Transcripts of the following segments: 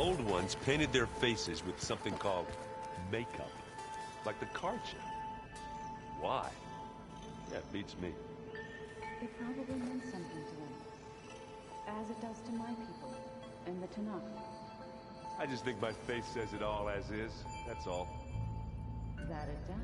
Old Ones painted their faces with something called makeup. Like the card show. Why? Yeah, it beats me. It probably meant something to them. As it does to my people, and the Tanakh. I just think my face says it all as is, that's all. That it does.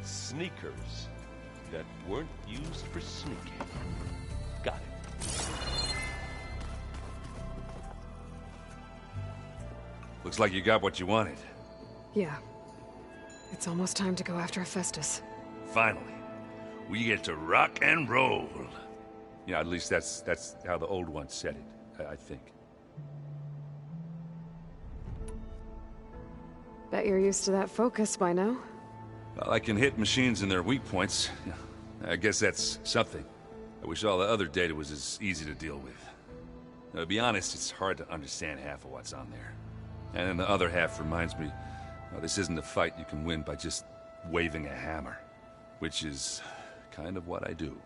Sneakers that weren't used for sneaking. Got it. Looks like you got what you wanted. Yeah. It's almost time to go after Hephaestus. Finally. We get to rock and roll. Yeah, at least that's how the Old Ones said it, I think. Bet you're used to that focus by now. Well, I can hit machines in their weak points. I guess that's something. I wish all the other data was as easy to deal with. Now, to be honest, it's hard to understand half of what's on there. And then the other half reminds me, this isn't a fight you can win by just waving a hammer. Which is kind of what I do.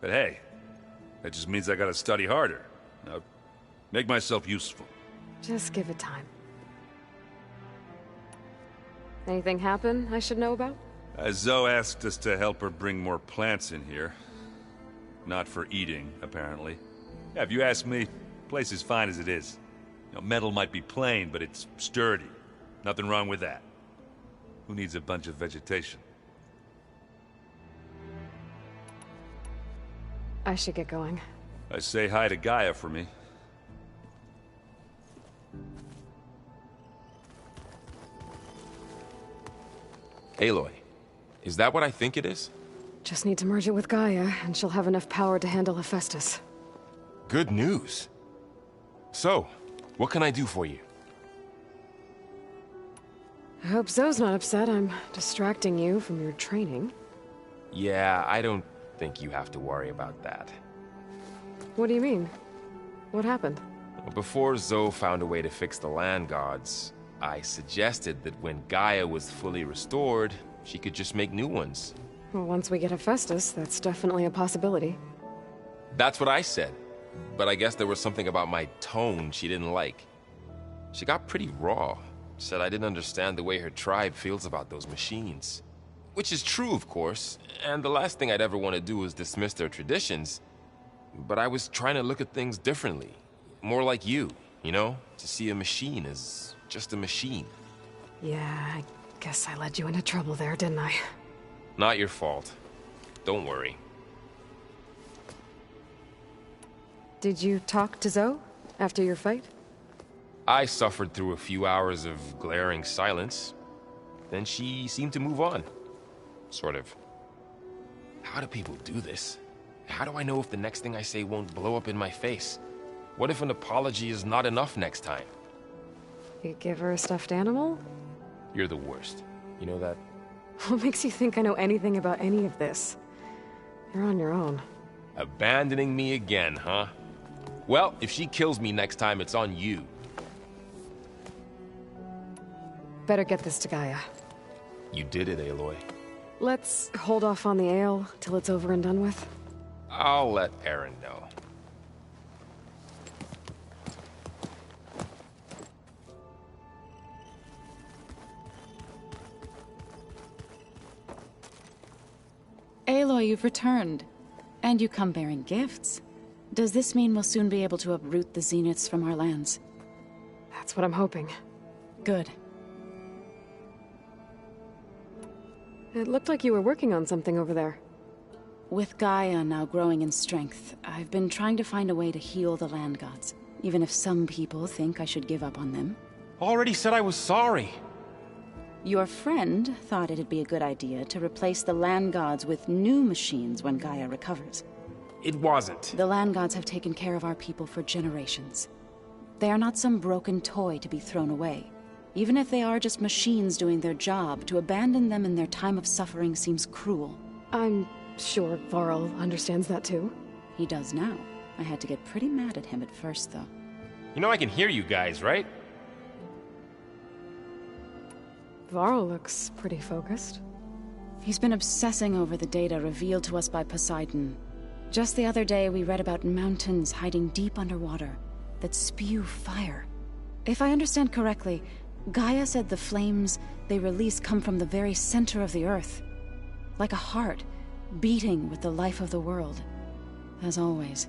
But hey, that just means I gotta study harder. Now, make myself useful. Just give it time. Anything happen I should know about? Zoe asked us to help her bring more plants in here. Not for eating, apparently. Yeah, if you ask me, the place is fine as it is. Metal might be plain, but it's sturdy. Nothing wrong with that. Who needs a bunch of vegetation? I should get going. Say hi to Gaia for me. Aloy, is that what I think it is? Just need to merge it with Gaia, and she'll have enough power to handle Hephaestus. Good news. So, what can I do for you? I hope Zoe's not upset I'm distracting you from your training. Yeah, I don't think you have to worry about that. What do you mean? What happened? Before Zoe found a way to fix the land gods, I suggested that when Gaia was fully restored, she could just make new ones. Well, once we get Hephaestus, that's definitely a possibility. That's what I said. But I guess there was something about my tone she didn't like. She got pretty raw. Said I didn't understand the way her tribe feels about those machines. Which is true, of course, and the last thing I'd ever want to do is dismiss their traditions. But I was trying to look at things differently. More like you, to see a machine as just a machine. Yeah, I guess I led you into trouble there, didn't I? Not your fault. Don't worry. Did you talk to Zoe after your fight? I suffered through a few hours of glaring silence. Then she seemed to move on. Sort of. How do people do this? How do I know if the next thing I say won't blow up in my face? What if an apology is not enough next time? You give her a stuffed animal? You're the worst. You know that? What makes you think I know anything about any of this? You're on your own. Abandoning me again, huh? Well, if she kills me next time, it's on you. Better get this to Gaia. You did it, Aloy. Let's hold off on the ale till it's over and done with. I'll let Aaron know. Aloy, you've returned. And you come bearing gifts. Does this mean we'll soon be able to uproot the Zeniths from our lands? That's what I'm hoping. Good. It looked like you were working on something over there. With Gaia now growing in strength, I've been trying to find a way to heal the land gods, even if some people think I should give up on them. Already said I was sorry. Your friend thought it'd be a good idea to replace the land gods with new machines when Gaia recovers. It wasn't. The land gods have taken care of our people for generations. They are not some broken toy to be thrown away. Even if they are just machines doing their job, to abandon them in their time of suffering seems cruel. I'm sure Varl understands that too. He does now. I had to get pretty mad at him at first, though. You know I can hear you guys, right? Varl looks pretty focused. He's been obsessing over the data revealed to us by Poseidon. Just the other day, we read about mountains hiding deep underwater that spew fire. If I understand correctly, Gaia said the flames they release come from the very center of the Earth. Like a heart, beating with the life of the world. As always,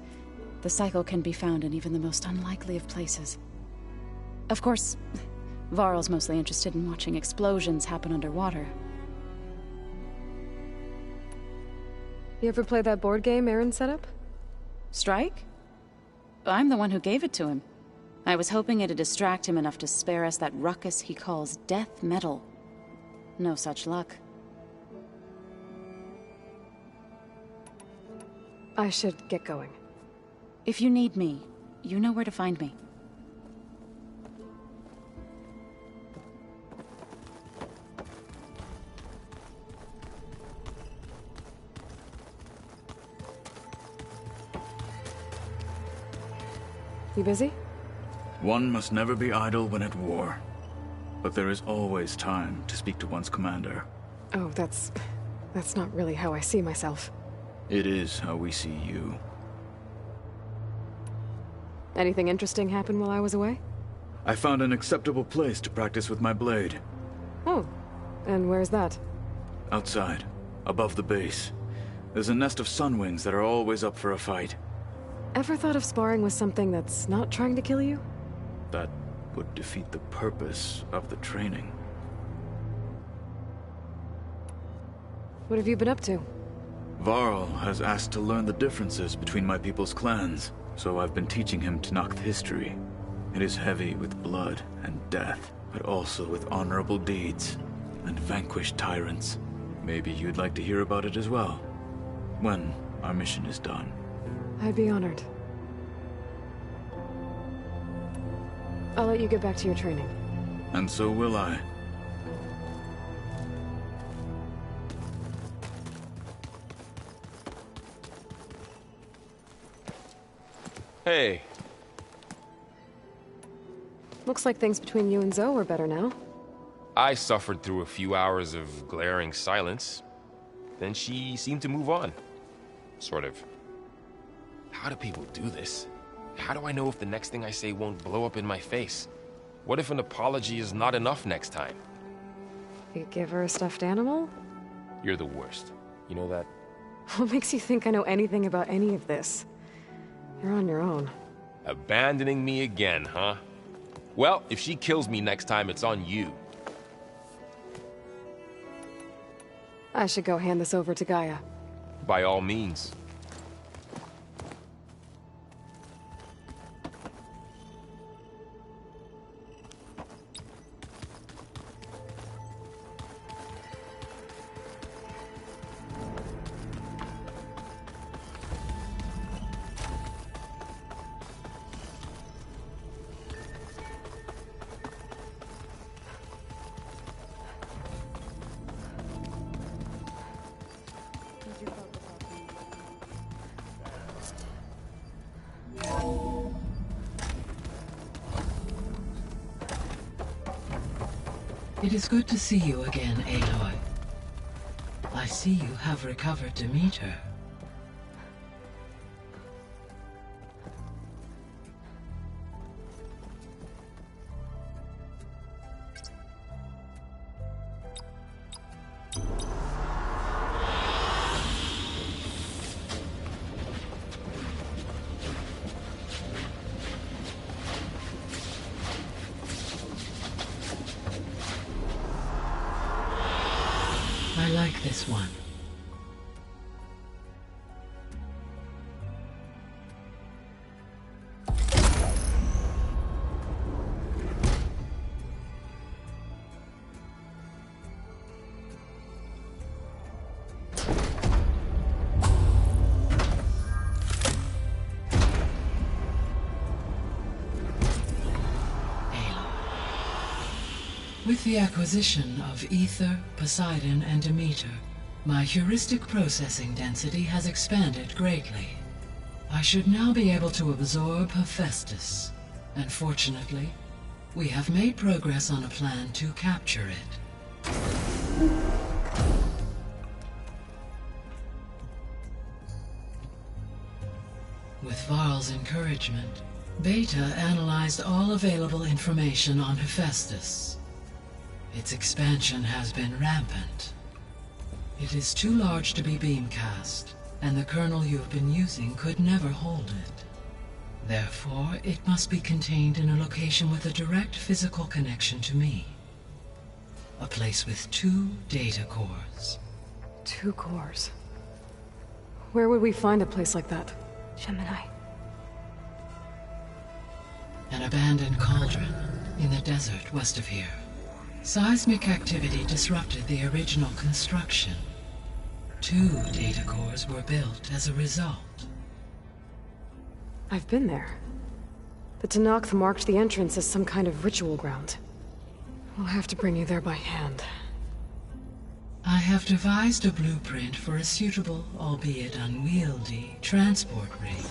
the cycle can be found in even the most unlikely of places. Of course, Varl's mostly interested in watching explosions happen underwater. You ever play that board game Aaron set up? Strike? I'm the one who gave it to him. I was hoping it'd distract him enough to spare us that ruckus he calls death metal. No such luck. I should get going. If you need me, you know where to find me. You busy? One must never be idle when at war. But there is always time to speak to one's commander. Oh, that's not really how I see myself. It is how we see you. Anything interesting happen while I was away? I found an acceptable place to practice with my blade. Oh, and where's that? Outside, above the base. There's a nest of sunwings that are always up for a fight. Ever thought of sparring with something that's not trying to kill you? That would defeat the purpose of the training. What have you been up to? Varl has asked to learn the differences between my people's clans, so I've been teaching him Tenakth history. It is heavy with blood and death, but also with honorable deeds and vanquished tyrants. Maybe you'd like to hear about it as well, when our mission is done. I'd be honored. I'll let you get back to your training. And so will I. Hey. Looks like things between you and Zoe are better now. I suffered through a few hours of glaring silence. Then she seemed to move on. Sort of. How do people do this? How do I know if the next thing I say won't blow up in my face? What if an apology is not enough next time? You give her a stuffed animal? You're the worst. You know that? What makes you think I know anything about any of this? You're on your own. Abandoning me again, huh? Well, if she kills me next time, it's on you. I should go hand this over to Gaia. By all means. It is good to see you again, Aloy. I see you have recovered Demeter. I like this one. With the acquisition of Ether, Poseidon, and Demeter, my heuristic processing density has expanded greatly. I should now be able to absorb Hephaestus, and fortunately, we have made progress on a plan to capture it. With Varl's encouragement, Beta analyzed all available information on Hephaestus. Its expansion has been rampant. It is too large to be beamcast, and the kernel you have been using could never hold it. Therefore, it must be contained in a location with a direct physical connection to me. A place with 2 data cores. 2 cores. Where would we find a place like that? Gemini. An abandoned cauldron in the desert west of here. Seismic activity disrupted the original construction. 2 data cores were built as a result. I've been there. The Tenakth marked the entrance as some kind of ritual ground. We'll have to bring you there by hand. I have devised a blueprint for a suitable, albeit unwieldy, transport rig.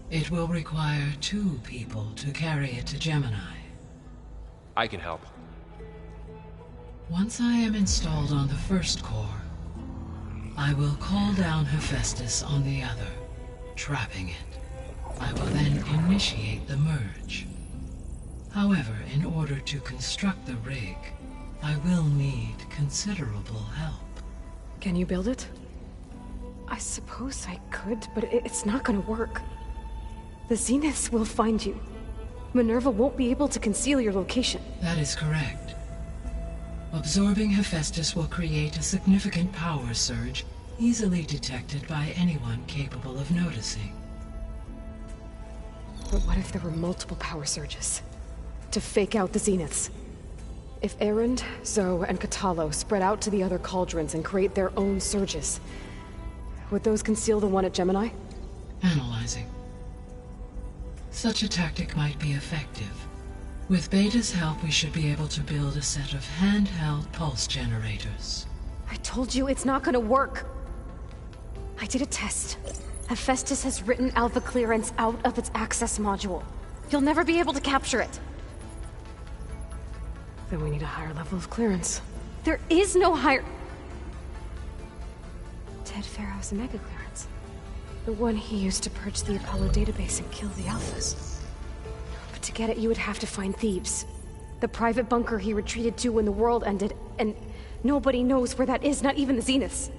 It will require 2 people to carry it to Gemini. I can help. Once I am installed on the first core, I will call down Hephaestus on the other, trapping it. I will then initiate the merge. However, in order to construct the rig, I will need considerable help. Can you build it? I suppose I could, but it's not gonna work. The Zeniths will find you. Minerva won't be able to conceal your location. That is correct. Absorbing Hephaestus will create a significant power surge, easily detected by anyone capable of noticing. But what if there were multiple power surges? To fake out the Zeniths? If Erend, Zoe, and Katalo spread out to the other cauldrons and create their own surges, would those conceal the one at Gemini? Analyzing. Such a tactic might be effective. With Beta's help, we should be able to build a set of handheld pulse generators. I told you it's not gonna work! I did a test. Hephaestus has written Alpha Clearance out of its access module. You'll never be able to capture it. Then we need a higher level of clearance. There is no higher... Ted Pharaoh's Mega Clearance. The one he used to purge the Apollo database and kill the Alphas. But to get it, you would have to find Thebes. The private bunker he retreated to when the world ended, and nobody knows where that is, not even the Zeniths.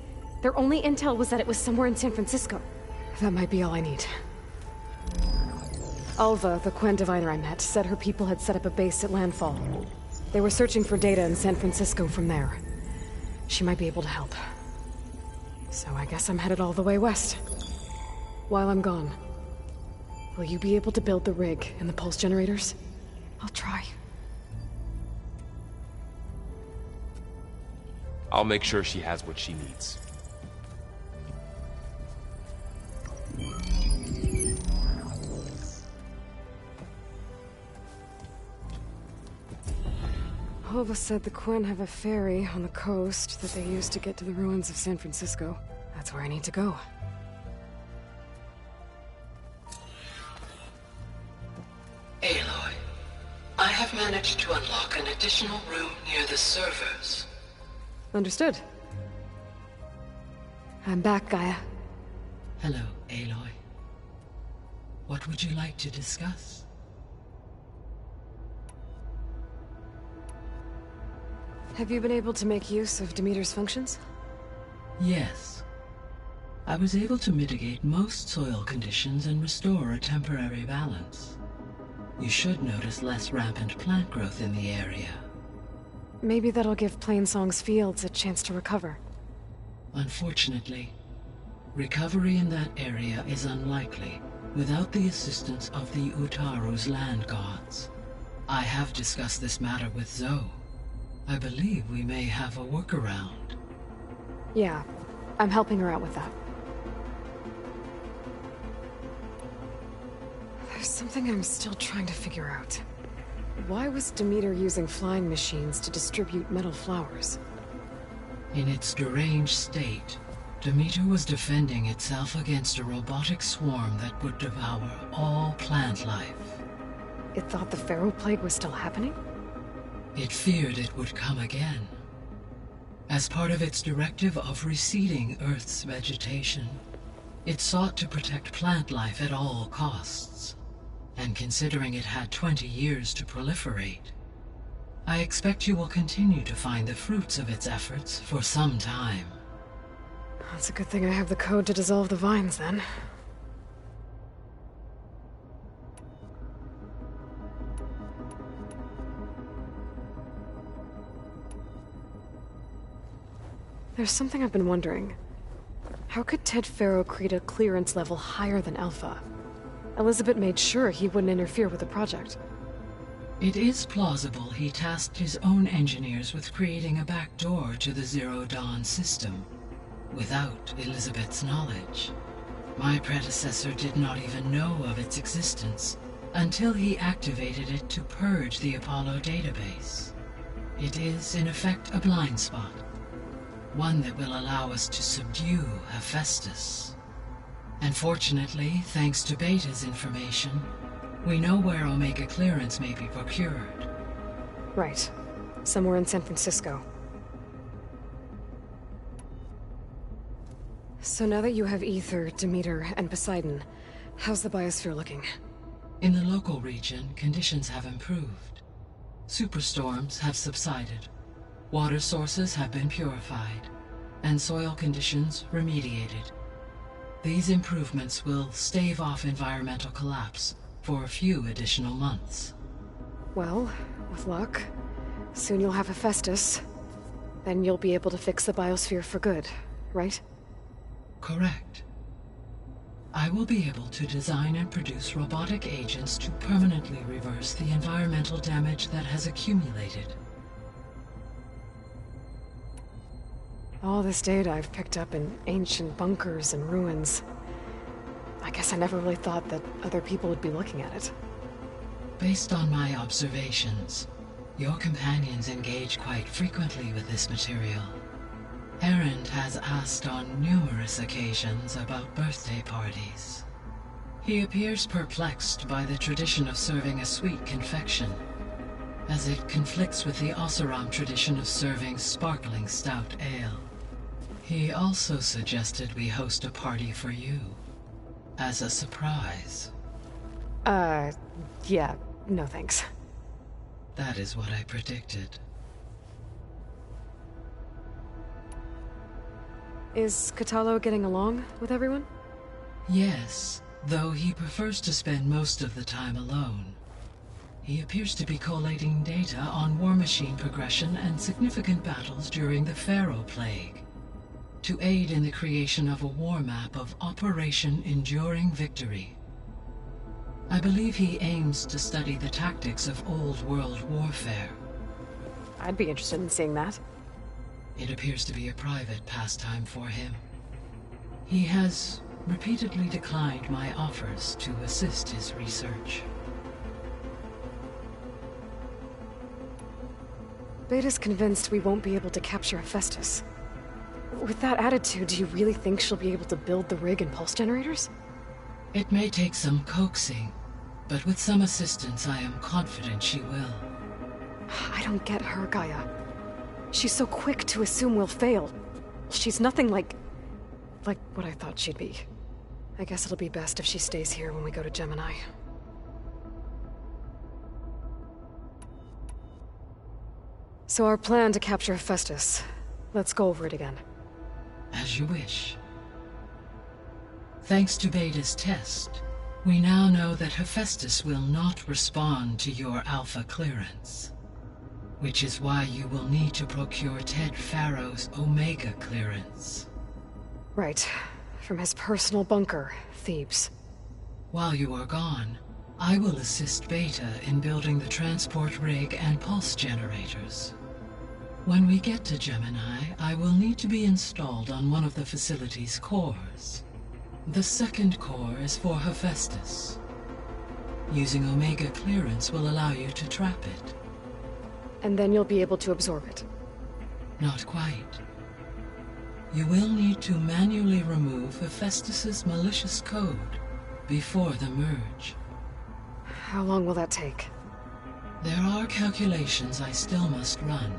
Their only intel was that it was somewhere in San Francisco. That might be all I need. Alva, the Quen diviner I met, said her people had set up a base at Landfall. They were searching for data in San Francisco from there. She might be able to help. So I guess I'm headed all the way west. While I'm gone, will you be able to build the rig and the pulse generators? I'll try. I'll make sure she has what she needs. Alva said the Quen have a ferry on the coast that they use to get to the ruins of San Francisco. That's where I need to go. Aloy, I have managed to unlock an additional room near the servers. Understood. I'm back, Gaia. Hello, Aloy. What would you like to discuss? Have you been able to make use of Demeter's functions? Yes. I was able to mitigate most soil conditions and restore a temporary balance. You should notice less rampant plant growth in the area. Maybe that'll give Plainsong's fields a chance to recover. Unfortunately, recovery in that area is unlikely without the assistance of the Utaru's land gods. I have discussed this matter with Zoe. I believe we may have a workaround. Yeah, I'm helping her out with that. There's something I'm still trying to figure out. Why was Demeter using flying machines to distribute metal flowers? In its deranged state, Demeter was defending itself against a robotic swarm that would devour all plant life. It thought the Pharaoh Plague was still happening? It feared it would come again. As part of its directive of reseeding Earth's vegetation, it sought to protect plant life at all costs. And considering it had 20 years to proliferate, I expect you will continue to find the fruits of its efforts for some time. That's a good thing I have the code to dissolve the vines, then. There's something I've been wondering. How could Ted Faro create a clearance level higher than Alpha? Elizabeth made sure he wouldn't interfere with the project. It is plausible he tasked his own engineers with creating a back door to the Zero Dawn system, without Elizabeth's knowledge. My predecessor did not even know of its existence until he activated it to purge the Apollo database. It is, in effect, a blind spot. One that will allow us to subdue Hephaestus. And fortunately, thanks to Beta's information, we know where Omega clearance may be procured. Right. Somewhere in San Francisco. So now that you have Ether, Demeter, and Poseidon, how's the biosphere looking? In the local region, conditions have improved. Superstorms have subsided. Water sources have been purified, and soil conditions remediated. These improvements will stave off environmental collapse for a few additional months. Well, with luck, soon you'll have Hephaestus. Then you'll be able to fix the biosphere for good, right? Correct. I will be able to design and produce robotic agents to permanently reverse the environmental damage that has accumulated. All this data I've picked up in ancient bunkers and ruins. I guess I never really thought that other people would be looking at it. Based on my observations, your companions engage quite frequently with this material. Erend has asked on numerous occasions about birthday parties. He appears perplexed by the tradition of serving a sweet confection, as it conflicts with the Oseram tradition of serving sparkling stout ale. He also suggested we host a party for you, as a surprise. Yeah, no thanks. That is what I predicted. Is Kotallo getting along with everyone? Yes, though he prefers to spend most of the time alone. He appears to be collating data on war machine progression and significant battles during the Pharaoh Plague, to aid in the creation of a war map of Operation Enduring Victory. I believe he aims to study the tactics of old world warfare. I'd be interested in seeing that. It appears to be a private pastime for him. He has repeatedly declined my offers to assist his research. Beta's convinced we won't be able to capture Hephaestus. With that attitude, do you really think she'll be able to build the rig and pulse generators? It may take some coaxing, but with some assistance I am confident she will. I don't get her, Gaia. She's so quick to assume we'll fail. She's nothing like what I thought she'd be. I guess it'll be best if she stays here when we go to Gemini. So our plan to capture Hephaestus. Let's go over it again. As you wish. Thanks to Beta's test, we now know that Hephaestus will not respond to your Alpha clearance. which is why you will need to procure Ted Farrow's Omega clearance. Right. From his personal bunker, Thebes. While you are gone, I will assist Beta in building the transport rig and pulse generators. When we get to Gemini, I will need to be installed on one of the facility's cores. The second core is for Hephaestus. Using Omega clearance will allow you to trap it. And then you'll be able to absorb it. Not quite. You will need to manually remove Hephaestus's malicious code before the merge. How long will that take? There are calculations I still must run,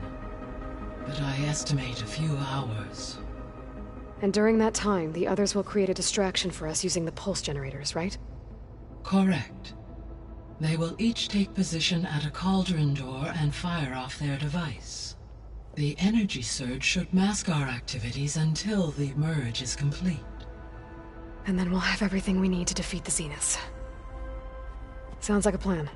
but I estimate a few hours. And during that time, the others will create a distraction for us using the pulse generators, right? Correct. They will each take position at a cauldron door and fire off their device. The energy surge should mask our activities until the merge is complete. And then we'll have everything we need to defeat the Zeniths. Sounds like a plan.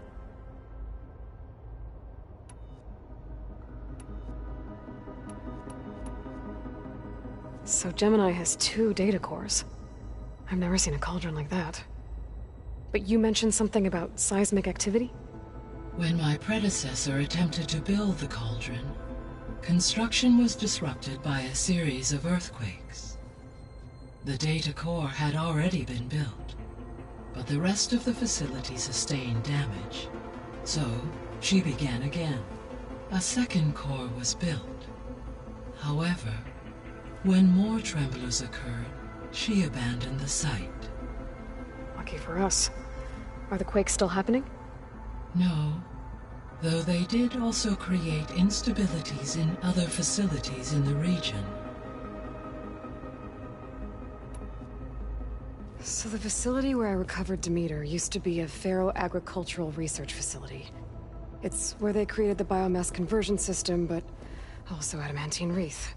So Gemini has 2 data cores. I've never seen a cauldron like that. But you mentioned something about seismic activity? When my predecessor attempted to build the cauldron, construction was disrupted by a series of earthquakes. The data core had already been built, but the rest of the facility sustained damage. So, she began again. A second core was built. However, when more tremblers occurred, she abandoned the site. Lucky for us. Are the quakes still happening? No, though they did also create instabilities in other facilities in the region. So the facility where I recovered Demeter used to be a Pharaoh agricultural research facility. It's where they created the biomass conversion system, but also Adamantine Wreath.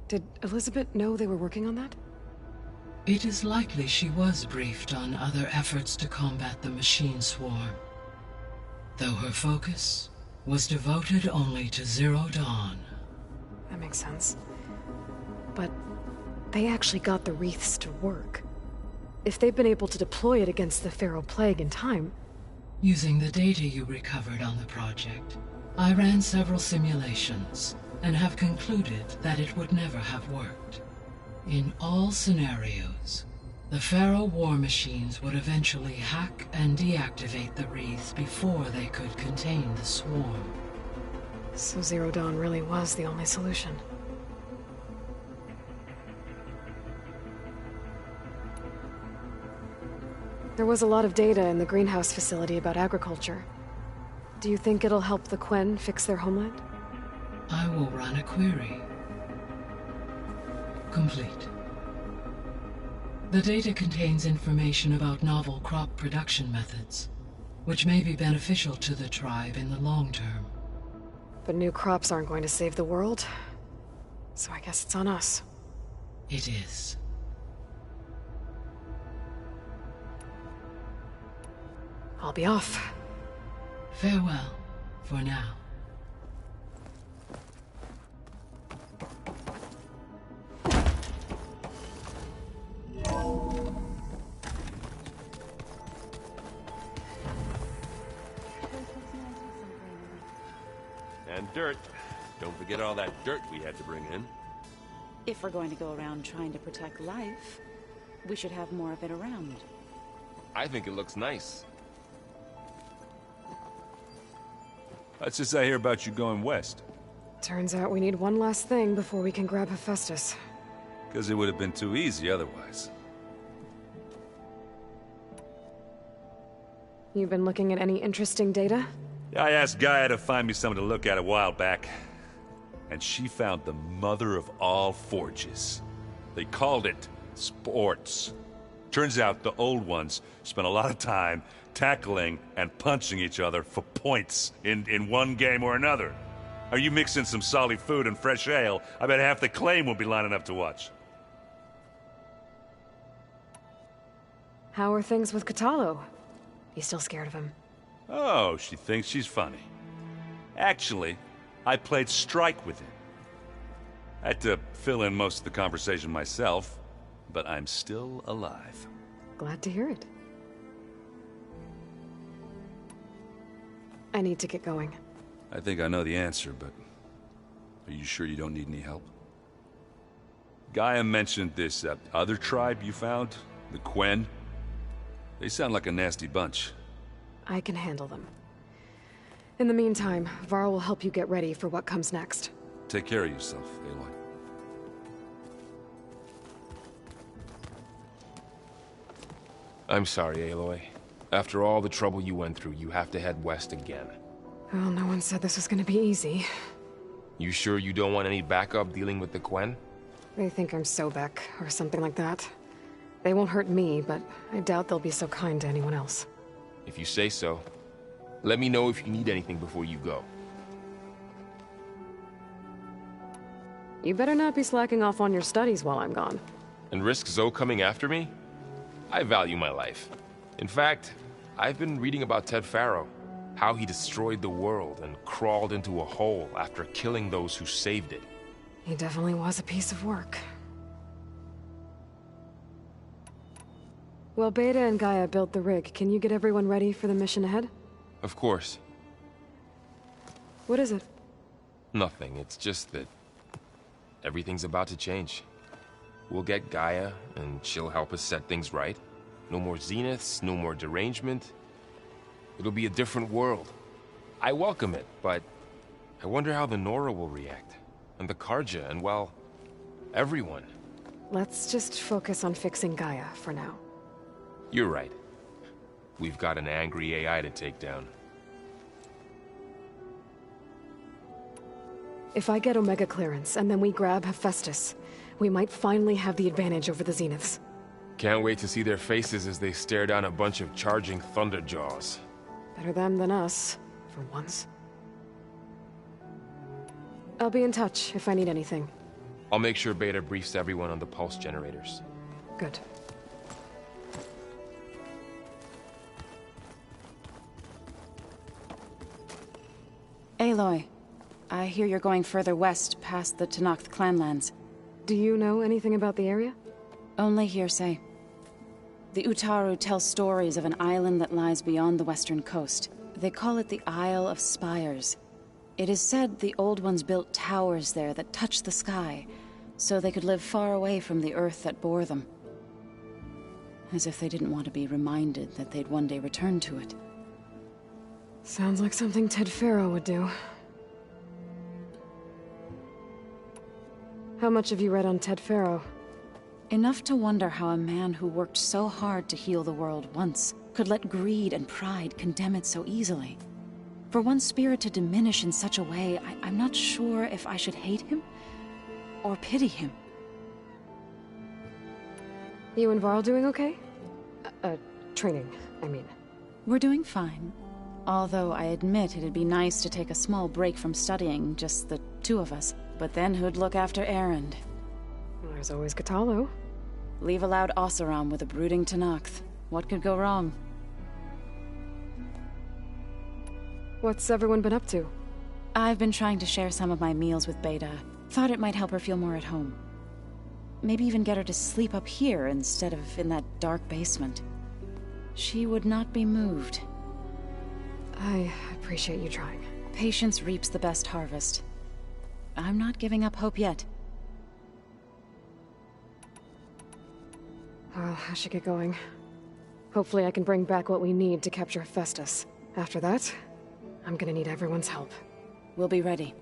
Did Elizabeth know they were working on that? It is likely she was briefed on other efforts to combat the machine swarm, though her focus was devoted only to Zero Dawn. That makes sense. But they actually got the wreaths to work. If they've been able to deploy it against the Pharaoh Plague in time... Using the data you recovered on the project, I ran several simulations and have concluded that it would never have worked. In all scenarios, the Pharaoh war machines would eventually hack and deactivate the wreaths before they could contain the swarm. So Zero Dawn really was the only solution. There was a lot of data in the greenhouse facility about agriculture. Do you think it'll help the Quen fix their homeland? I will run a query. Complete. The data contains information about novel crop production methods, which may be beneficial to the tribe in the long term. But new crops aren't going to save the world, so I guess it's on us. It is. I'll be off. Farewell, for now. And dirt. Don't forget all that dirt we had to bring in. If we're going to go around trying to protect life, we should have more of it around. I think it looks nice. What's this I hear about you going west? Turns out we need one last thing before we can grab Hephaestus. Because it would have been too easy otherwise. You've been looking at any interesting data? I asked Gaia to find me something to look at a while back, and she found the mother of all forges. They called it sports. Turns out the old ones spent a lot of time tackling and punching each other for points in one game or another. Are you mixing some solid food and fresh ale? I bet half the claim will be lining up to watch. How are things with Kotallo? You still scared of him? Oh, she thinks she's funny. Actually, I played strike with him. I had to fill in most of the conversation myself, but I'm still alive. Glad to hear it. I need to get going. I think I know the answer, but are you sure you don't need any help? Gaia mentioned this other tribe you found, the Quen. They sound like a nasty bunch. I can handle them. In the meantime, Varl will help you get ready for what comes next. Take care of yourself, Aloy. I'm sorry, Aloy. After all the trouble you went through, you have to head west again. Well, no one said this was gonna be easy. You sure you don't want any backup dealing with the Quen? They think I'm Sobek, or something like that. They won't hurt me, but I doubt they'll be so kind to anyone else. If you say so. Let me know if you need anything before you go. You better not be slacking off on your studies while I'm gone. And risk Zoe coming after me? I value my life. In fact, I've been reading about Ted Faro. How he destroyed the world and crawled into a hole after killing those who saved it. He definitely was a piece of work. Well, Beta and Gaia built the rig. Can you get everyone ready for the mission ahead? Of course. What is it? Nothing. It's just that everything's about to change. We'll get Gaia, and she'll help us set things right. No more zeniths, no more derangement. It'll be a different world. I welcome it, but I wonder how the Nora will react. And the Carja, and well, everyone. Let's just focus on fixing Gaia for now. You're right. We've got an angry AI to take down. If I get Omega clearance, and then we grab Hephaestus, we might finally have the advantage over the Zeniths. Can't wait to see their faces as they stare down a bunch of charging Thunderjaws. Better them than us, for once. I'll be in touch if I need anything. I'll make sure Beta briefs everyone on the pulse generators. Good. Aloy, I hear you're going further west past the Tenakth clanlands. Do you know anything about the area? Only hearsay. The Utaru tell stories of an island that lies beyond the western coast. They call it the Isle of Spires. It is said the Old Ones built towers there that touch the sky, so they could live far away from the earth that bore them. As if they didn't want to be reminded that they'd one day return to it. Sounds like something Ted Faro would do. How much have you read on Ted Faro? Enough to wonder how a man who worked so hard to heal the world once could let greed and pride condemn it so easily. For one spirit to diminish in such a way, I'm not sure if I should hate him or pity him. You and Varl doing okay? Training, I mean. We're doing fine. Although I admit it'd be nice to take a small break from studying, just the two of us. But then who'd look after Erend? Well, there's always Kotallo. Leave a loud Oseram with a brooding Tenakth. What could go wrong? What's everyone been up to? I've been trying to share some of my meals with Beta. Thought it might help her feel more at home. Maybe even get her to sleep up here instead of in that dark basement. She would not be moved. I appreciate you trying. Patience reaps the best harvest. I'm not giving up hope yet. Well, I should get going. Hopefully I can bring back what we need to capture Hephaestus. After that, I'm gonna need everyone's help. We'll be ready.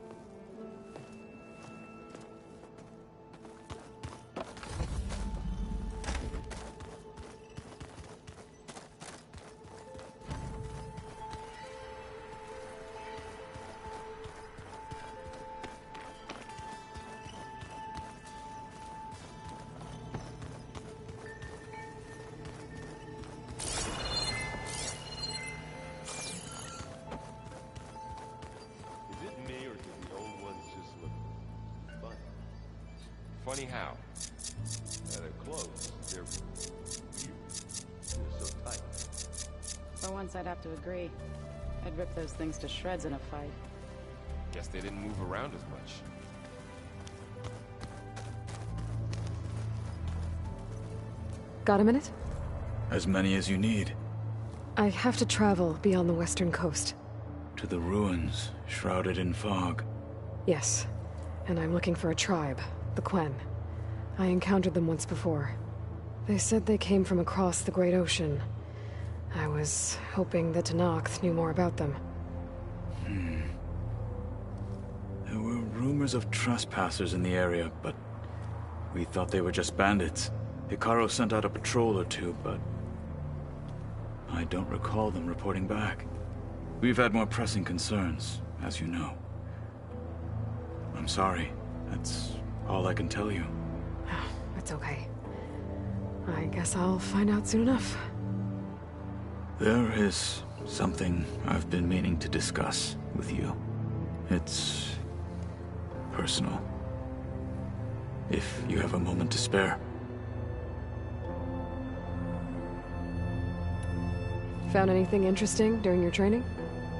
Funny how? They're close. They're weird. They're so tight. For once, I'd have to agree. I'd rip those things to shreds in a fight. Guess they didn't move around as much. Got a minute? As many as you need. I have to travel beyond the western coast. To the ruins, shrouded in fog. Yes, and I'm looking for a tribe, the Quen. I encountered them once before. They said they came from across the Great Ocean. I was hoping that Tenakth knew more about them. There were rumors of trespassers in the area, but we thought they were just bandits. Hekarro sent out a patrol or two, but I don't recall them reporting back. We've had more pressing concerns, as you know. I'm sorry. That's all I can tell you. It's okay. I guess I'll find out soon enough. There is something I've been meaning to discuss with you. It's personal. If you have a moment to spare. Found anything interesting during your training?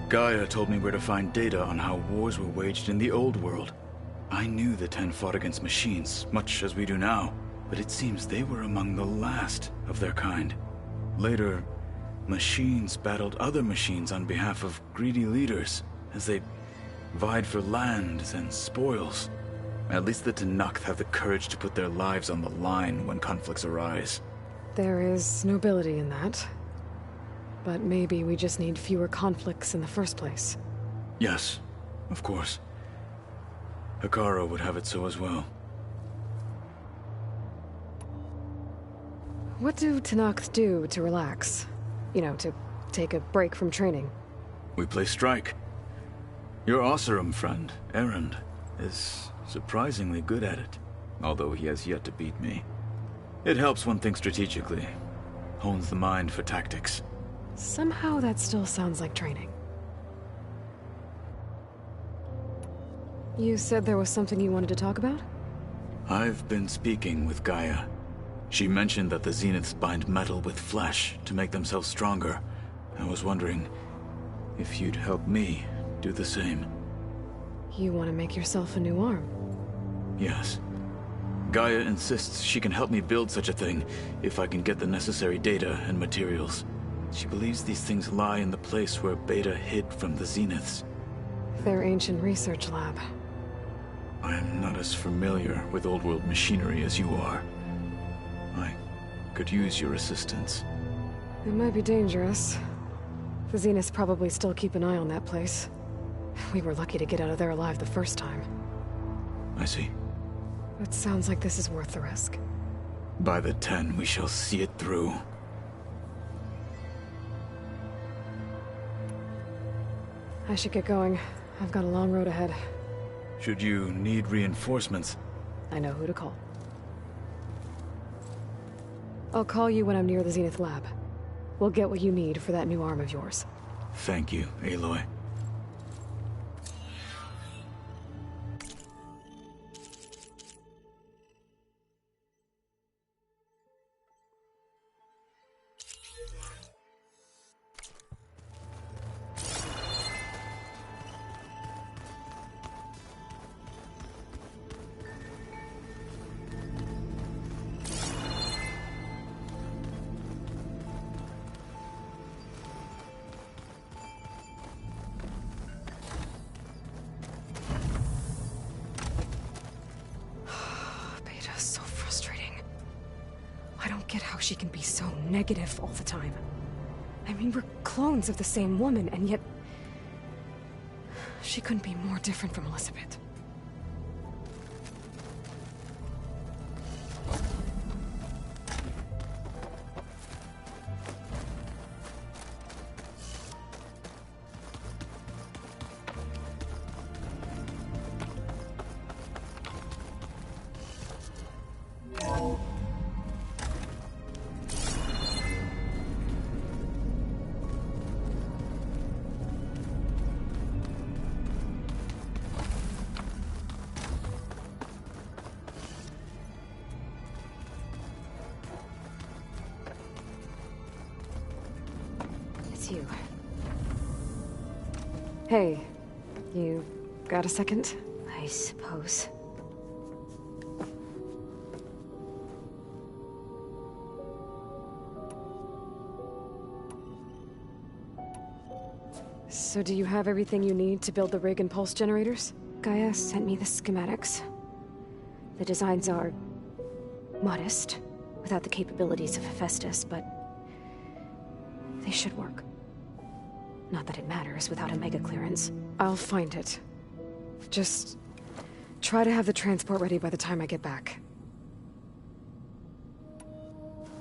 Gaia told me where to find data on how wars were waged in the old world. I knew the Ten fought against machines, much as we do now, but it seems they were among the last of their kind. Later, machines battled other machines on behalf of greedy leaders, as they vied for lands and spoils. At least the Tenakth have the courage to put their lives on the line when conflicts arise. There is nobility in that. But maybe we just need fewer conflicts in the first place. Yes, of course. Hekarro would have it so as well. What do Tenakth do to relax? You know, to take a break from training? We play strike. Your Oseram friend, Erend, is surprisingly good at it, although he has yet to beat me. It helps one think strategically, hones the mind for tactics. Somehow that still sounds like training. You said there was something you wanted to talk about? I've been speaking with Gaia. She mentioned that the Zeniths bind metal with flesh to make themselves stronger. I was wondering if you'd help me do the same. You want to make yourself a new arm? Yes. Gaia insists she can help me build such a thing if I can get the necessary data and materials. She believes these things lie in the place where Beta hid from the Zeniths. Their ancient research lab. I am not as familiar with old world machinery as you are. I could use your assistance. It might be dangerous. The Zeniths probably still keep an eye on that place. We were lucky to get out of there alive the first time. I see. It sounds like this is worth the risk. By the 10, we shall see it through. I should get going. I've got a long road ahead. Should you need reinforcements? I know who to call. I'll call you when I'm near the Zenith lab. We'll get what you need for that new arm of yours. Thank you, Aloy. She can be so negative all the time. I mean, we're clones of the same woman, and yet... she couldn't be more different from Elizabeth. You. Hey, you Got a second? I suppose. So do you have everything you need to build the rig and pulse generators? Gaia sent me the schematics. The designs are modest, without the capabilities of Hephaestus, but they should work. Not that it matters without a mega clearance. I'll find it. Just try to have the transport ready by the time I get back.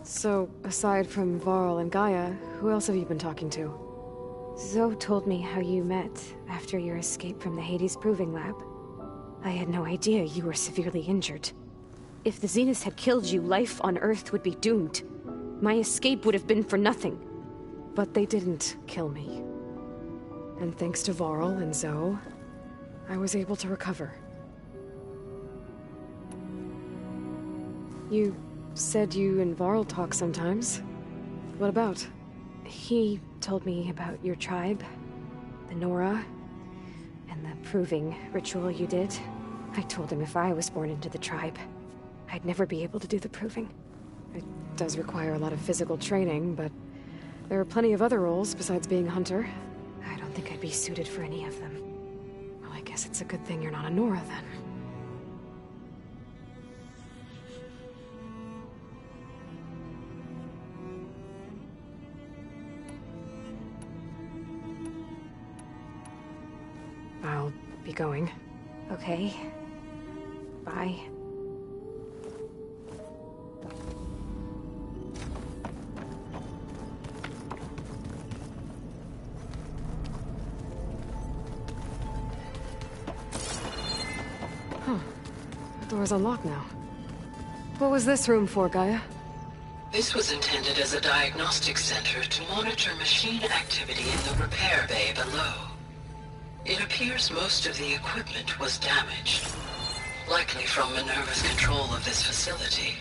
So, aside from Varl and Gaia, who else have you been talking to? Zoe told me how you met after your escape from the Hades Proving Lab. I had no idea you were severely injured. If the Zeniths had killed you, life on Earth would be doomed. My escape would have been for nothing. But they didn't kill me. And thanks to Varl and Zoe, I was able to recover. You said you and Varl talk sometimes. What about? He told me about your tribe, the Nora, and the proving ritual you did. I told him if I was born into the tribe, I'd never be able to do the proving. It does require a lot of physical training, but there are plenty of other roles besides being a hunter. I don't think I'd be suited for any of them. Well, I guess it's a good thing you're not a Nora, then. I'll be going. Okay. Bye. Huh. The door's unlocked now. What was this room for, Gaia? This was intended as a diagnostic center to monitor machine activity in the repair bay below. It appears most of the equipment was damaged, likely from Minerva's control of this facility.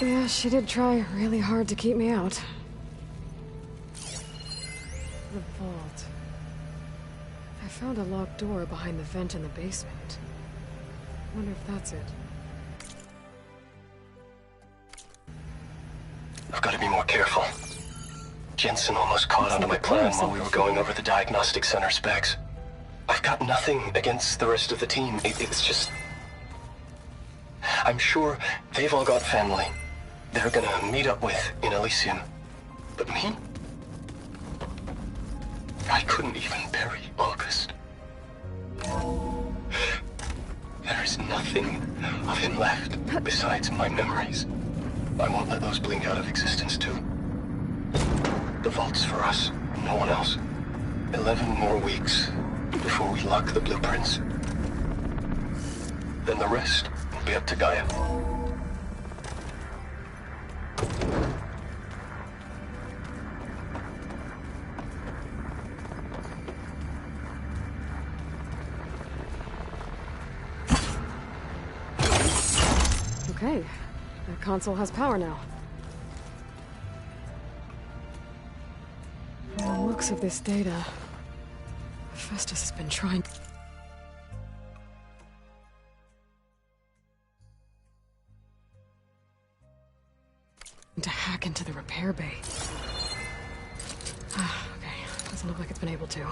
Yeah, she did try really hard to keep me out. The vault. I found a locked door behind the vent in the basement. Wonder if that's it. I've got to be more careful. Jensen almost caught onto my plan while we were going over the diagnostic center specs. I've got nothing against the rest of the team. It's just... I'm sure they've all got family they're gonna meet up with in Elysium. But me? I couldn't even bury August. There is nothing of him left besides my memories. I won't let those blink out of existence too. The vault's for us, no one else. 11 more weeks before we lock the blueprints. Then the rest will be up to Gaia. Okay. The console has power now. From the looks of this data, Hephaestus has been trying to hack into the repair bay. Okay, doesn't look like it's been able to.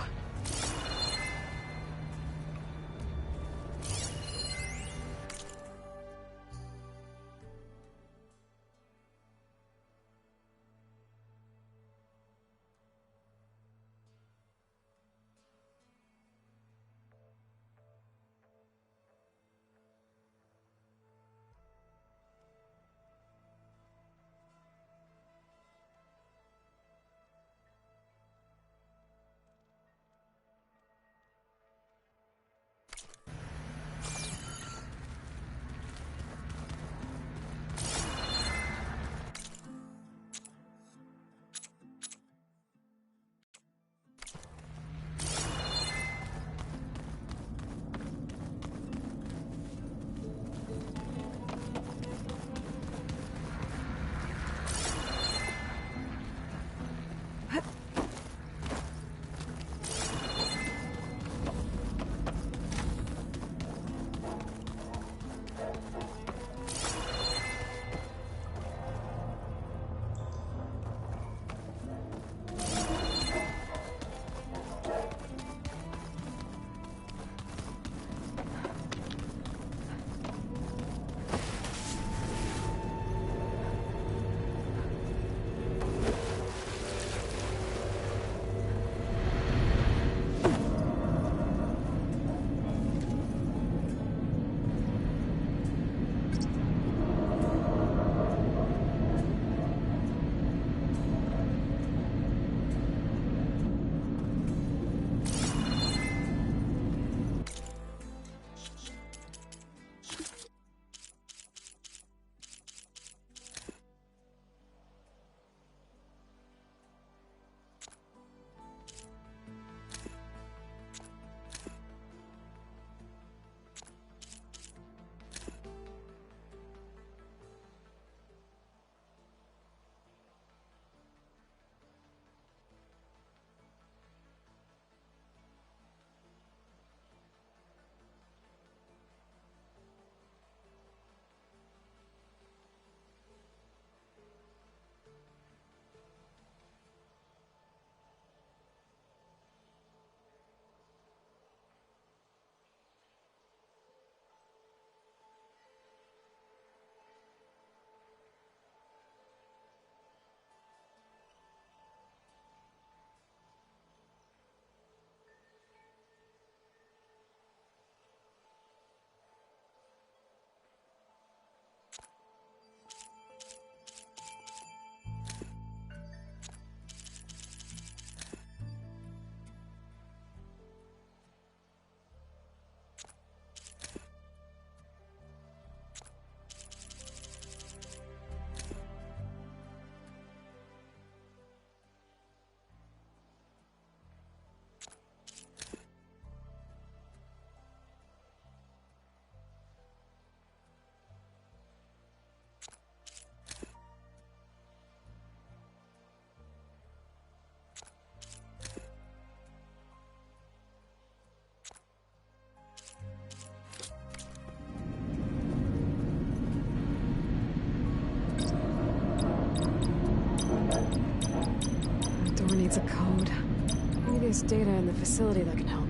There's data in the facility that can help.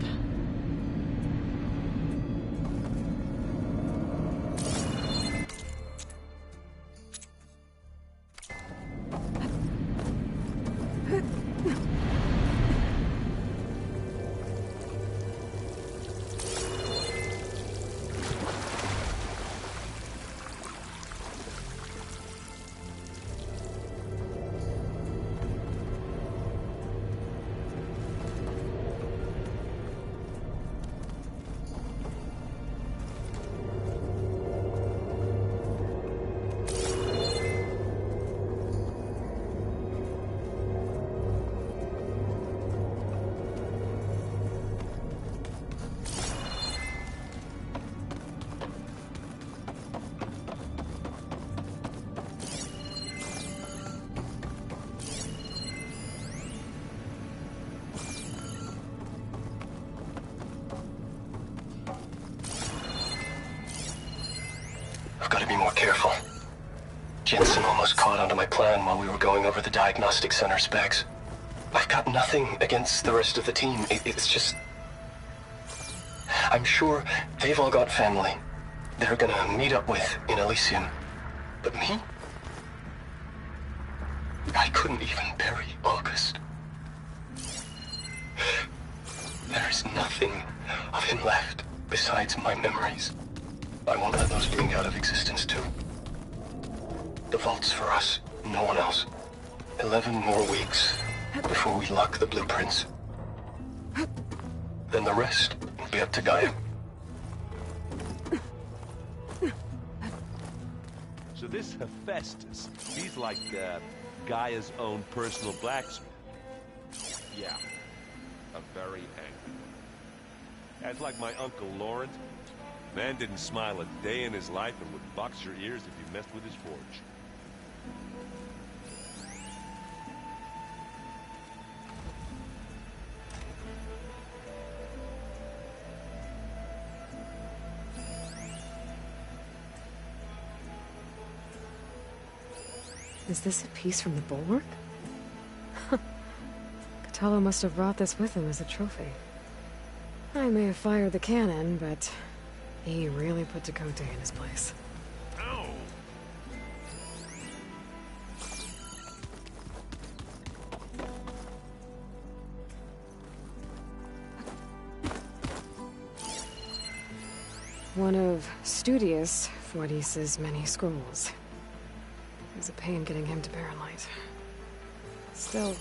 I've got to be more careful. Jensen almost caught onto my plan while we were going over the diagnostic center specs. I've got nothing against the rest of the team. It's just... I'm sure they've all got family they're gonna meet up with in Elysium. But me? I couldn't even bury August. There is nothing of him left besides my memories. I won't let those blink out of existence too. The vault's for us, no one else. 11 more weeks before we lock the blueprints. Then the rest will be up to Gaia. So this Hephaestus, he's like, Gaia's own personal blacksmith. Yeah. A very angry one. That's like my Uncle Laurent. Man didn't smile a day in his life and would box your ears if you messed with his forge. Is this a piece from the bulwark? Cthulhu must have brought this with him as a trophy. I may have fired the cannon, but he really put Dakota in his place. Ow! One of Studius Fortis's many scrolls. It was a pain getting him to Barrelite. Still,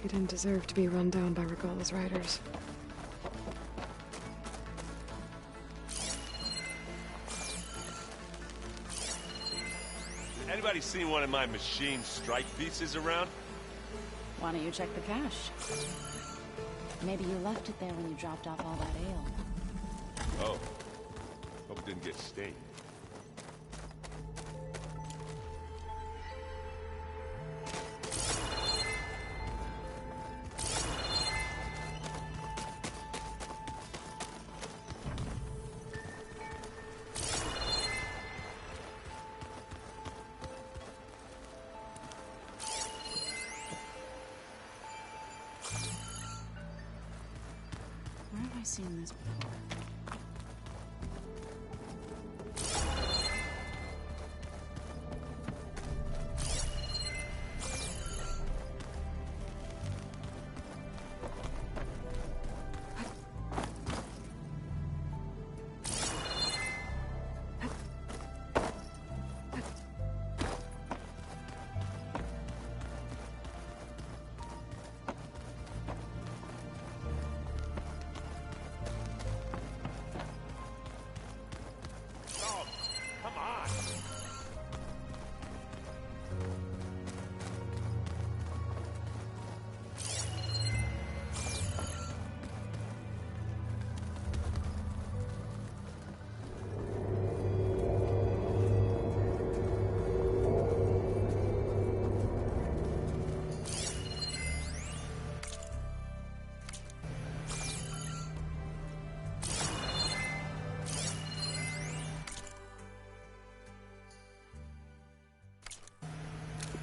he didn't deserve to be run down by Regalla's riders. Anybody seen one of my machine strike pieces around? Why don't you check the cache? Maybe you left it there when you dropped off all that ale. Oh. Hope it didn't get stained. Where have I seen this before?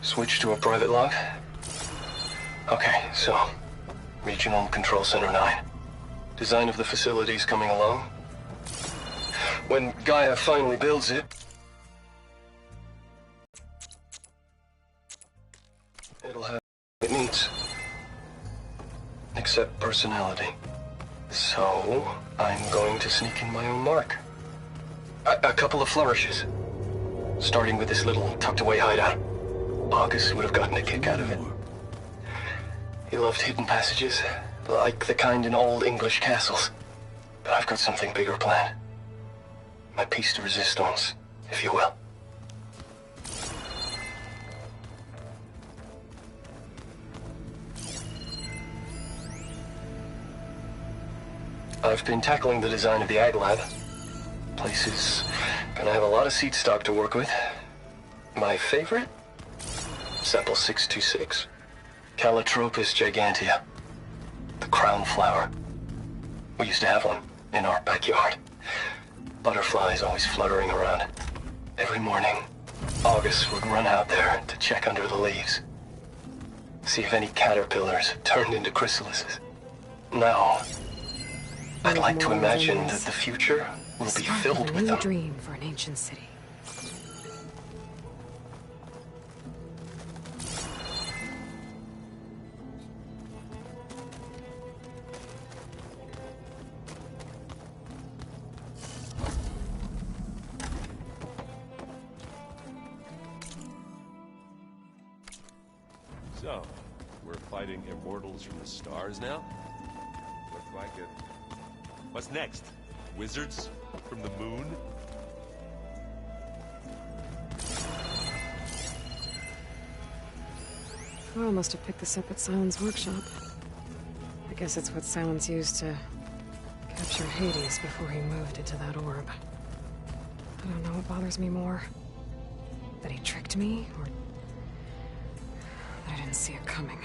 Switch to a private log? Okay, so Regional Control Center 9. Design of the facility's coming along. When Gaia finally builds it, it'll have what it needs. Except personality. So, I'm going to sneak in my own mark. A couple of flourishes. Starting with this little tucked-away hideout. August would have gotten a kick out of it. He loved hidden passages, like the kind in old English castles. But I've got something bigger planned. My piece de resistance, if you will. I've been tackling the design of the Ag Lab. Place is gonna have a lot of seed stock to work with. My favorite? Sample 626. Calotropis gigantea. The crown flower. We used to have one in our backyard. Butterflies always fluttering around it. Every morning, August would run out there to check under the leaves. See if any caterpillars turned into chrysalises. Now, I'd like to imagine that the future will be filled with them. Dream for an ancient city. So, we're fighting immortals from the stars now? Looks like it. What's next? Wizards from the moon? Carl must have picked this up at Silence workshop. I guess it's what Silence used to capture Hades before he moved into that orb. I don't know what bothers me more. That he tricked me, or that I didn't see it coming.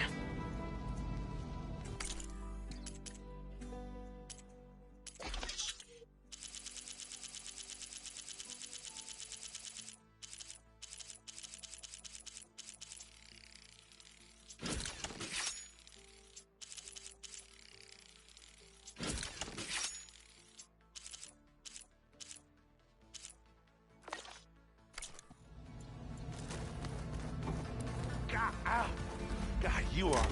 God, you are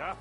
huh?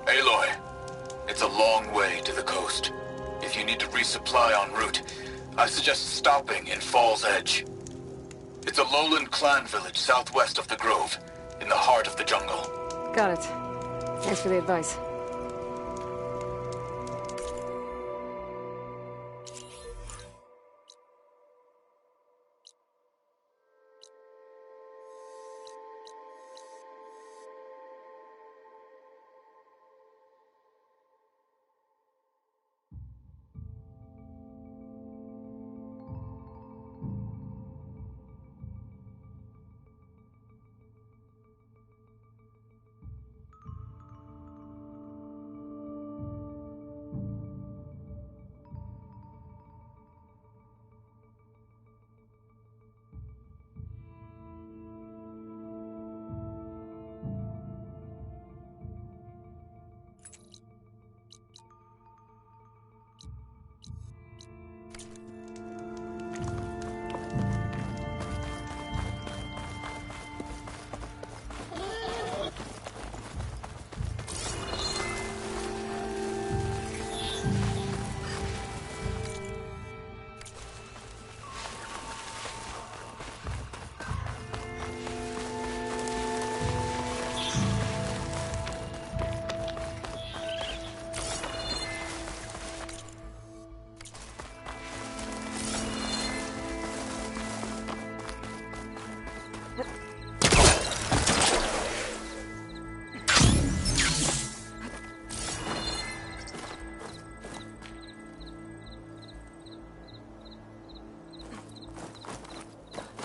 Aloy, it's a long way to the coast. If you need to resupply en route, I suggest stopping in Fall's Edge. It's a lowland clan village southwest of the Grove, in the heart of the jungle. Got it. Thanks for the advice.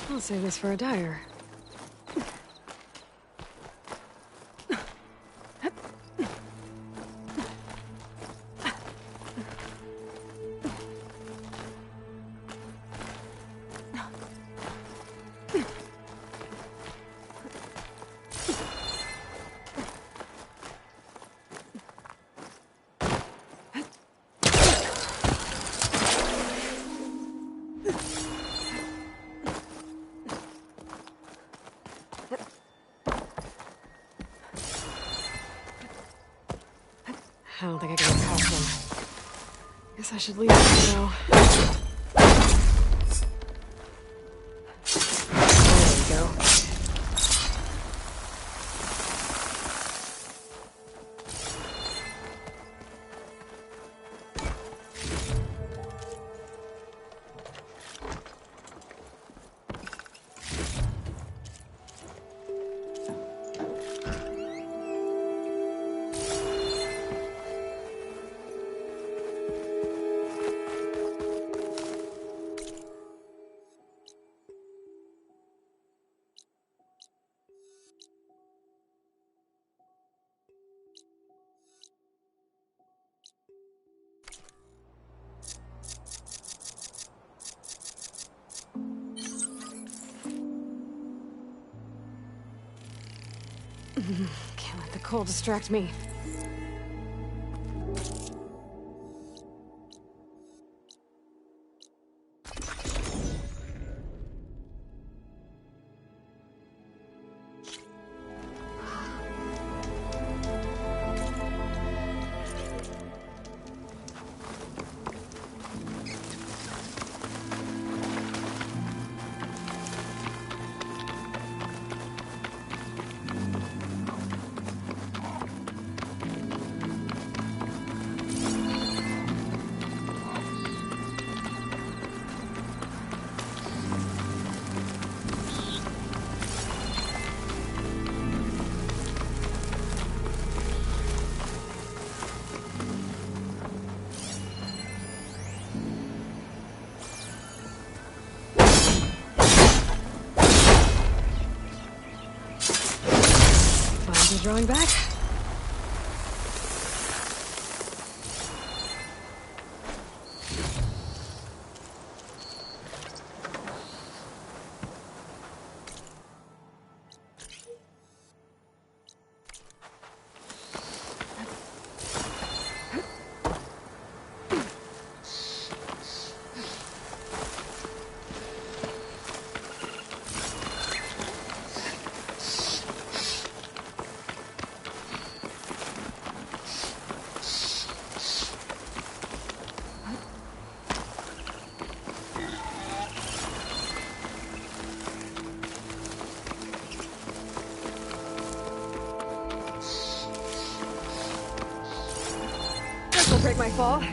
I'll save this for a dyer. I don't think I can get past them. Guess I should leave it now. There we go. Can't let the cold distract me. Is he drawing back? This'll break my fall.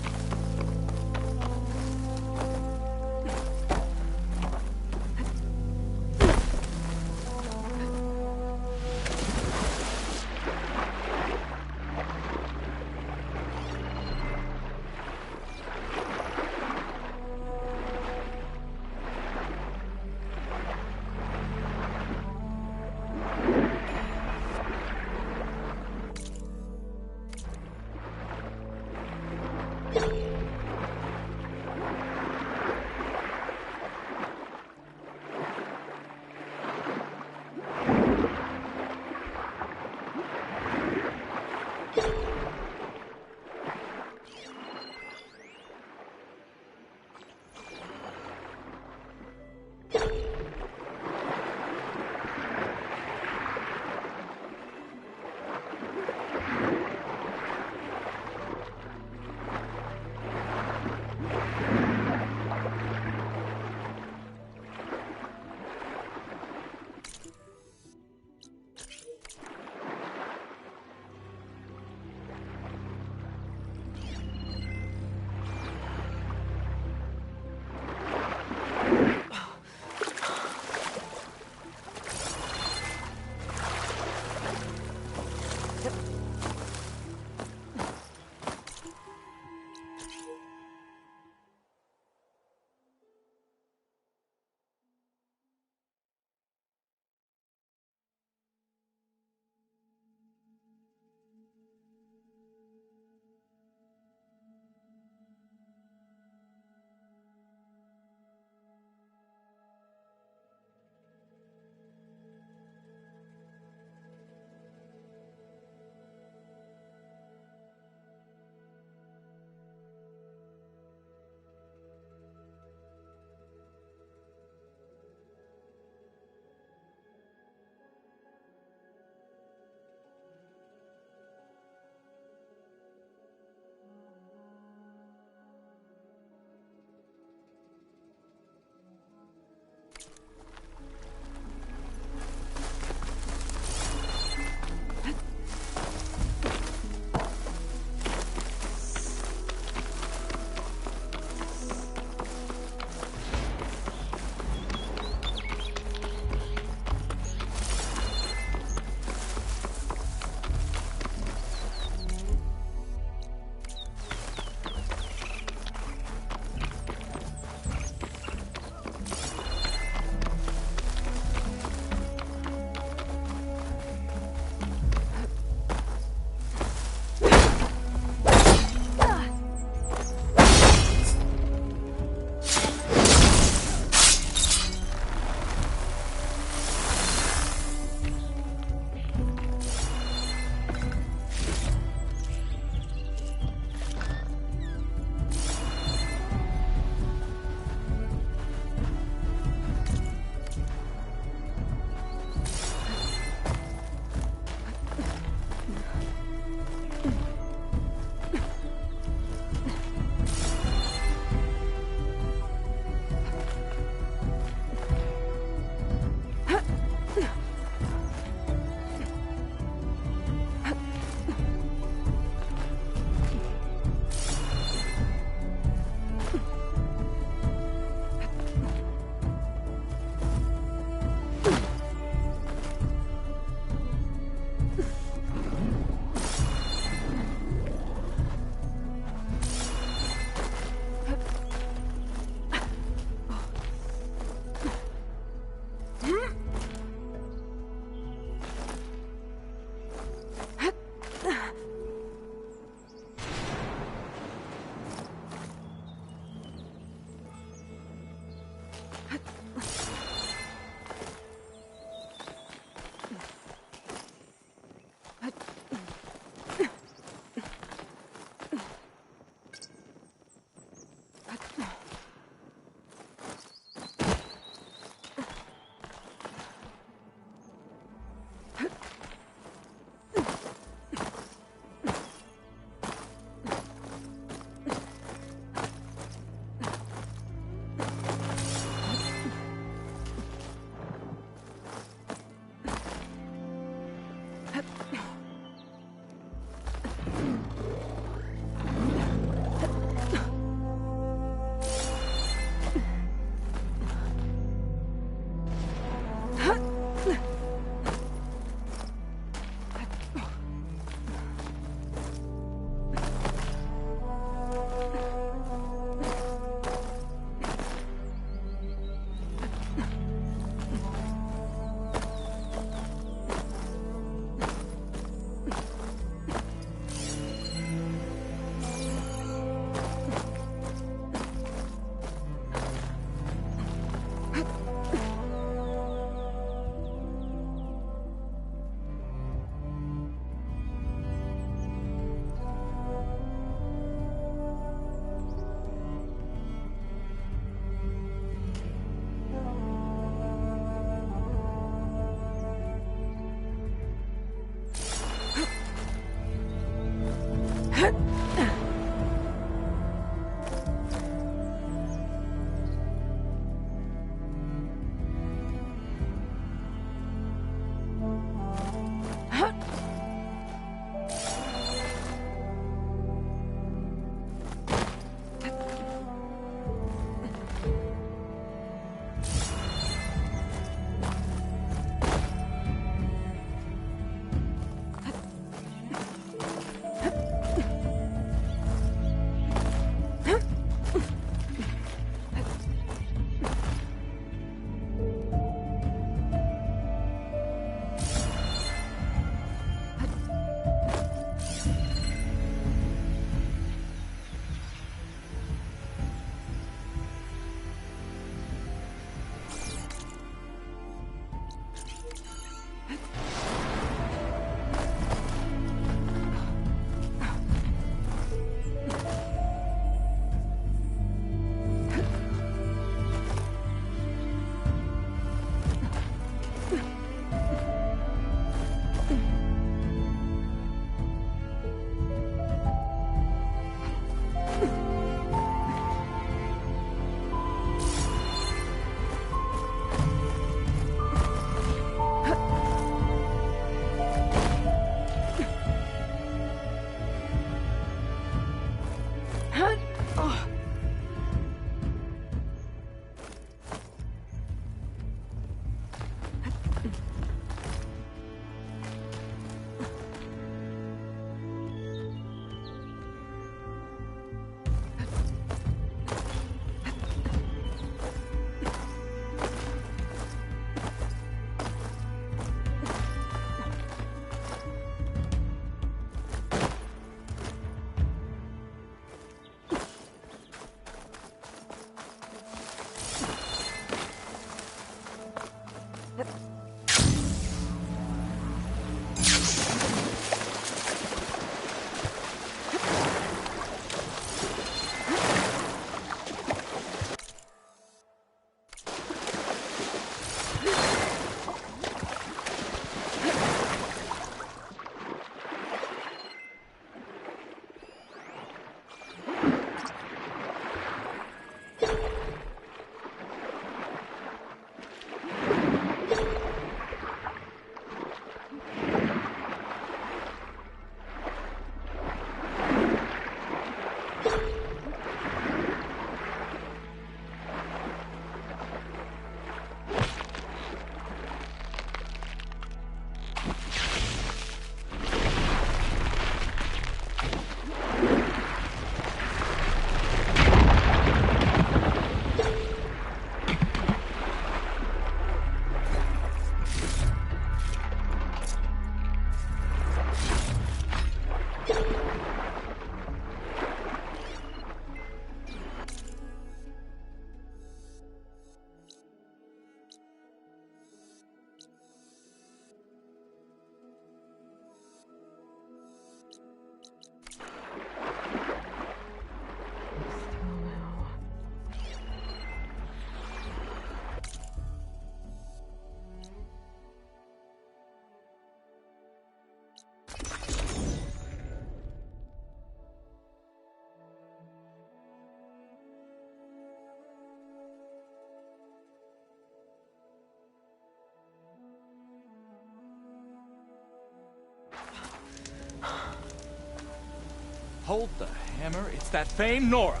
Hold the hammer. It's that famed Nora.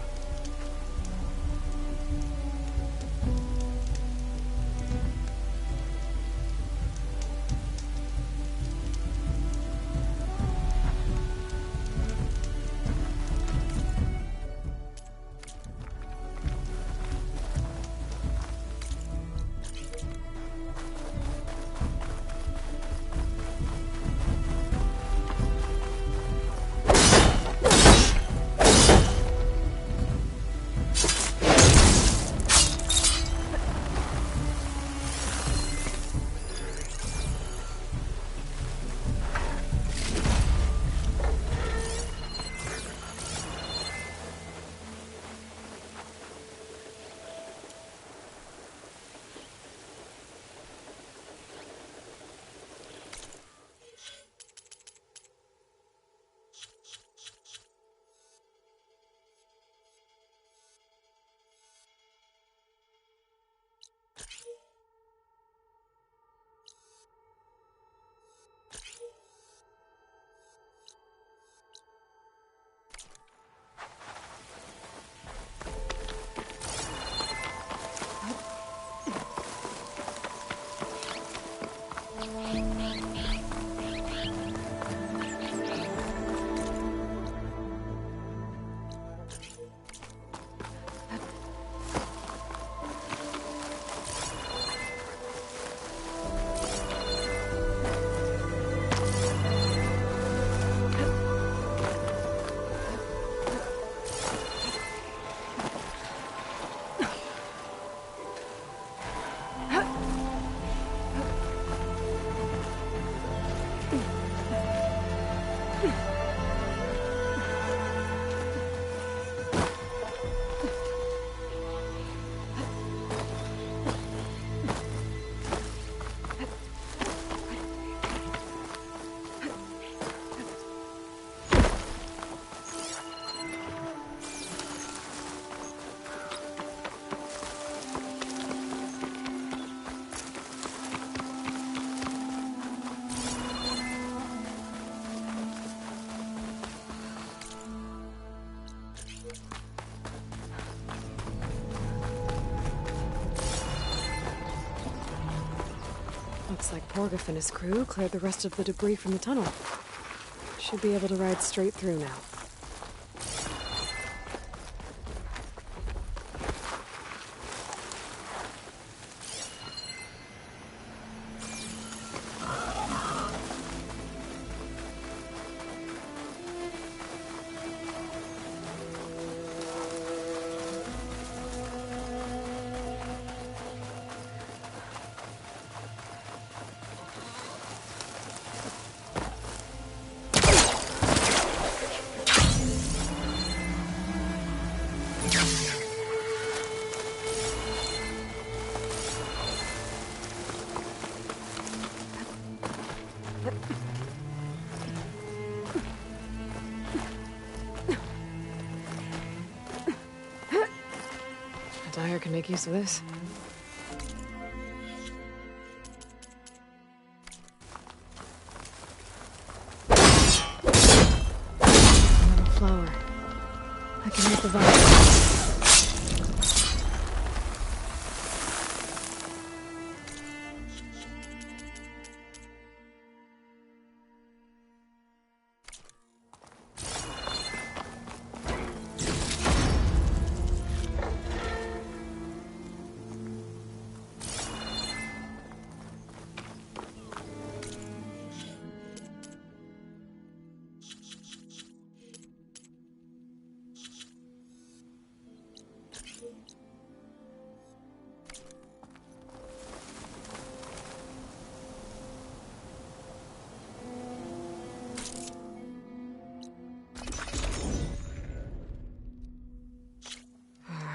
Looks like Porgif and his crew cleared the rest of the debris from the tunnel. Should be able to ride straight through now. Dyer can make use of this. Another flower. I can make the vine.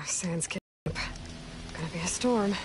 Sans camp. Gonna be a storm.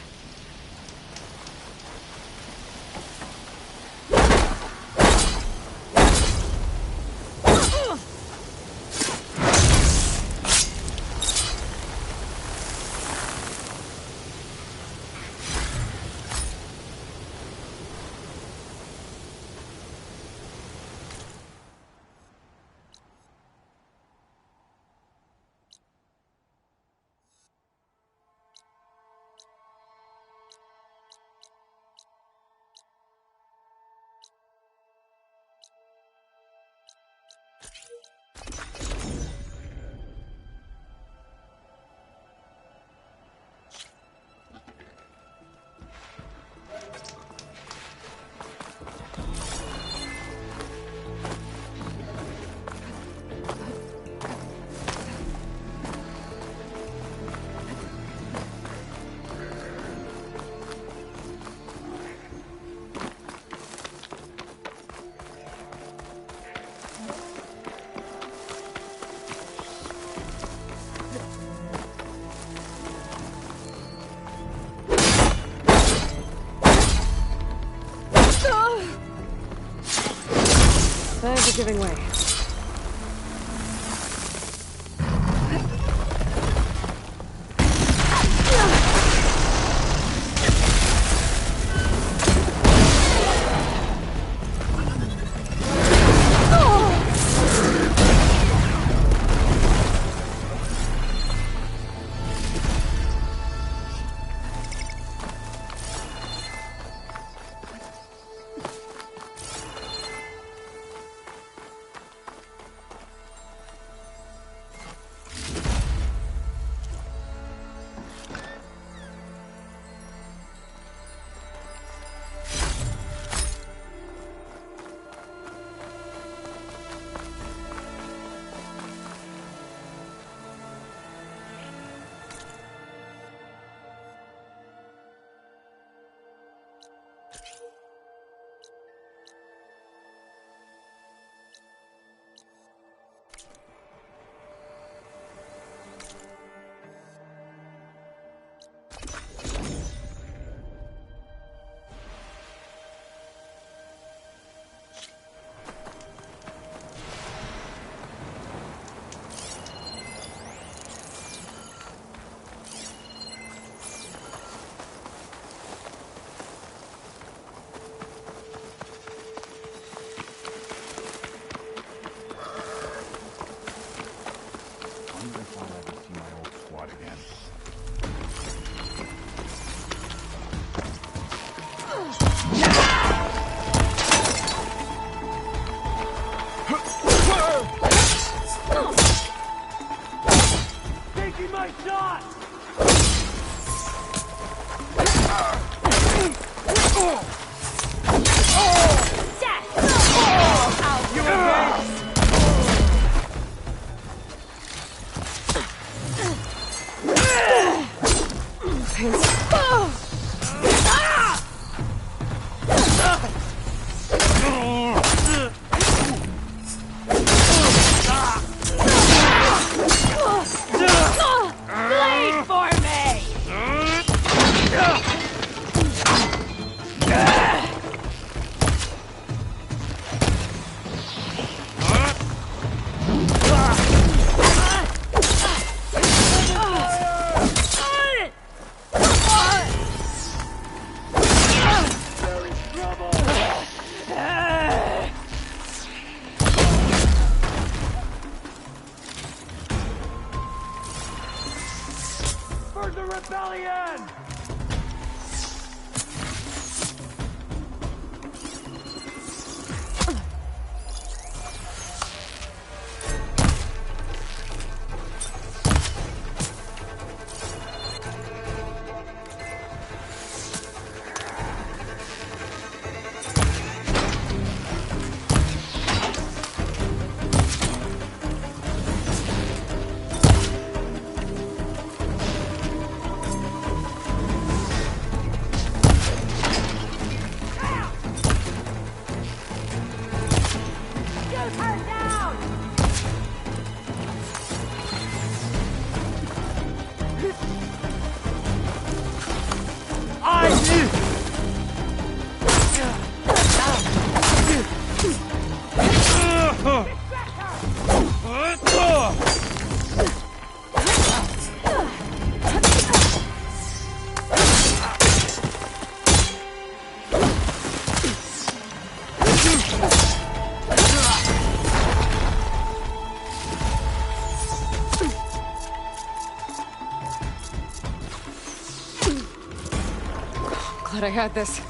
Signs are giving way. Glad I had this.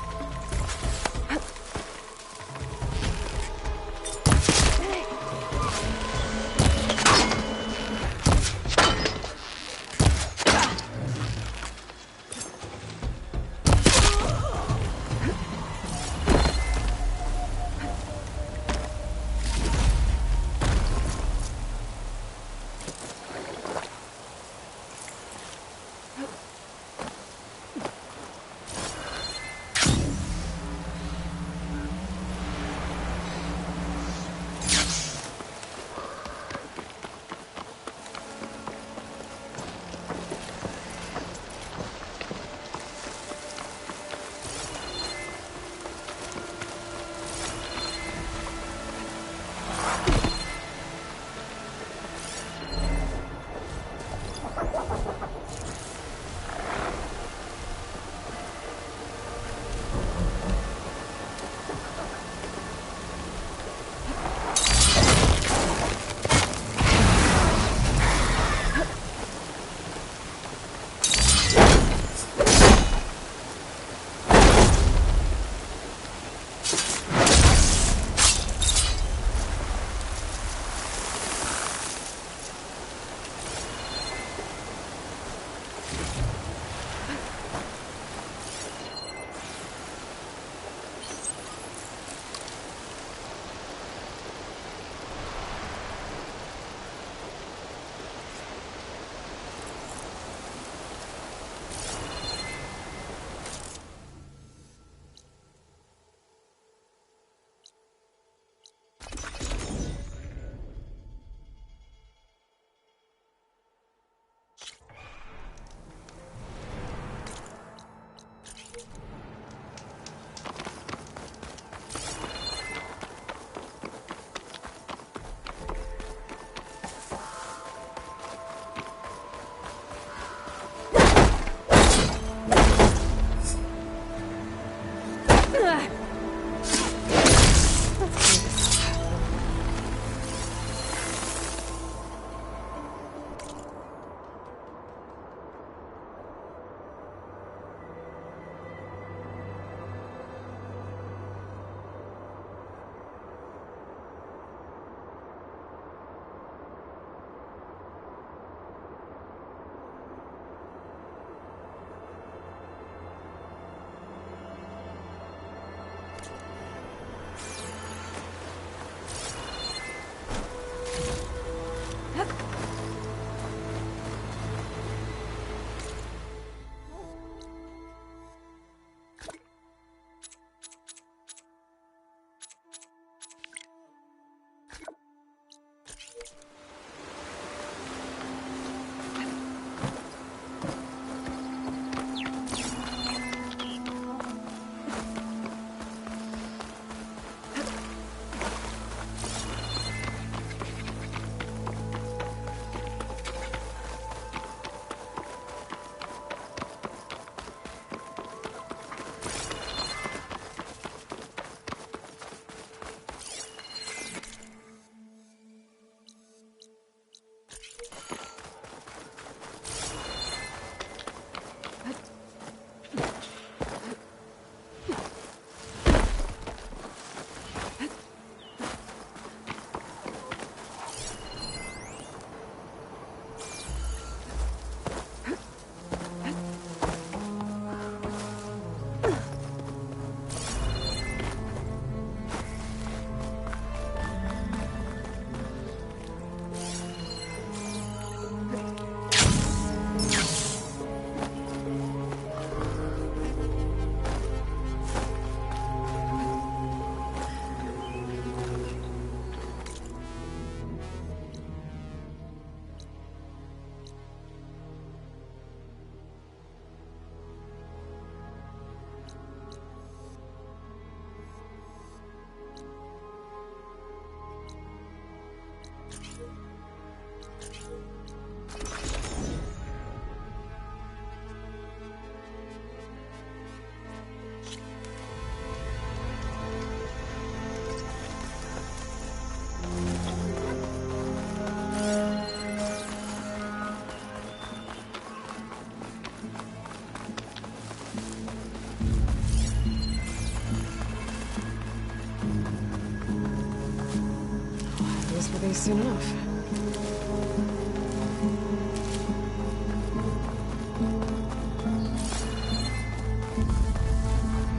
this for these soon enough.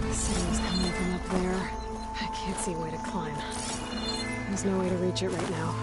The signal's coming from up there. I can't see a way to climb. There's no way to reach it right now.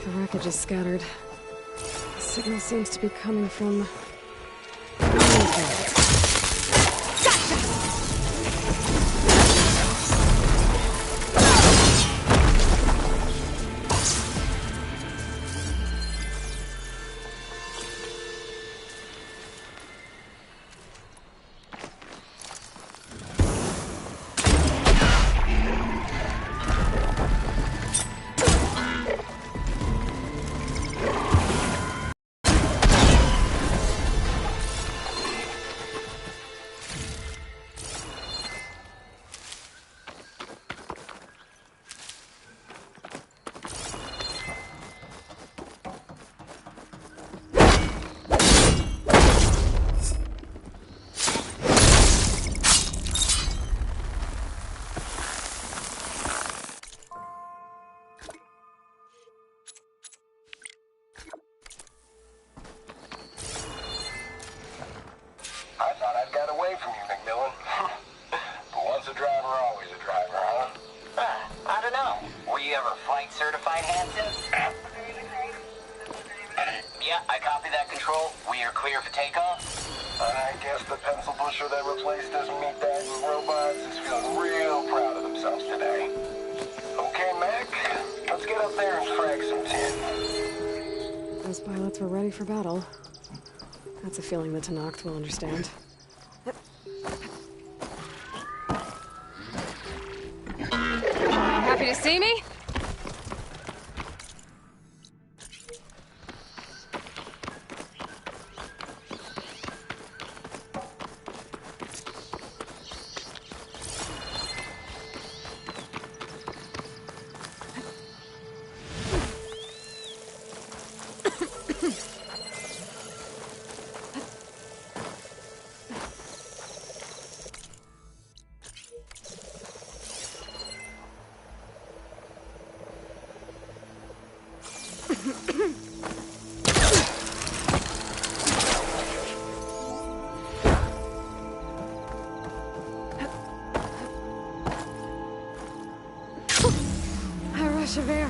The wreckage is scattered. The signal seems to be coming from... I thought I'd got away from you, McMillan. But once a driver, always a driver, huh? I don't know. Were you ever flight certified, Hanson? Yeah, I copy that, Control. We are clear for takeoff. I guess the pencil pusher that replaced us meat-bagging robots is feeling real proud of themselves today. Okay, Mac, let's get up there and frag some tin. Those pilots were ready for battle. That's a feeling the Tenakth will understand. Happy to see me? A rush of air.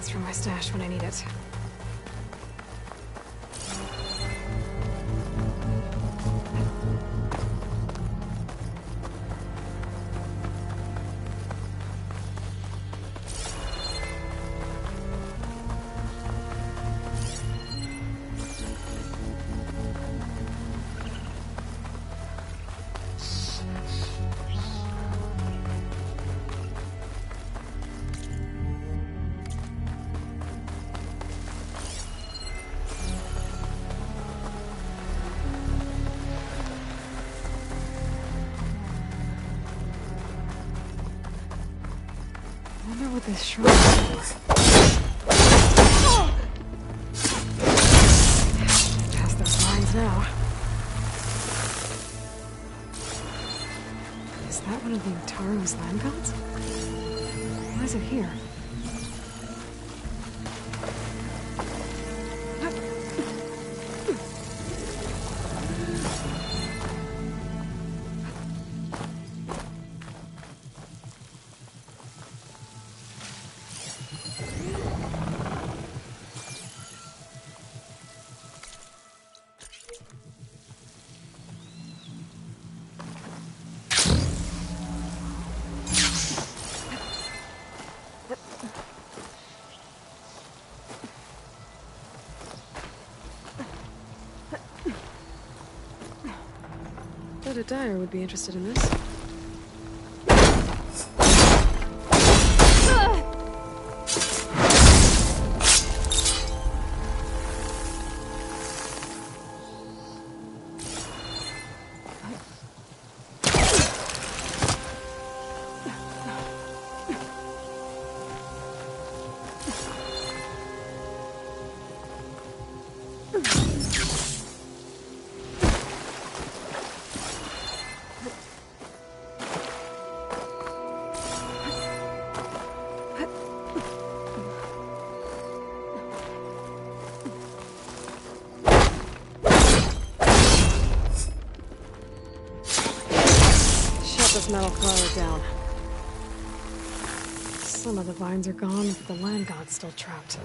Thanks for my stash when I need it. I wonder what this shrine is. Past those lines now. Is that one of the Utaru's land gods? Why is it here? I bet a dyer would be interested in this. This metal collar down. Some of the vines are gone, but the land god's still trapped.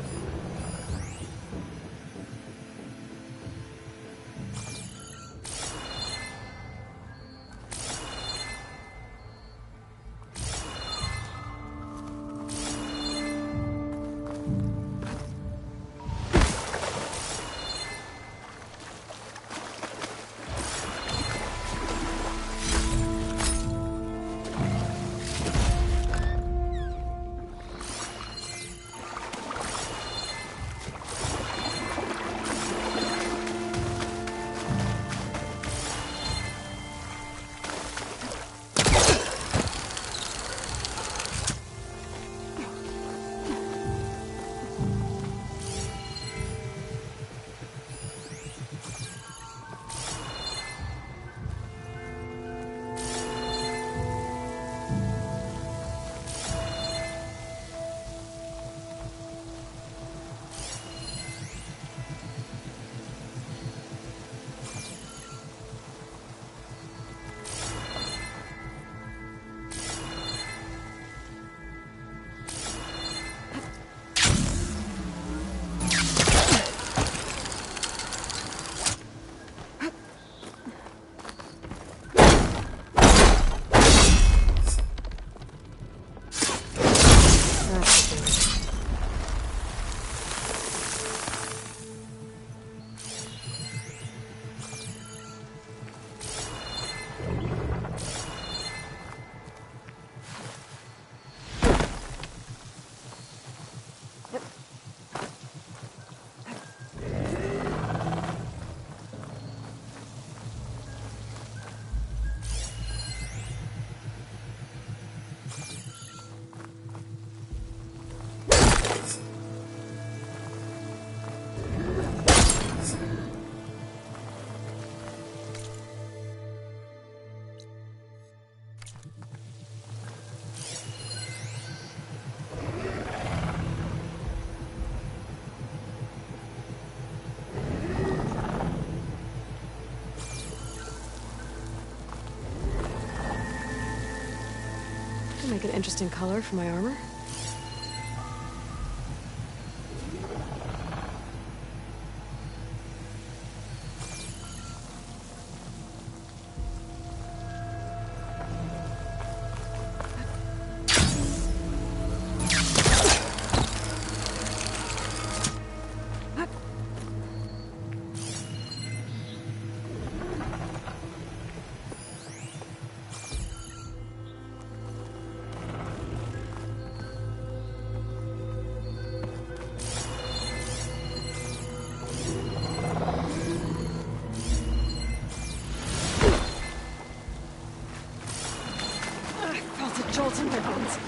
Make an interesting color for my armor. It's a jolt in my bones.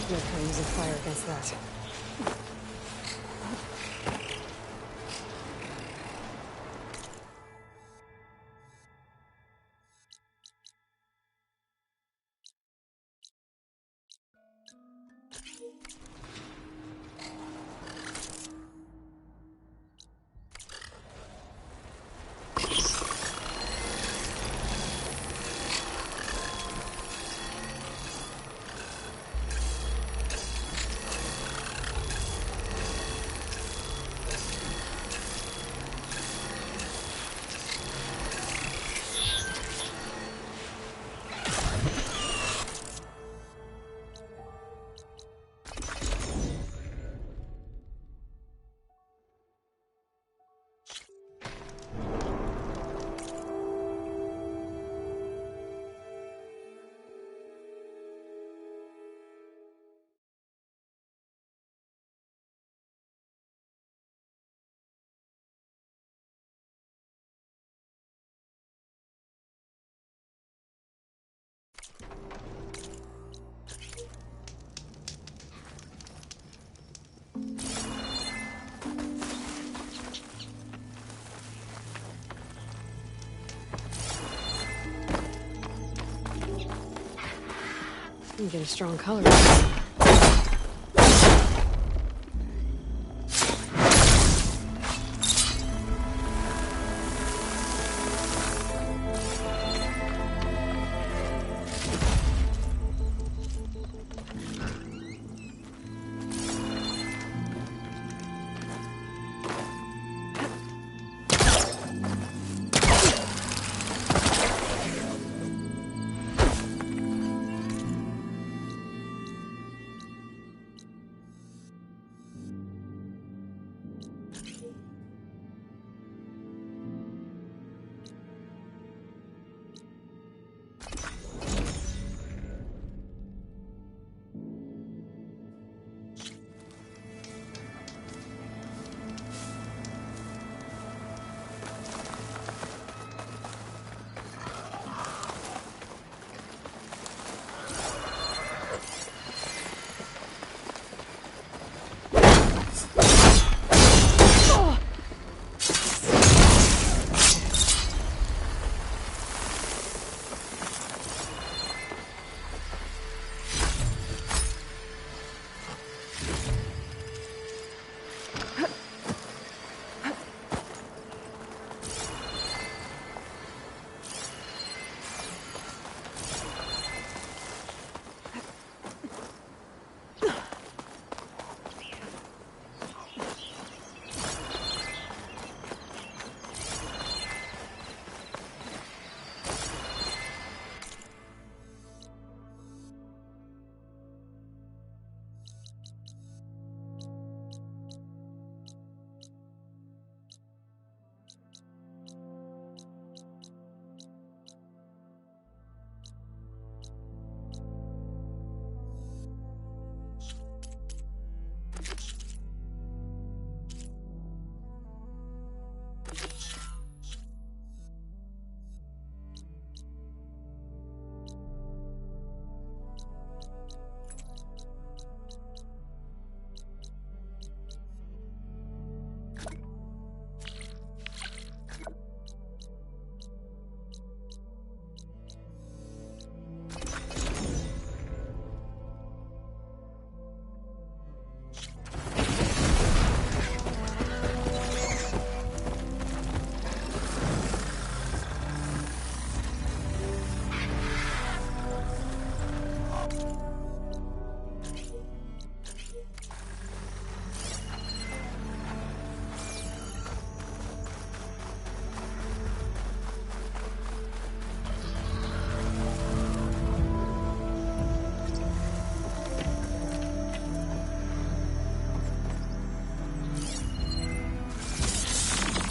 No point using fire against that. You get a strong color.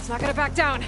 It's not gonna back down.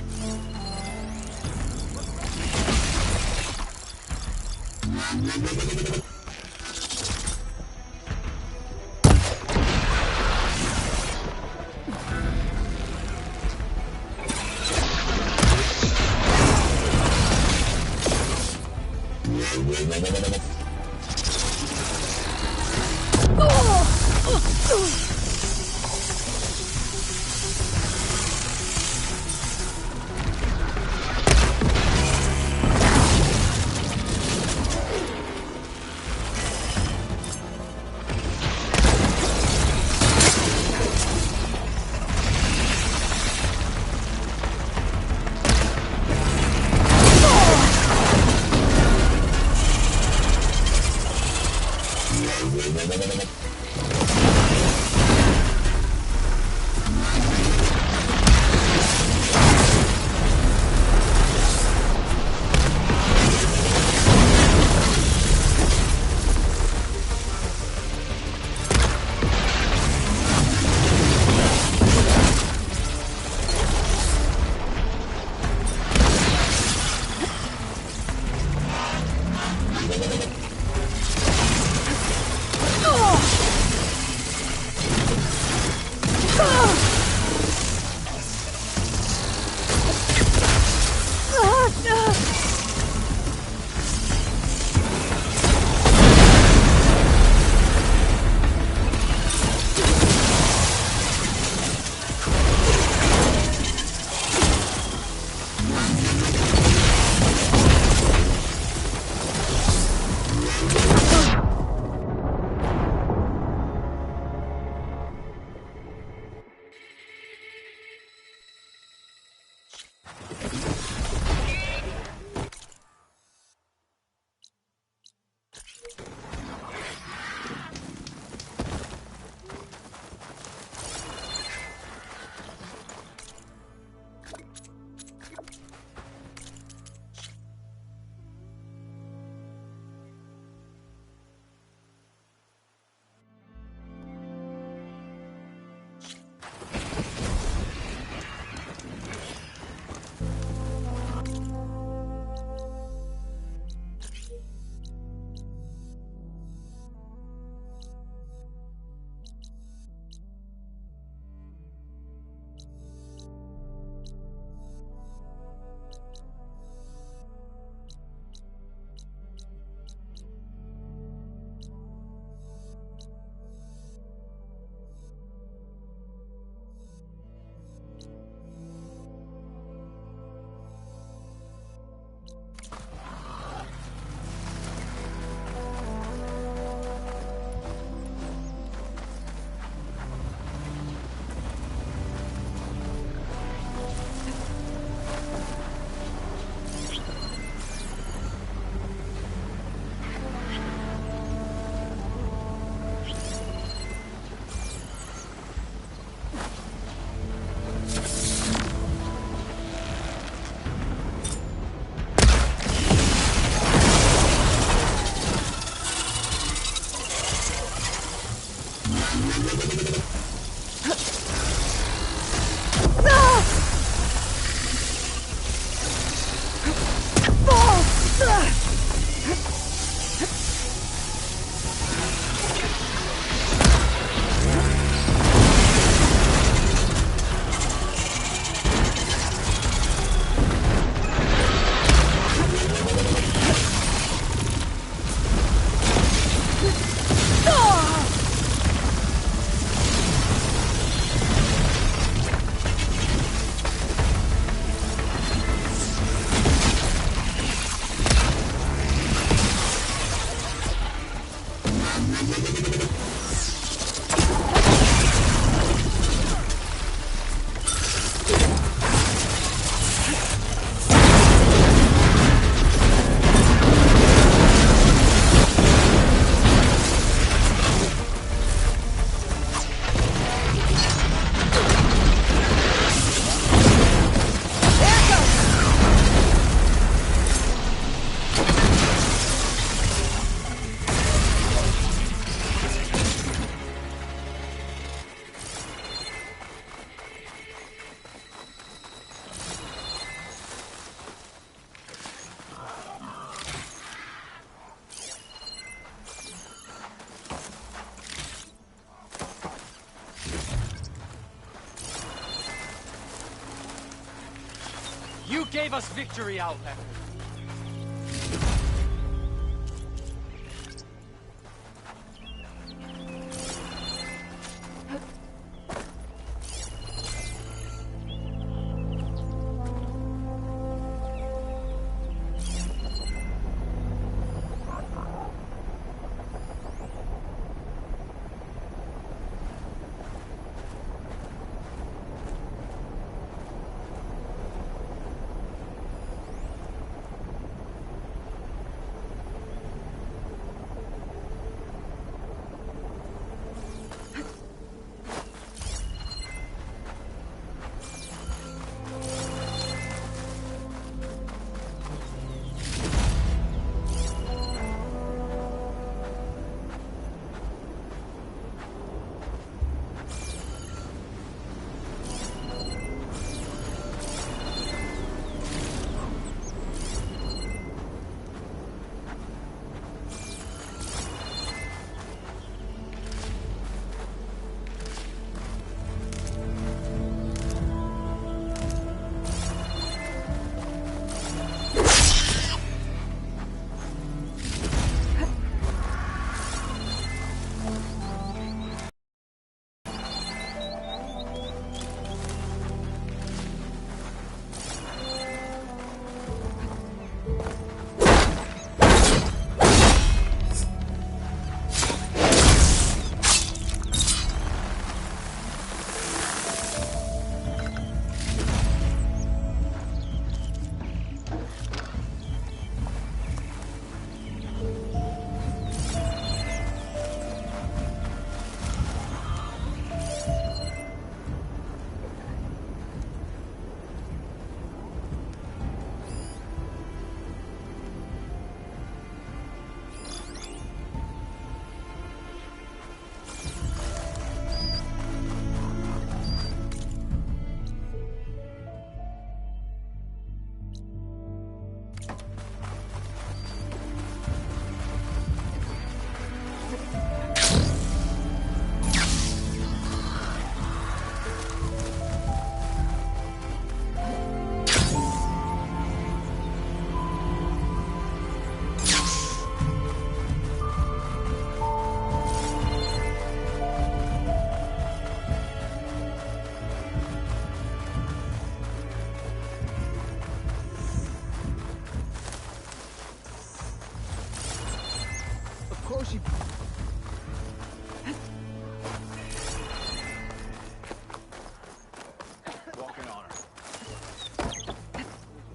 You gave us victory, Outlander.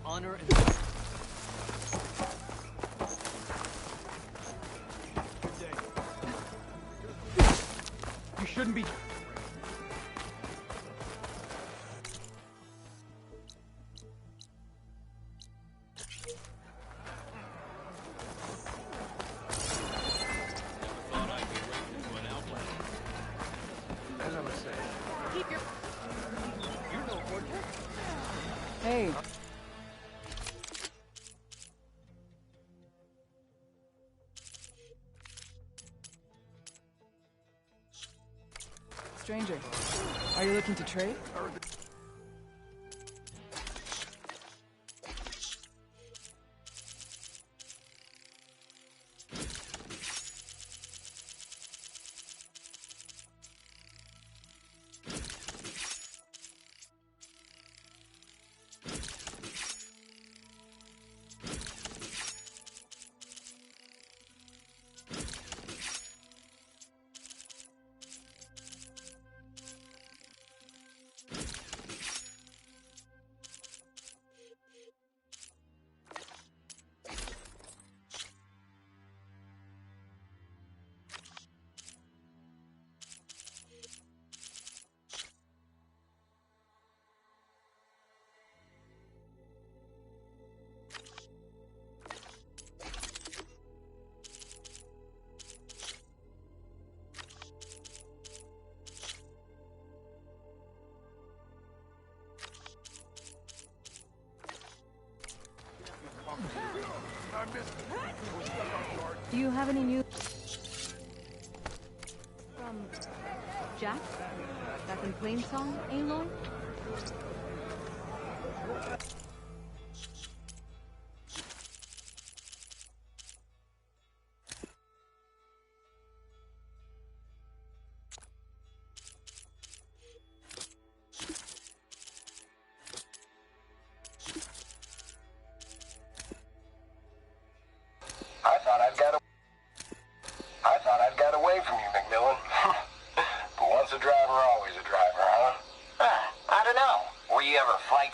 Honor and... You shouldn't be... As I was saying... Keep your... You're no ordinary. Hey. Stranger, are you looking to trade? Do you have any news from Jack? Back in Plainsong, Aloy?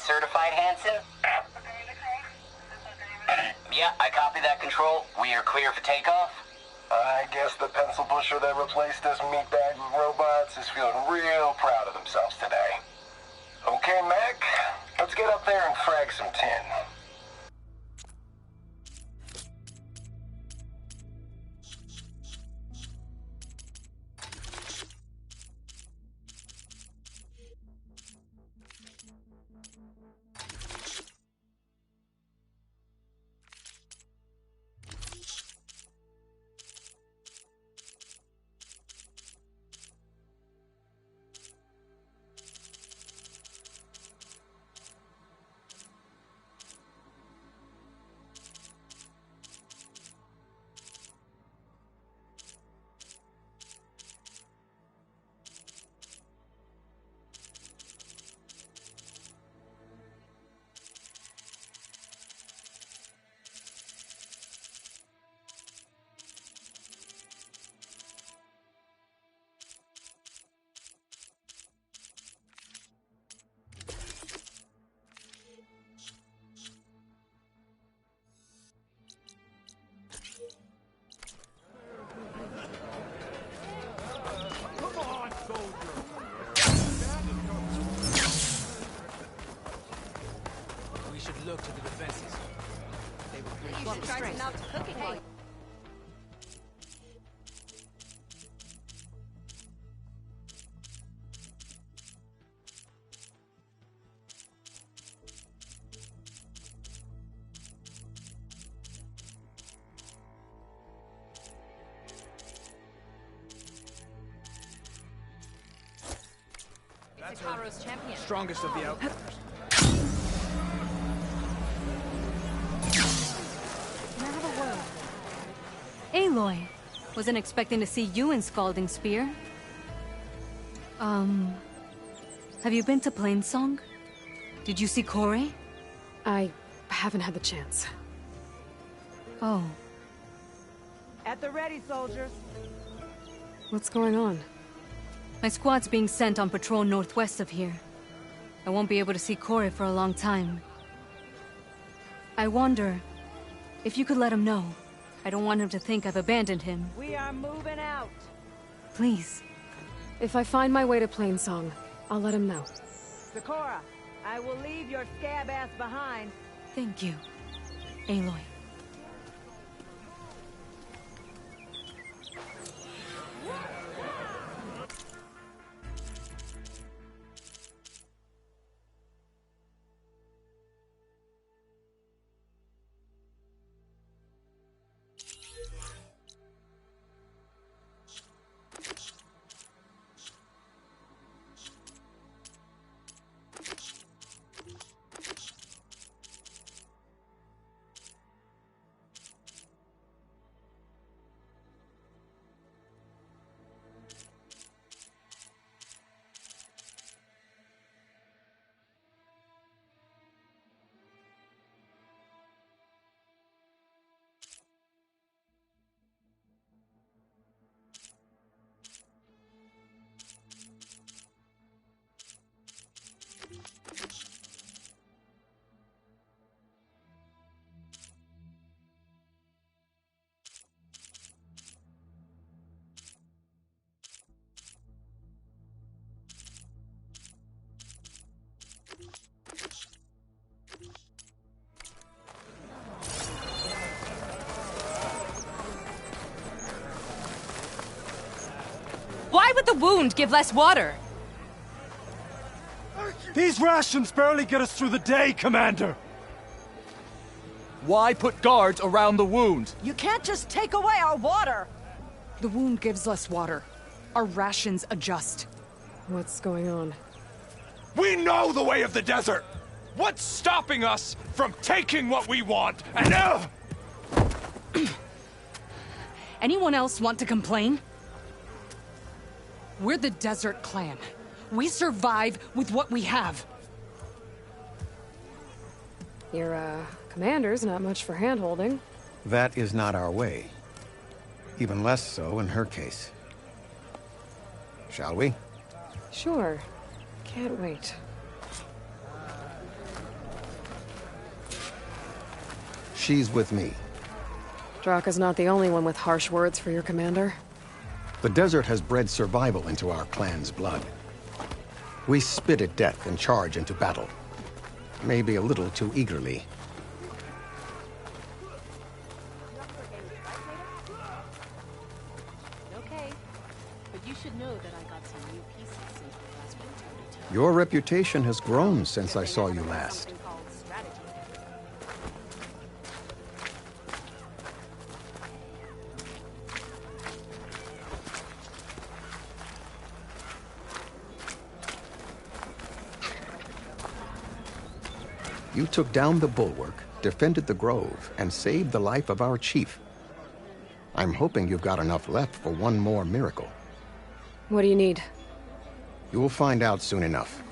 certified, Hansen? Yeah, I copy that, Control. We are clear for takeoff? I guess the pencil pusher that replaced us meatbag robots is feeling real proud of themselves today. Okay, Mac, let's get up there and frag some tin. Look to the defenses. They will You should try some out cooking while That's Hikaru's champion. Strongest of the outfits. Aloy, wasn't expecting to see you in Scalding Spear. Have you been to Plainsong? Did you see Corey? I haven't had the chance. Oh. At the ready, soldiers. What's going on? My squad's being sent on patrol northwest of here. I won't be able to see Corey for a long time. I wonder if you could let him know. I don't want him to think I've abandoned him. We are moving out. Please. If I find my way to Plainsong, I'll let him know. Sakura, I will leave your scab ass behind. Thank you, Aloy. Why would the wound give less water? These rations barely get us through the day, Commander! Why put guards around the wound? You can't just take away our water! The wound gives less water. Our rations adjust. What's going on? We know the way of the desert! What's stopping us from taking what we want and Anyone else want to complain? We're the Desert Clan. We survive with what we have. Your, commander's not much for hand-holding. That is not our way. Even less so in her case. Shall we? Sure. Can't wait. She's with me. Draka's not the only one with harsh words for your commander. The desert has bred survival into our clan's blood. We spit at death and charge into battle. Maybe a little too eagerly. Okay, but you should know that I got some new pieces since we last went toe-to-toe. Your reputation has grown since I saw you last. You took down the bulwark, defended the grove, and saved the life of our chief. I'm hoping you've got enough left for one more miracle. What do you need? You'll find out soon enough.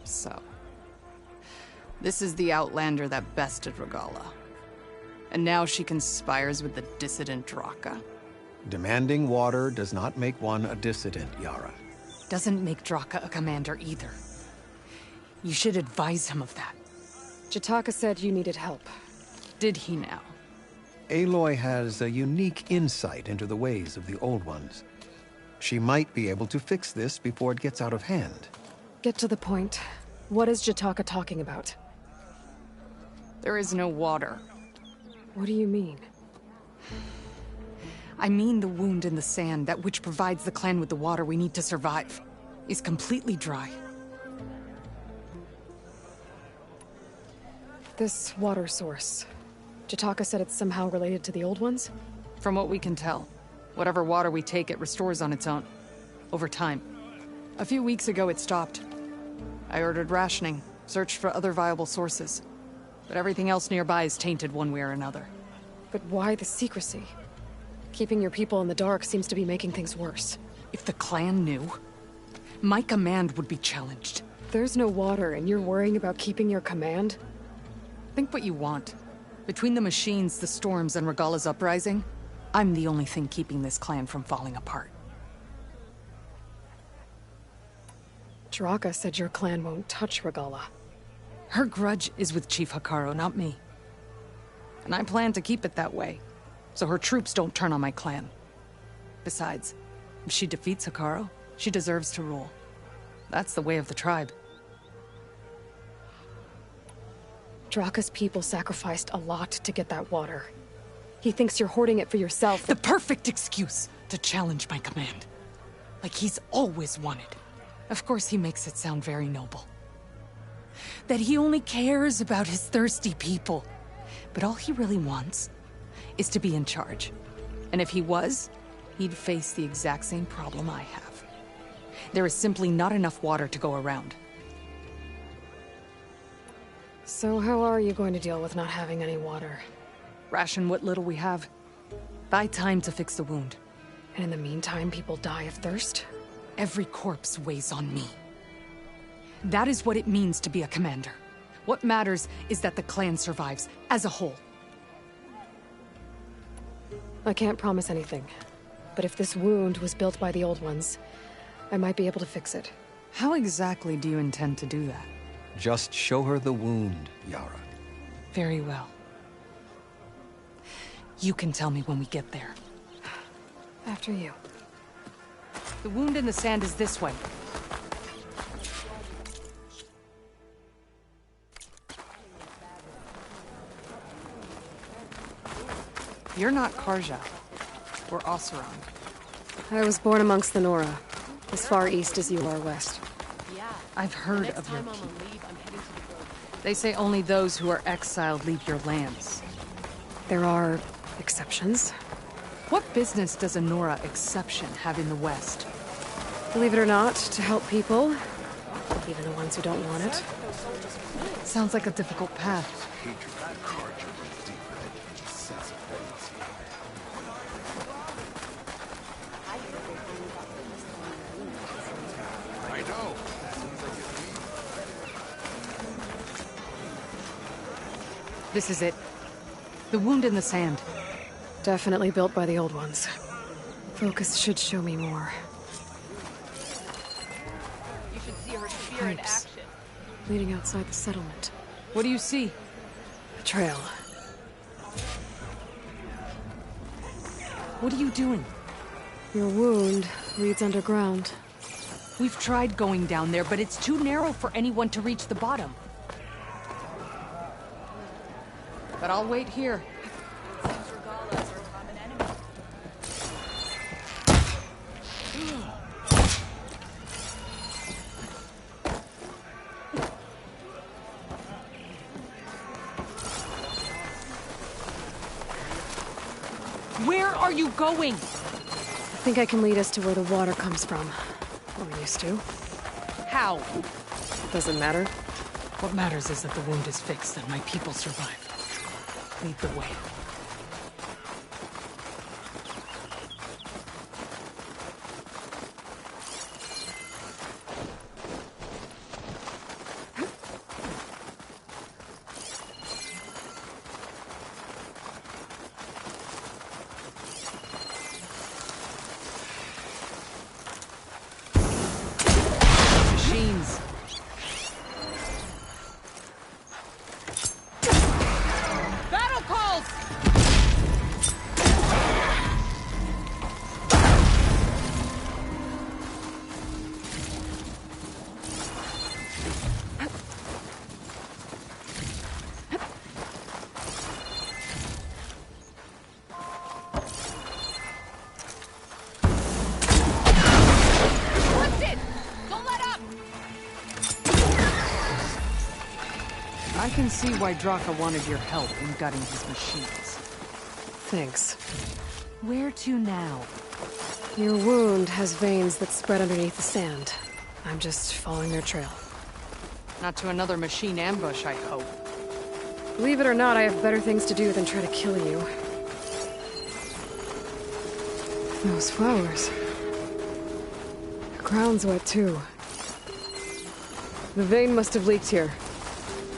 So, this is the Outlander that bested Regalla. And now she conspires with the dissident Draka. Demanding water does not make one a dissident, Yara. Doesn't make Draka a commander either. You should advise him of that. Jataka said you needed help. Did he now? Aloy has a unique insight into the ways of the Old Ones. She might be able to fix this before it gets out of hand. Get to the point. What is Jataka talking about? There is no water. What do you mean? I mean the wound in the sand, that which provides the clan with the water we need to survive, is completely dry. This water source. Jataka said it's somehow related to the Old Ones? From what we can tell, whatever water we take, it restores on its own. Over time. A few weeks ago, it stopped. I ordered rationing, searched for other viable sources. But everything else nearby is tainted one way or another. But why the secrecy? Keeping your people in the dark seems to be making things worse. If the clan knew, my command would be challenged. There's no water, and you're worrying about keeping your command? Think what you want. Between the machines, the storms, and Regalla's uprising, I'm the only thing keeping this clan from falling apart. Draka said your clan won't touch Regalla. Her grudge is with Chief Hekarro, not me. And I plan to keep it that way, so her troops don't turn on my clan. Besides, if she defeats Hekarro, she deserves to rule. That's the way of the tribe. Draka's people sacrificed a lot to get that water. He thinks you're hoarding it for yourself. The perfect excuse to challenge my command. Like he's always wanted. Of course he makes it sound very noble. That he only cares about his thirsty people. But all he really wants is to be in charge. And if he was, he'd face the exact same problem I have. There is simply not enough water to go around. So how are you going to deal with not having any water? Ration what little we have. Buy time to fix the wound. And in the meantime, people die of thirst? Every corpse weighs on me. That is what it means to be a commander. What matters is that the clan survives, as a whole. I can't promise anything. But if this wound was built by the Old Ones, I might be able to fix it. How exactly do you intend to do that? Just show her the wound, Yara. Very well. You can tell me when we get there. After you. The wound in the sand is this way. You're not Karja. Or Oseram. I was born amongst the Nora, as far east as you are west. I've heard of your people. They say only those who are exiled leave your lands. There are exceptions. What business does a Nora exception have in the West? Believe it or not, to help people, even the ones who don't want it. Sounds like a difficult path. This is it. The wound in the sand. Definitely built by the Old Ones. Focus should show me more. You should see her spear in action. leading outside the settlement. What do you see? A trail. What are you doing? Your wound leads underground. We've tried going down there, but it's too narrow for anyone to reach the bottom. But I'll wait here. Where are you going? I think I can lead us to where the water comes from. Or used to. How? Doesn't matter. What matters is that the wound is fixed and my people survive. Lead the way. I can see why Draka wanted your help in gutting his machines. Thanks. Where to now? Your wound has veins that spread underneath the sand. I'm just following their trail. Not to another machine ambush, I hope. Believe it or not, I have better things to do than try to kill you. Those flowers. The ground's wet too. The vein must have leaked here.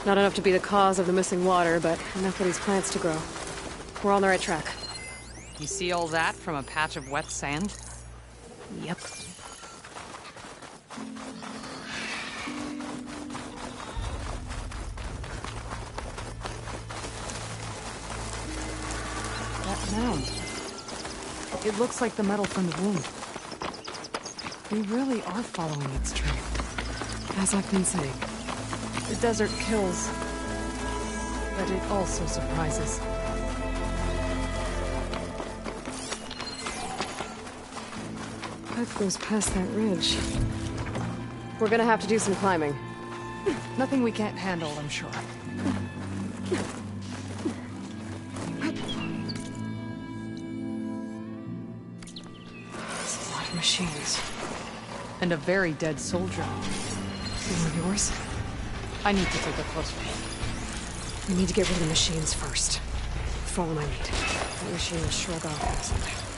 Not enough to be the cause of the missing water, but enough for these plants to grow. We're on the right track. You see all that from a patch of wet sand? Yep. That mound. It looks like the metal from the wound. We really are following its trail. As I've been saying. The desert kills, but it also surprises. Path goes past that ridge. We're gonna have to do some climbing. Nothing we can't handle, I'm sure. That's a lot of machines. And a very dead soldier. They were yours? I need to take a closer look. We need to get rid of the machines first. Follow my lead. That machine will shrug off accident.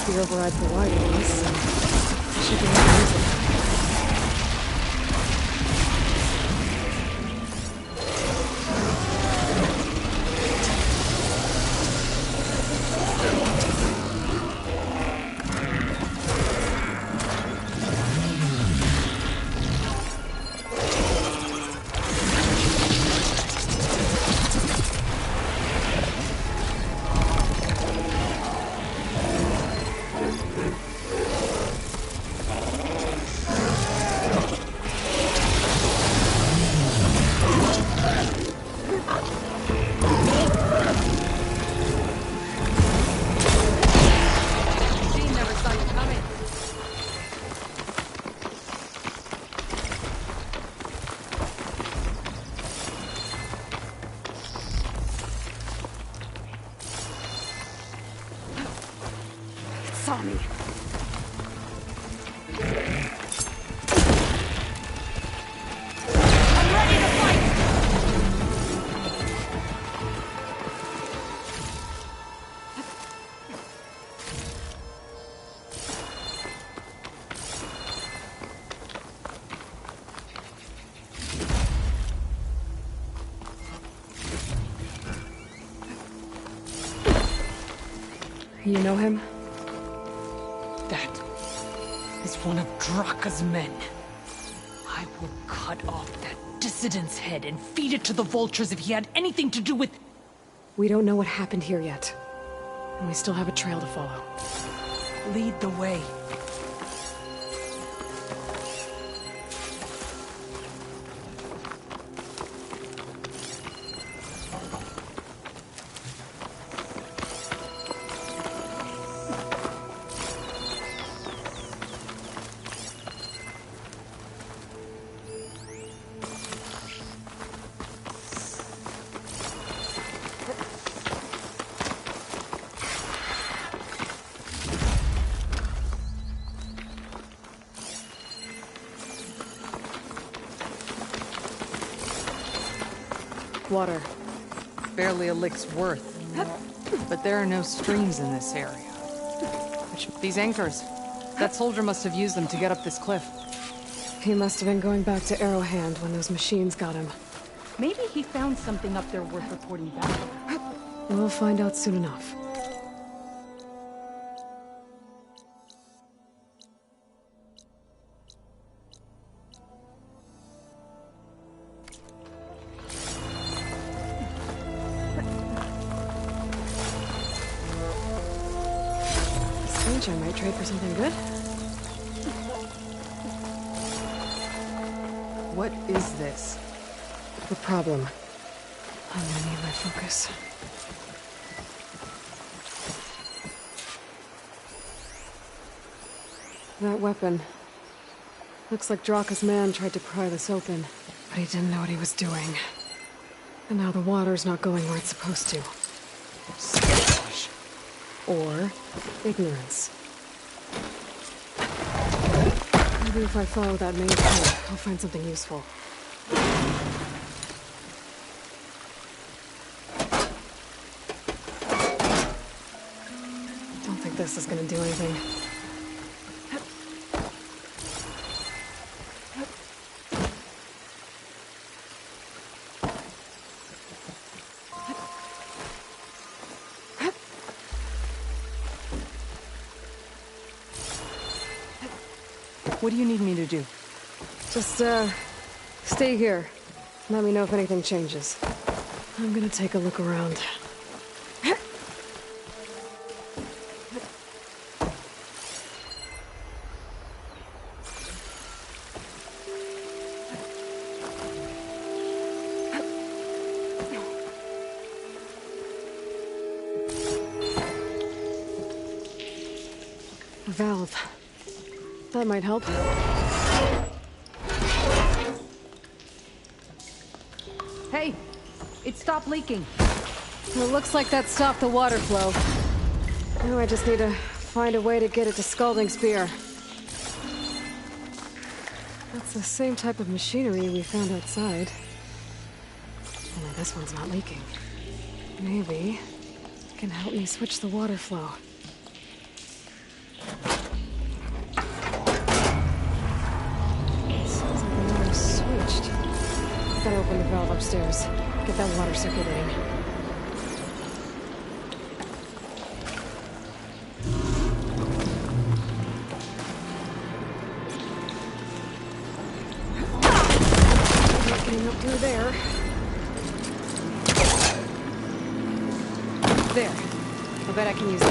The override for wireless, so I should be able to use it. Tommy. I'm ready to fight! You know him? That is one of Draka's men. I will cut off that dissident's head and feed it to the vultures if he had anything to do with... We don't know what happened here yet. And we still have a trail to follow. Lead the way. Water. Barely a lick's worth. But there are no streams in this area. These anchors. That soldier must have used them to get up this cliff. He must have been going back to Arrowhand when those machines got him. Maybe he found something up there worth reporting back. We'll find out soon enough. I might trade for something good. What is this? The problem. I'm gonna need my focus. That weapon. Looks like Draka's man tried to pry this open, but he didn't know what he was doing. And now the water's not going where it's supposed to. Sabotage. Or ignorance. Maybe if I follow that main path, I'll find something useful. Don't think this is gonna do anything. What do you need me to do? Just, stay here. Let me know if anything changes. I'm gonna take a look around. A valve. That might help. Hey! It stopped leaking. It looks like that stopped the water flow. Now I just need to find a way to get it to Scalding Spear. That's the same type of machinery we found outside. Only this one's not leaking. Maybe it can help me switch the water flow. Sounds like the water's switched. Gotta open the valve upstairs. Get that water circulating. Not getting up through there. There. I bet I can use it.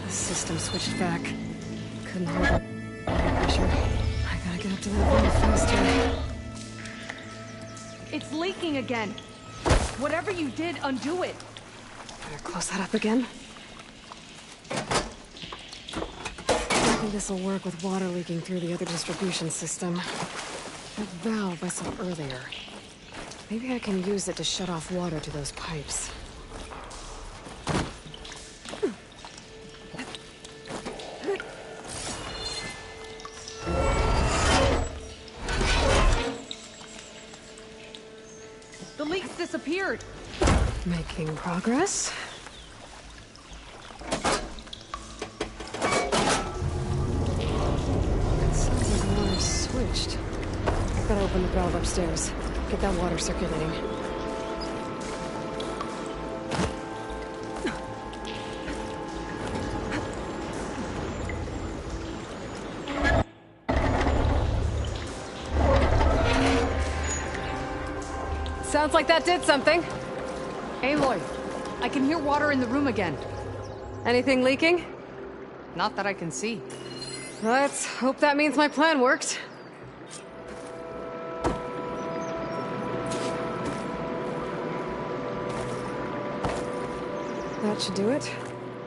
The system switched back. Couldn't hold up pressure. I gotta get up to that valve faster. It's leaking again. Whatever you did, undo it. Better close that up again. think this'll work with water leaking through the other distribution system. That valve I saw earlier. Maybe I can use it to shut off water to those pipes. The leak's disappeared. Making progress. It sounds like the water's switched. I've got to open the valve upstairs. Get that water circulating. Sounds like that did something. Aloy, I can hear water in the room again. Anything leaking? Not that I can see. Let's hope that means my plan worked. That should do it.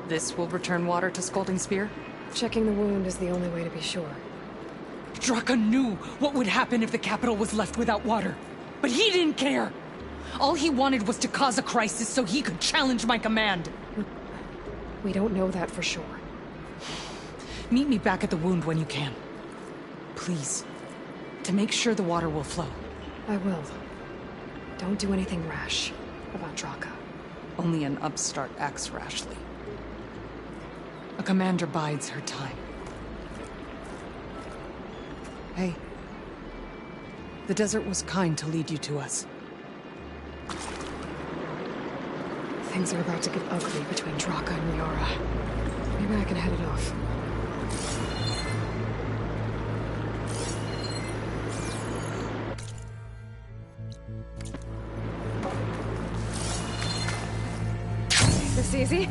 This will return water to Scalding Spear? Checking the wound is the only way to be sure. Draka knew what would happen if the capital was left without water. But he didn't care! All he wanted was to cause a crisis so he could challenge my command. We don't know that for sure. Meet me back at the wound when you can. Please. To make sure the water will flow. I will. Don't do anything rash about Draka. Only an upstart acts rashly. A commander bides her time. Hey. The desert was kind to lead you to us. Things are about to get ugly between Draka and Yara. Maybe I can head it off. This easy?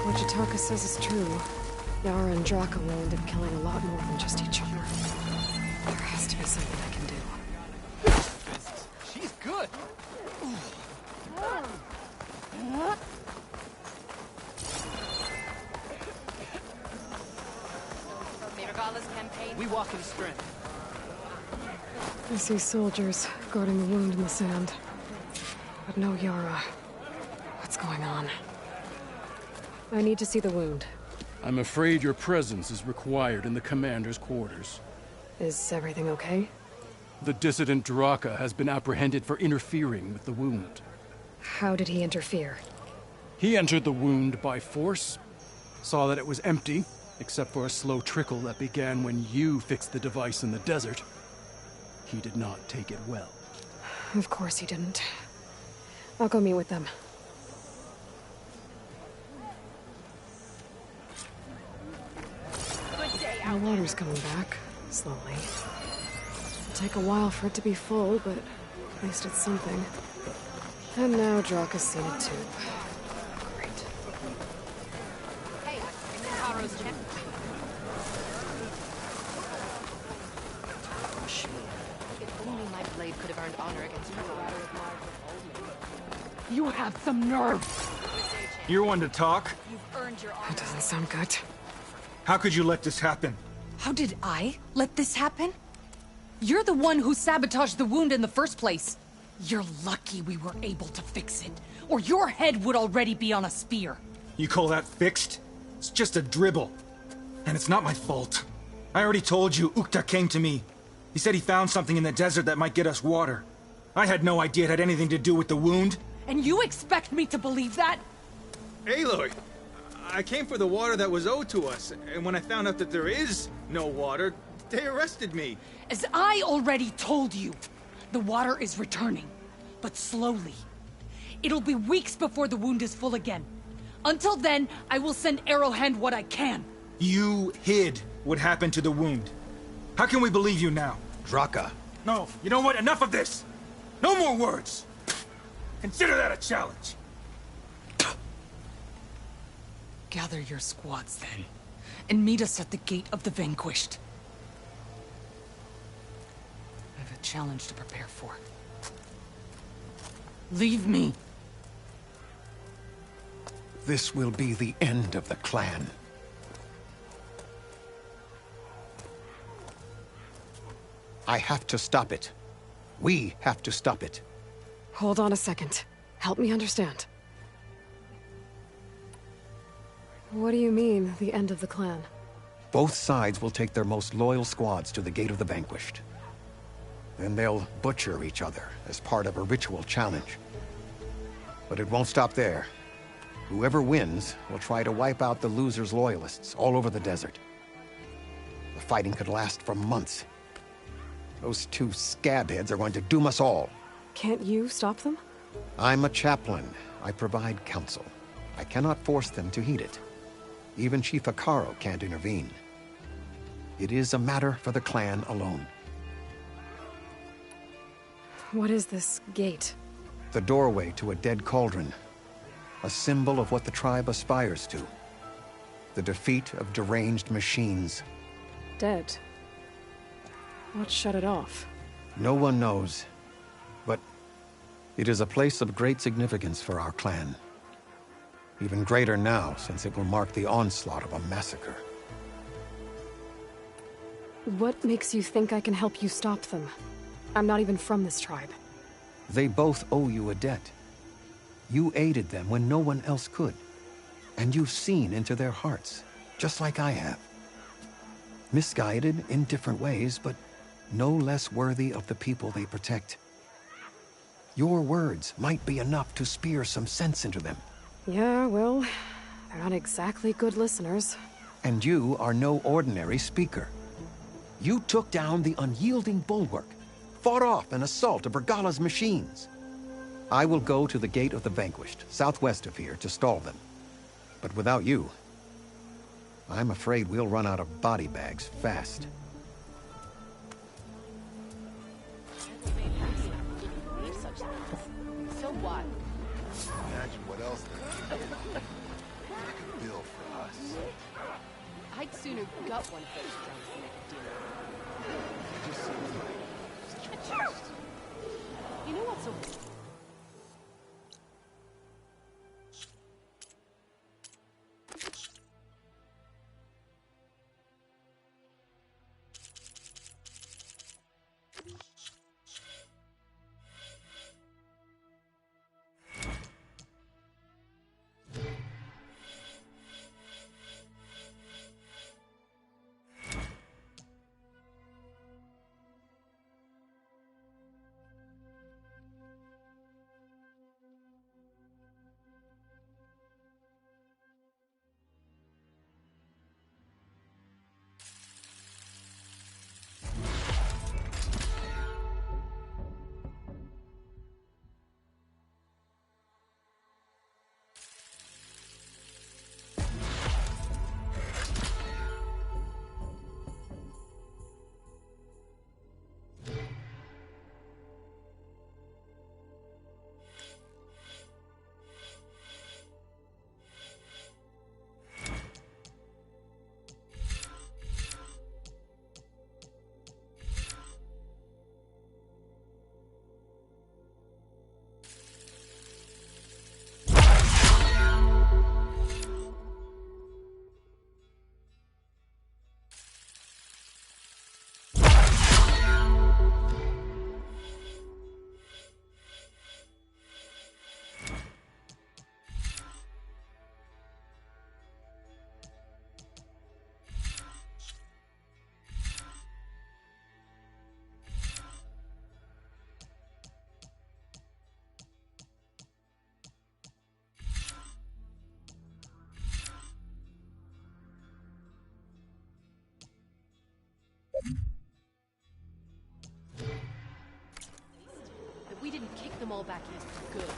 What Jataka says is true. Yara and Draka will end up killing a lot more than just each other. There has to be something I can do. She's good. We walk in strength. I see soldiers guarding the wound in the sand. But no Yara. What's going on? I need to see the wound. I'm afraid your presence is required in the commander's quarters. Is everything okay? The dissident Draka has been apprehended for interfering with the wound. How did he interfere? He entered the wound by force, saw that it was empty, except for a slow trickle that began when you fixed the device in the desert. He did not take it well. Of course he didn't. I'll go meet with them. The water's coming back, slowly. Take a while for it to be full, but at least it's something. And now Draka's seen it too. Great. Hey, Taro's check. If only my blade could have earned honor against her. You have some nerve! You're one to talk. You've earned your honor. That doesn't sound good. How could you let this happen? How did I let this happen? You're the one who sabotaged the wound in the first place. You're lucky we were able to fix it, or your head would already be on a spear. You call that fixed? It's just a dribble. And it's not my fault. I already told you, Ukta came to me. He said he found something in the desert that might get us water. I had no idea it had anything to do with the wound. And you expect me to believe that? Aloy, I came for the water that was owed to us, and when I found out that there is no water, they arrested me. As I already told you, the water is returning, but slowly. It'll be weeks before the wound is full again. Until then, I will send Arrowhand what I can. You hid what happened to the wound. How can we believe you now? Draka. No, you know what? Enough of this! No more words! Consider that a challenge! Gather your squads then, and meet us at the Gate of the Vanquished. I have a challenge to prepare for. Leave me. This will be the end of the clan. I have to stop it. We have to stop it. Hold on a second. Help me understand. What do you mean, the end of the clan? Both sides will take their most loyal squads to the Gate of the Vanquished. Then they'll butcher each other as part of a ritual challenge. But it won't stop there. Whoever wins will try to wipe out the loser's loyalists all over the desert. The fighting could last for months. Those two scabheads are going to doom us all. Can't you stop them? I'm a chaplain. I provide counsel. I cannot force them to heed it. Even Chief Hekarro can't intervene. It is a matter for the clan alone. What is this gate? The doorway to a dead cauldron. A symbol of what the tribe aspires to. The defeat of deranged machines. Dead. What shut it off? No one knows. But it is a place of great significance for our clan. Even greater now, since it will mark the onslaught of a massacre. What makes you think I can help you stop them? I'm not even from this tribe. They both owe you a debt. You aided them when no one else could. And you've seen into their hearts, just like I have. Misguided in different ways, but no less worthy of the people they protect. Your words might be enough to spear some sense into them. Yeah, well, they're not exactly good listeners. And you are no ordinary speaker. You took down the unyielding bulwark, fought off an assault of Regala's machines. I will go to the Gate of the Vanquished, southwest of here, to stall them. But without you, I'm afraid we'll run out of body bags fast. So what? Imagine what else they could build for us. I'd sooner gut one of those drunks than make a deal. It just seems like such a waste. You know what's so... go back east for good.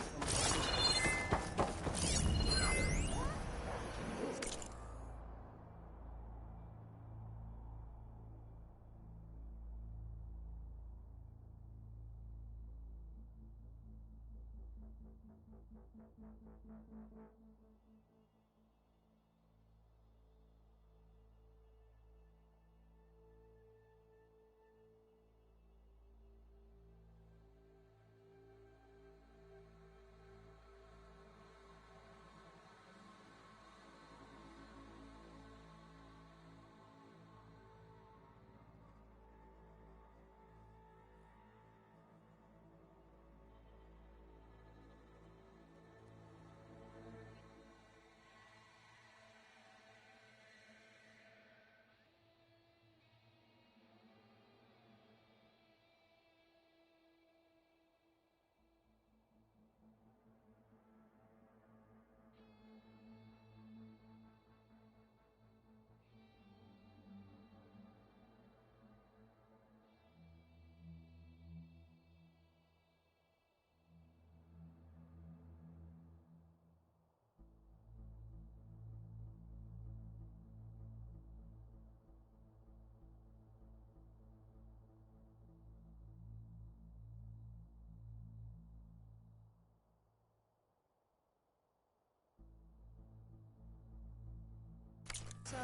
So,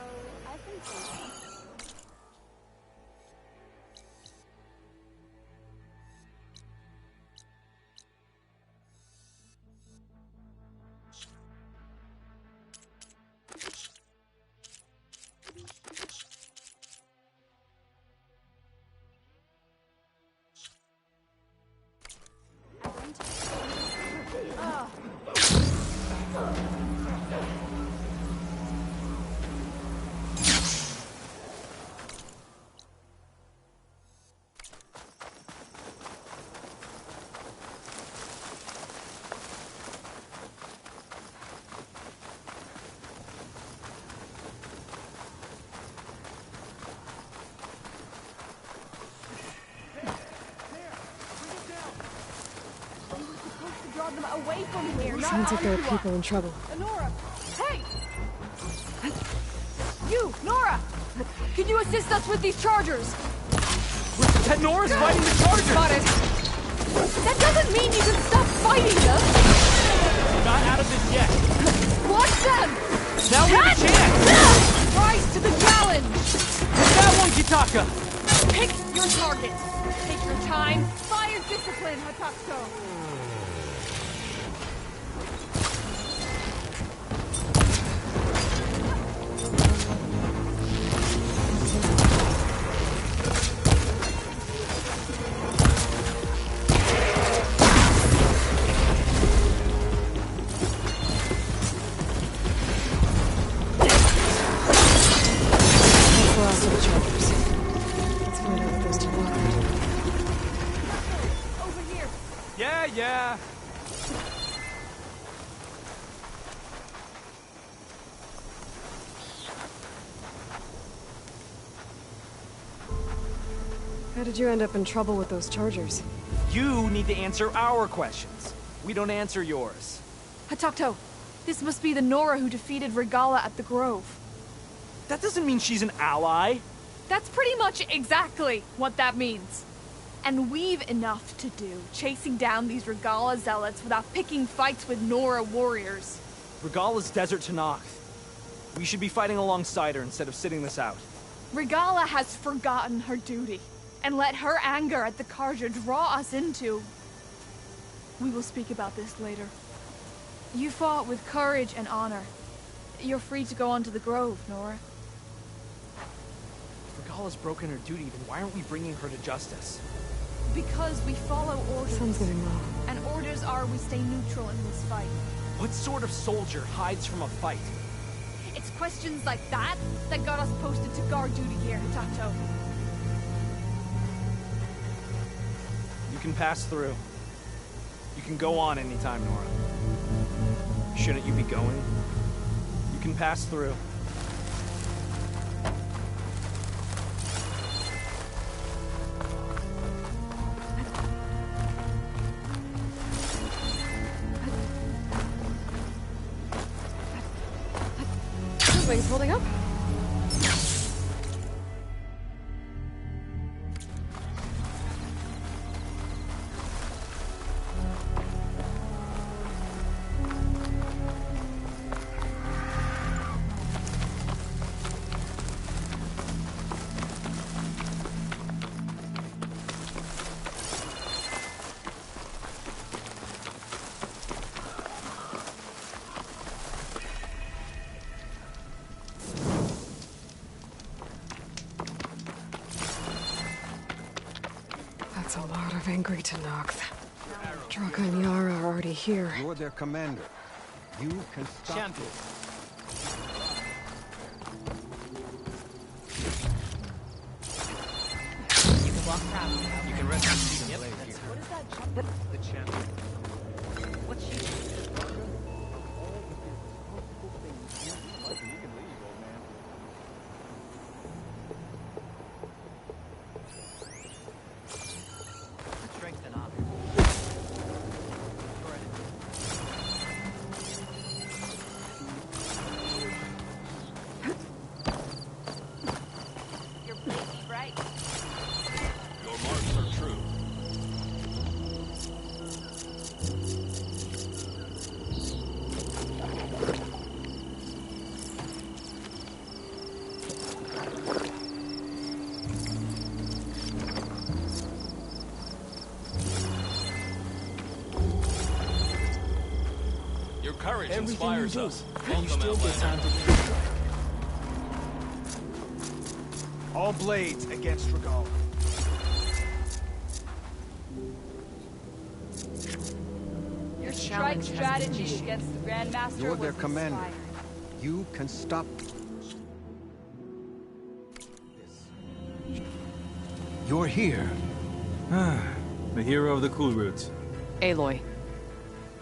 I've been thinking. Away from here. Sounds like there are people in trouble. Nora! Hey! You, Nora! Can you assist us with these chargers? That Nora's fighting the chargers! Got it. That doesn't mean you can stop fighting them! Not out of this yet. Watch them! Now we have a chance! Rise to the challenge! That one, Kitaka! Pick your target. Take your time. Fire discipline, Hatakto. Yeah. How did you end up in trouble with those chargers? You need to answer our questions. We don't answer yours. Hatakto, this must be the Nora who defeated Regalla at the Grove. That doesn't mean she's an ally. That's pretty much exactly what that means. And we've enough to do, chasing down these Regalla zealots without picking fights with Nora warriors. Regalla's Desert Tenakth. We should be fighting alongside her instead of sitting this out. Regalla has forgotten her duty, and let her anger at the Carja draw us into... We will speak about this later. You fought with courage and honor. You're free to go on to the Grove, Nora. If Regalla's broken her duty, then why aren't we bringing her to justice? Because we follow orders. Sounds getting low. And orders are we stay neutral in this fight. What sort of soldier hides from a fight? It's questions like that that got us posted to guard duty here, Hatakto. You can pass through. You can go on anytime, Nora. Shouldn't you be going? You can pass through. Things holding up? That's a lot of angry Tenakth. Draka and Yara are already here. You're their commander. You can stop this. You can walk around. You can rest your feet and lay here. What is that? The champion. What's she? Strength and honor. Your place is right. Your marks are true. Your courage inspires us. Welcome, Outlander. All blades against Regalla. Your strike strategy against the Grandmaster You're was their commander. inspiring. You can stop. You're here. The hero of the Cool Roots. Aloy,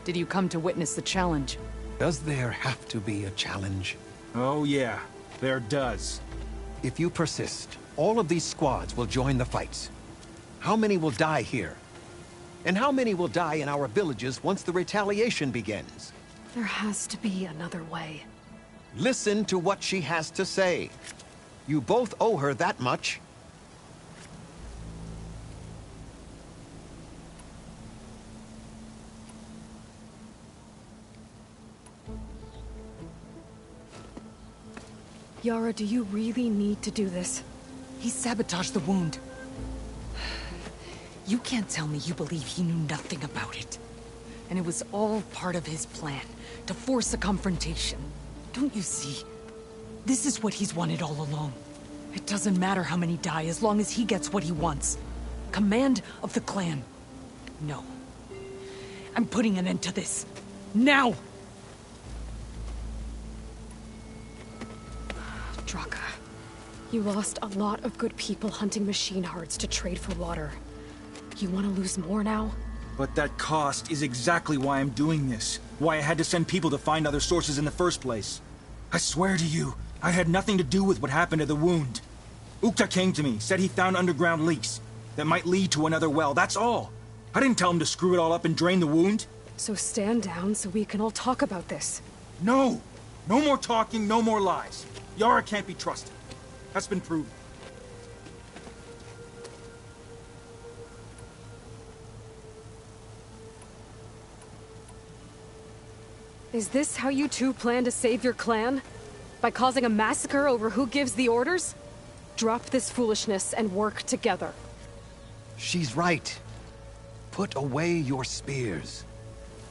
did you come to witness the challenge? Does there have to be a challenge? Oh yeah, there does. If you persist, all of these squads will join the fights. How many will die here? And how many will die in our villages once the retaliation begins? There has to be another way. Listen to what she has to say. You both owe her that much. Yara, do you really need to do this? He sabotaged the wound. You can't tell me you believe he knew nothing about it. And it was all part of his plan, to force a confrontation. Don't you see? This is what he's wanted all along. It doesn't matter how many die as long as he gets what he wants. Command of the clan. No. I'm putting an end to this. Now! Draka, you lost a lot of good people hunting machine hearts to trade for water. You want to lose more now? But that cost is exactly why I'm doing this. Why I had to send people to find other sources in the first place. I swear to you, I had nothing to do with what happened to the wound. Ukta came to me, said he found underground leaks that might lead to another well, that's all. I didn't tell him to screw it all up and drain the wound. So stand down so we can all talk about this. No! No more talking, no more lies. Yara can't be trusted. That's been proven. Is this how you two plan to save your clan? By causing a massacre over who gives the orders? Drop this foolishness and work together. She's right. Put away your spears.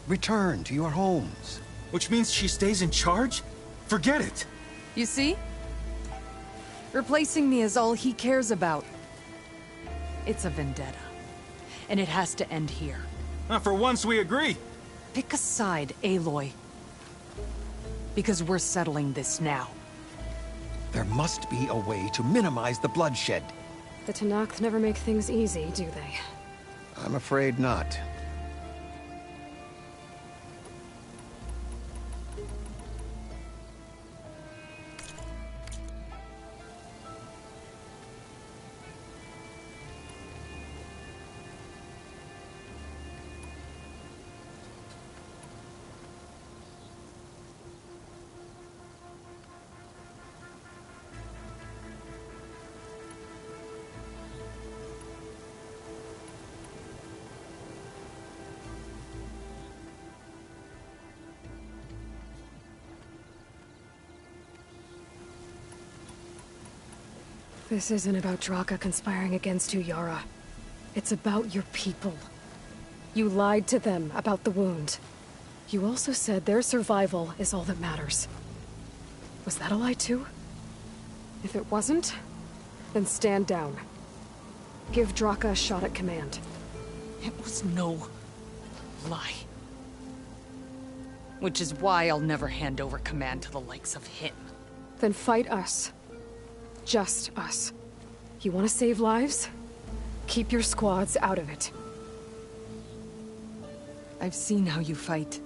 Return to your homes. Which means she stays in charge? Forget it. You see? Replacing me is all he cares about. It's a vendetta. And it has to end here. For once we agree. Pick a side, Aloy. Because we're settling this now. There must be a way to minimize the bloodshed. The Tenakth never make things easy, do they? I'm afraid not. This isn't about Draka conspiring against you, Yara. It's about your people. You lied to them about the wound. You also said their survival is all that matters. Was that a lie too? If it wasn't, then stand down. Give Draka a shot at command. It was no lie. Which is why I'll never hand over command to the likes of him. Then fight us. Just us. You want to save lives? Keep your squads out of it. I've seen how you fight.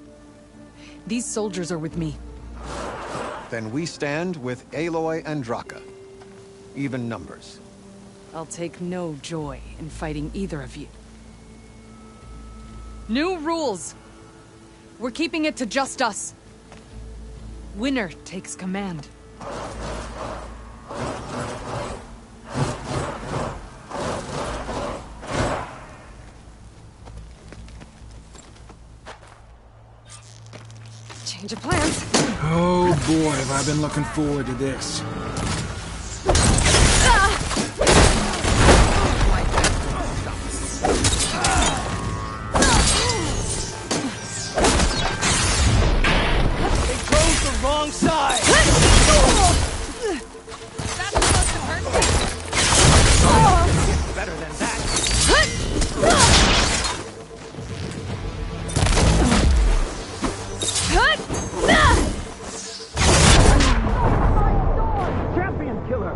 These soldiers are with me. Then we stand with Aloy and Draka. Even numbers. I'll take no joy in fighting either of you. New rules! We're keeping it to just us. Winner takes command. Change of plans. Oh boy, have I been looking forward to this. Wrong side! That's supposed to hurt me! Better than that. Champion killer!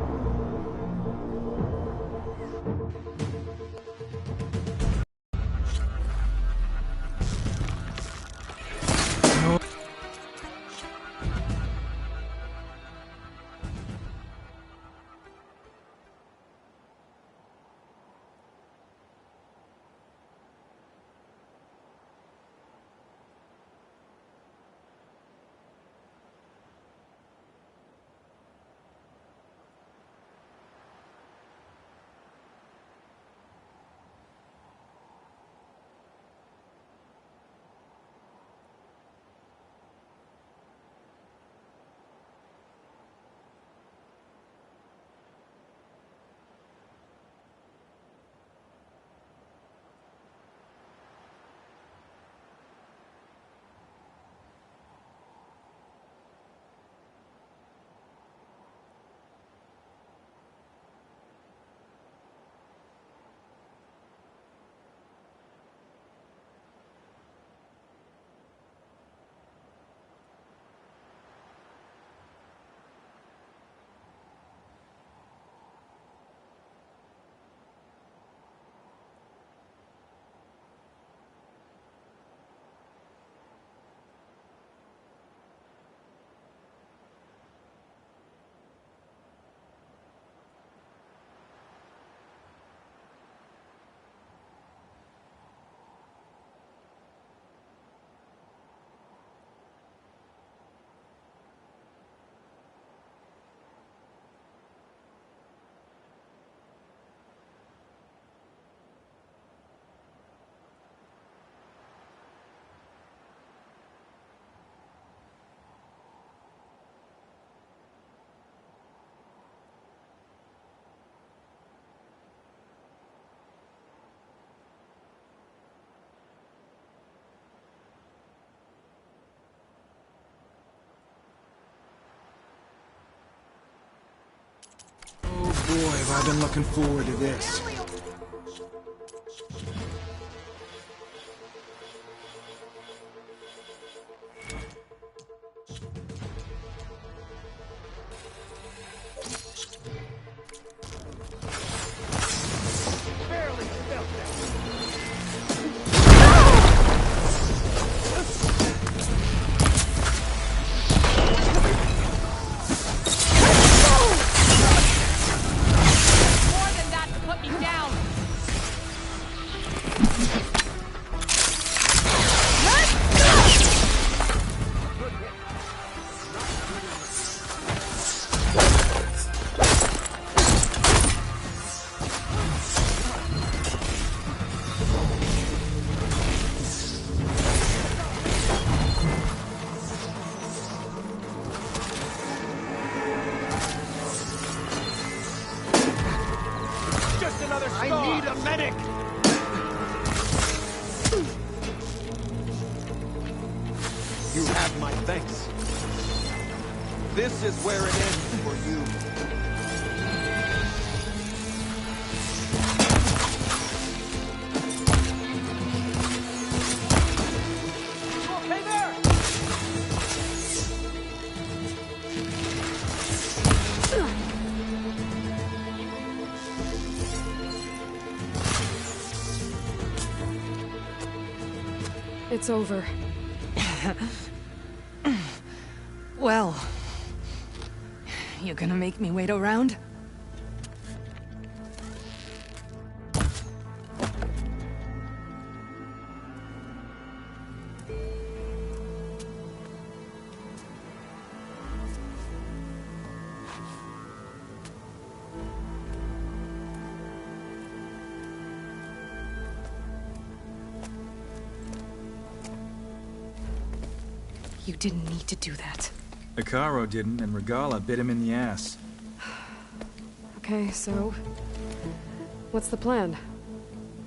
Boy, have I been looking forward to this. More than that to put me down. panic! You have my thanks. This is where it ends for you. Okay there! It's over. Well, you gonna make me wait around? You didn't need to do that. Hekarro didn't, and Regalla bit him in the ass. Okay, so... what's the plan?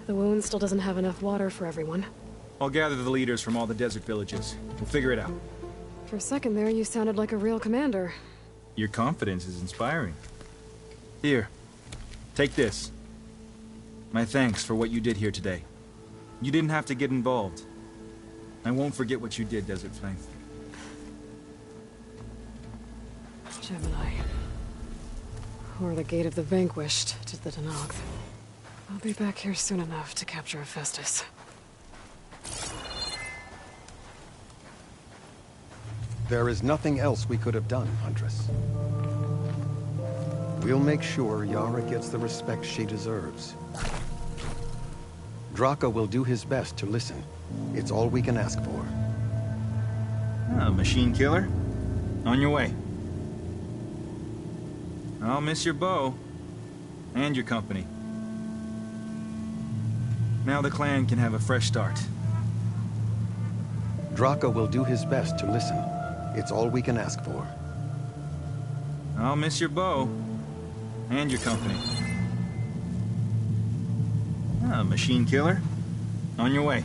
The wound still doesn't have enough water for everyone. I'll gather the leaders from all the desert villages. We'll figure it out. For a second there, you sounded like a real commander. Your confidence is inspiring. Here, take this. My thanks for what you did here today. You didn't have to get involved. I won't forget what you did, Desert Flame. Gemini. Or the Gate of the Vanquished to the Tenakth. I'll be back here soon enough to capture Hephaestus. There is nothing else we could have done, Huntress. We'll make sure Yara gets the respect she deserves. Draka will do his best to listen. It's all we can ask for. Machine Killer? On your way. I'll miss your bow. And your company. Now the clan can have a fresh start. Draka will do his best to listen. It's all we can ask for. I'll miss your bow. And your company. Machine Killer? On your way.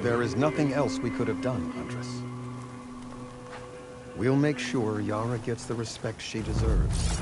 There is nothing else we could have done, Huntress. We'll make sure Yara gets the respect she deserves.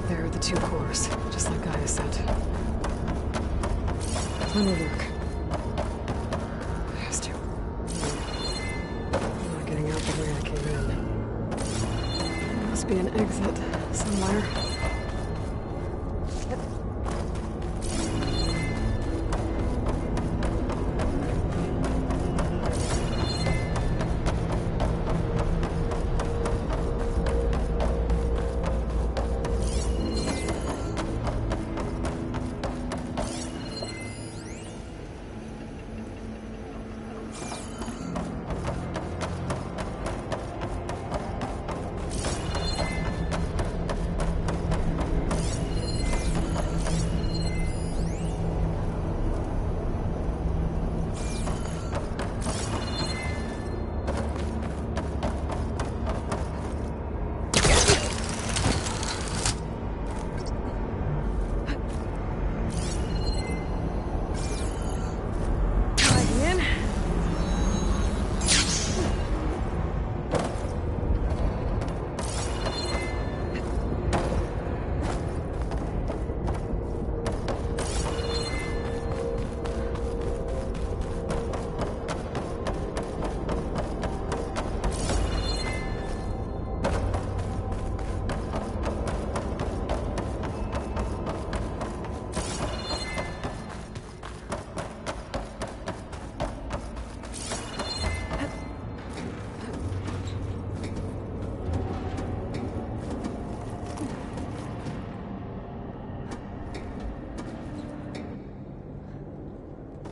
There are the two cores, just like Gaia said. Let me look. It has to. I'm not getting out the way I came in. There must be an exit somewhere.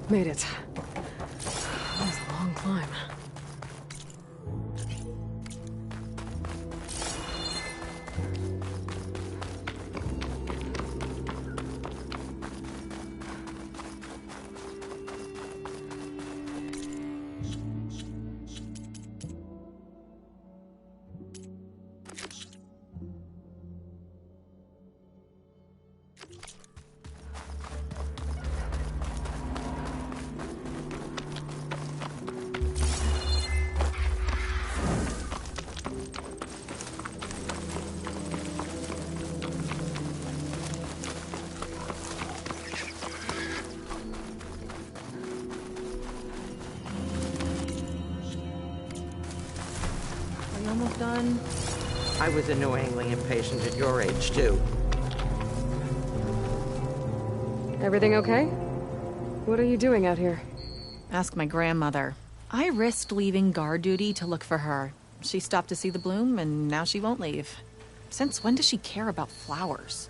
Made it. That was a long climb. Almost done. I was annoyingly impatient at your age, too. Everything okay? What are you doing out here? Ask my grandmother. I risked leaving guard duty to look for her. She stopped to see the bloom, and now she won't leave. Since when does she care about flowers?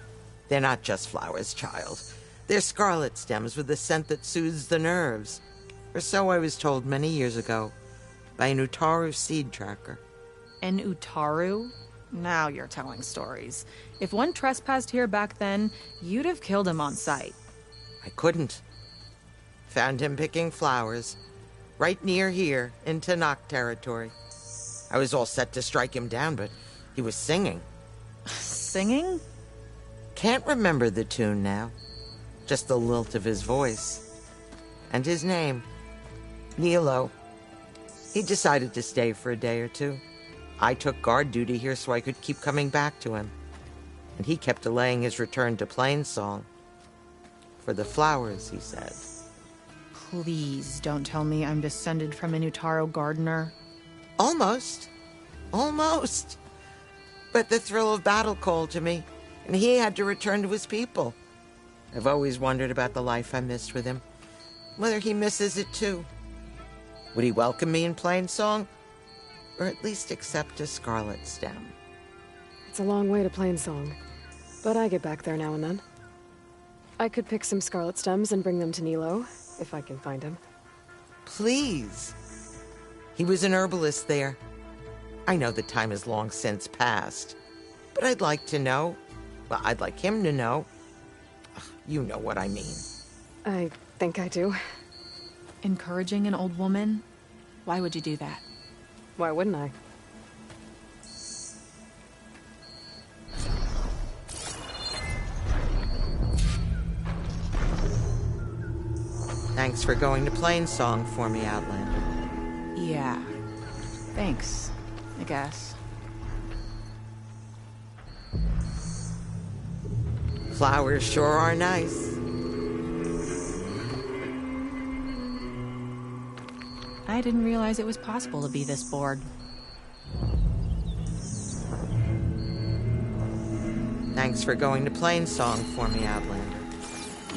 They're not just flowers, child. They're scarlet stems with a scent that soothes the nerves. Or so I was told many years ago by an Utaru seed tracker. An Utaru? Now you're telling stories. If one trespassed here back then, you'd have killed him on sight. I couldn't. Found him picking flowers, right near here, in Tenakth territory. I was all set to strike him down, but he was singing. Singing? Can't remember the tune now. Just the lilt of his voice. And his name, Nilo. He decided to stay for a day or two. I took guard duty here so I could keep coming back to him. And he kept delaying his return to Plainsong. For the flowers, he said. Please don't tell me I'm descended from an Utaru gardener. Almost. Almost. But the thrill of battle called to me, and he had to return to his people. I've always wondered about the life I missed with him. Whether he misses it too. Would he welcome me in Plainsong? Or at least accept a scarlet stem? It's a long way to Plainsong, but I get back there now and then. I could pick some scarlet stems and bring them to Nilo, if I can find him. Please. He was an herbalist there. I know the time has long since passed, but I'd like to know. Well, I'd like him to know. Ugh, you know what I mean. I think I do. Encouraging an old woman? Why would you do that? Why wouldn't I? Thanks for going to Plainsong for me, Outlander. Yeah. Thanks, I guess. Flowers sure are nice. I didn't realize it was possible to be this bored. Thanks for going to Plainsong for me, Outlander.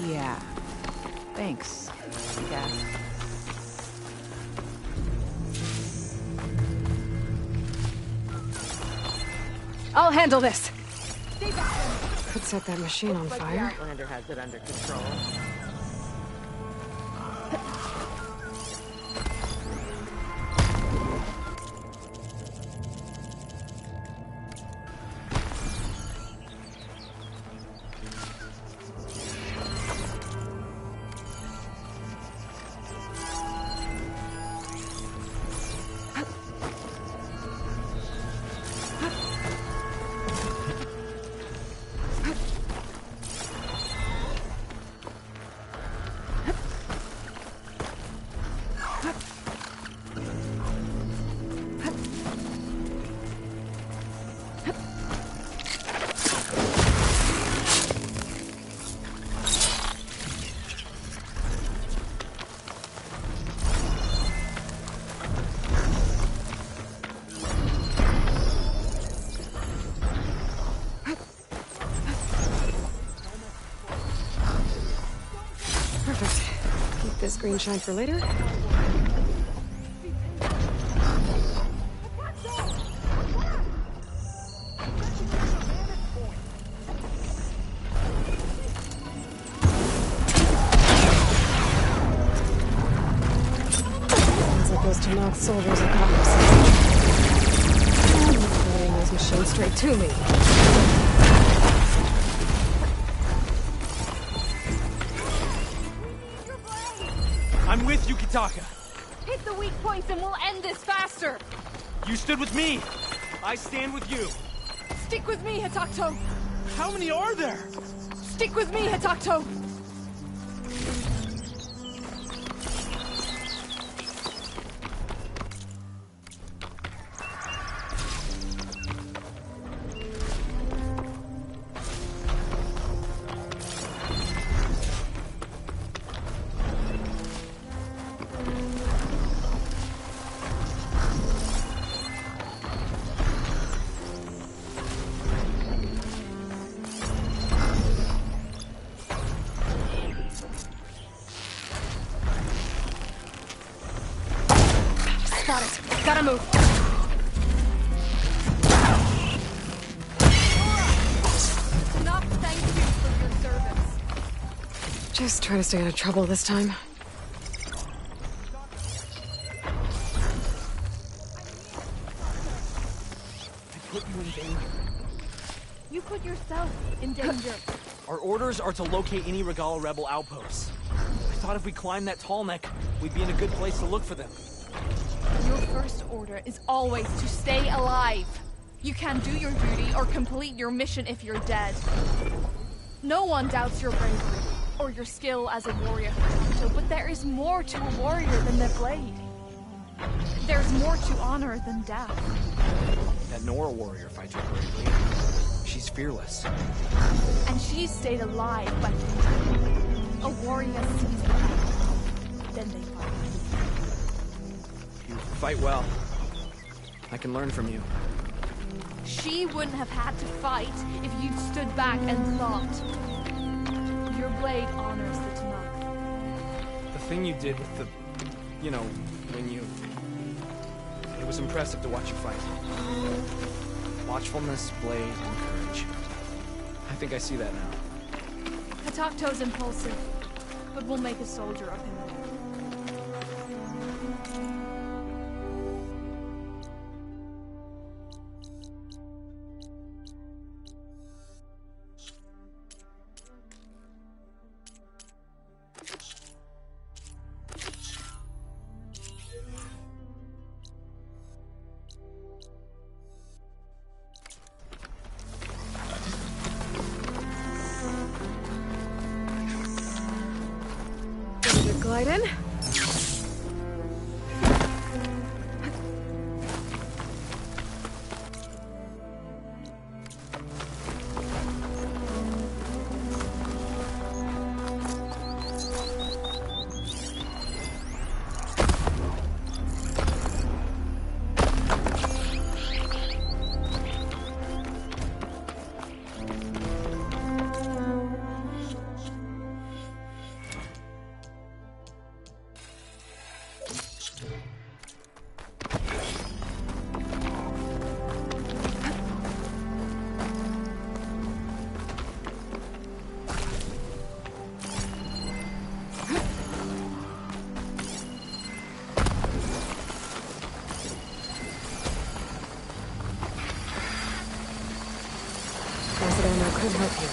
Yeah. Thanks, I guess. I'll handle this! Could set that machine on fire. Outlander has it under control. This green shine for later. Sounds like those Tenakth soldiers have got themselves. Putting those machines straight to me. I'm with you, Kitaka. Hit the weak points and we'll end this faster. You stood with me. I stand with you. Stick with me, Hatakto. How many are there? Stick with me, Hatakto. Got it. Gotta move. Enough, thank you for your service. Just try to stay out of trouble this time. I put you in danger. You put yourself in danger. Our orders are to locate any Regalla rebel outposts. I thought if we climbed that tall neck, we'd be in a good place to look for them. Your first order is always to stay alive. You can do your duty or complete your mission if you're dead. No one doubts your bravery or your skill as a warrior, but there is more to a warrior than the blade. There's more to honor than death. That Nora warrior fights her bravely. She's fearless. And she's stayed alive by thinking. A warrior sees the light, then they fight. You fight well. I can learn from you. She wouldn't have had to fight if you'd stood back and thought. Your blade honors the Tenakth. The thing you did with the, It was impressive to watch you fight. Watchfulness, blade, and courage. I think I see that now. Hatakto's impulsive, but we'll make a soldier of him. Glide in. Could help you.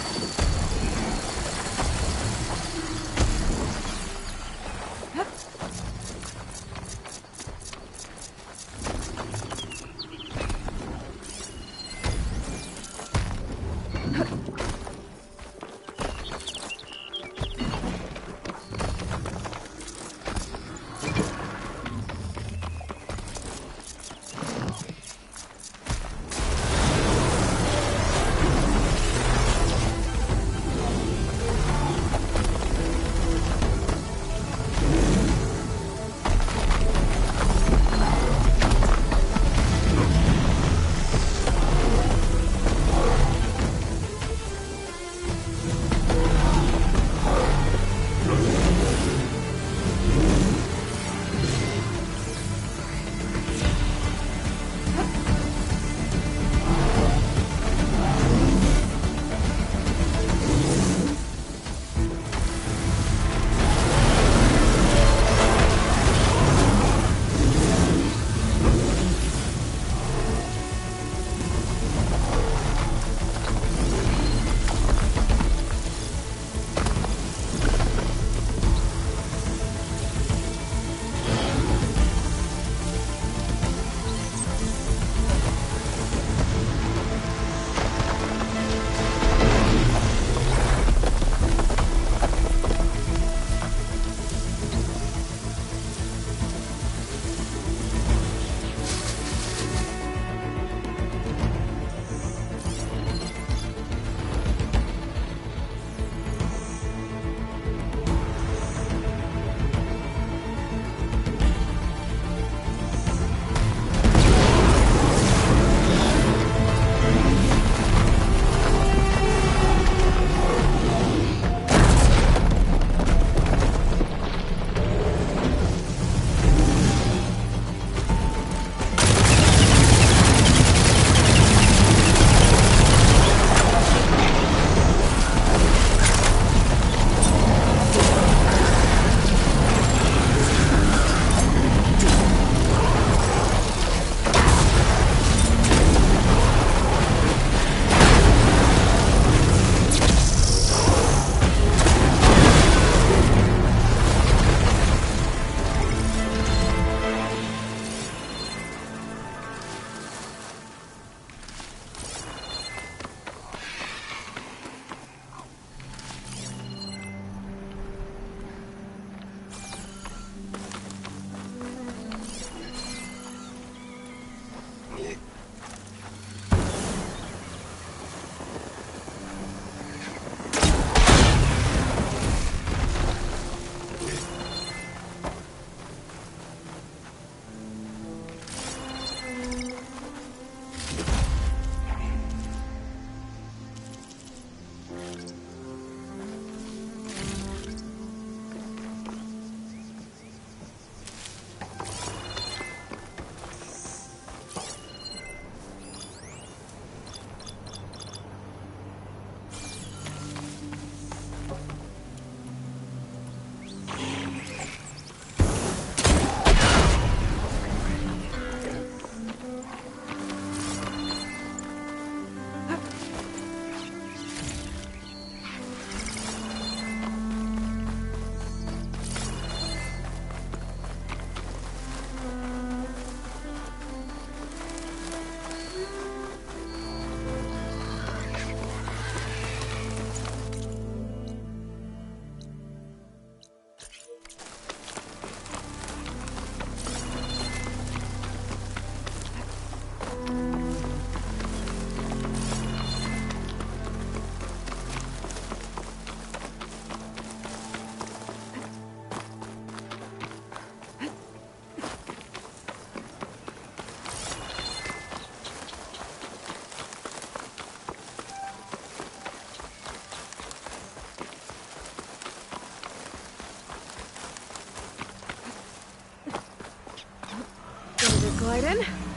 Poseidon?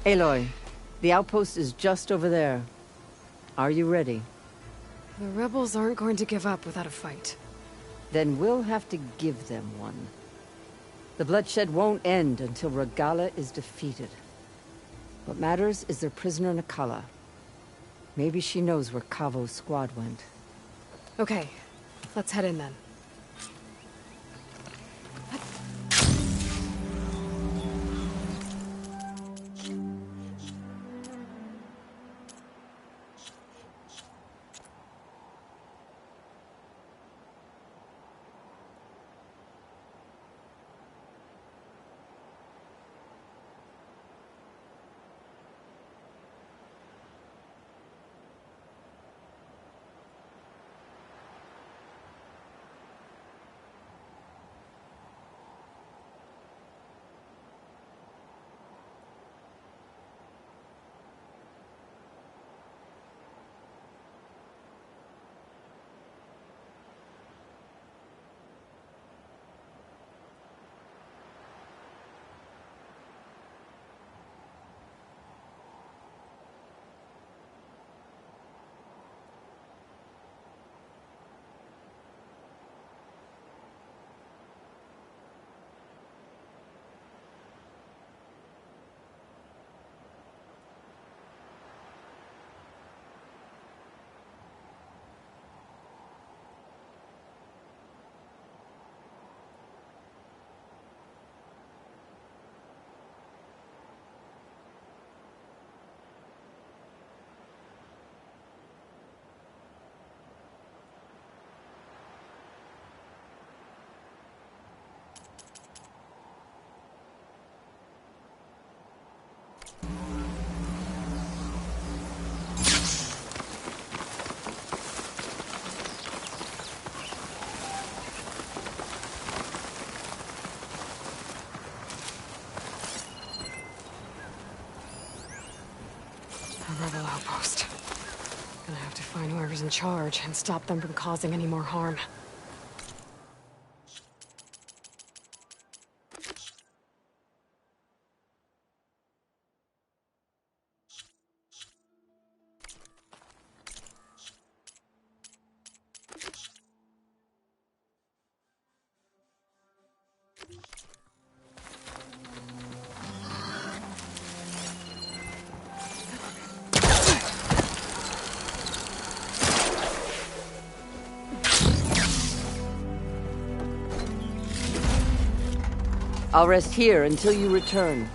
Aloy, the outpost is just over there. Are you ready? The rebels aren't going to give up without a fight. Then we'll have to give them one. The bloodshed won't end until Regalla is defeated. What matters is their prisoner Nakala. Maybe she knows where Kavo's squad went. Okay, let's head in then. A rebel outpost. Gonna have to find whoever's in charge and stop them from causing any more harm. I'll rest here until you return.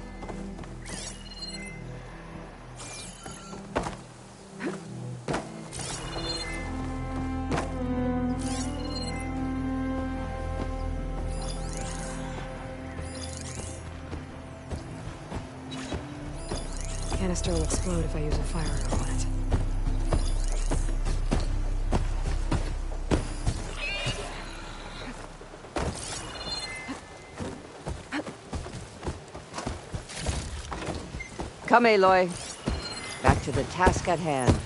Canister will explode if I use a fire arrow on it. Come, Aloy. Back to the task at hand.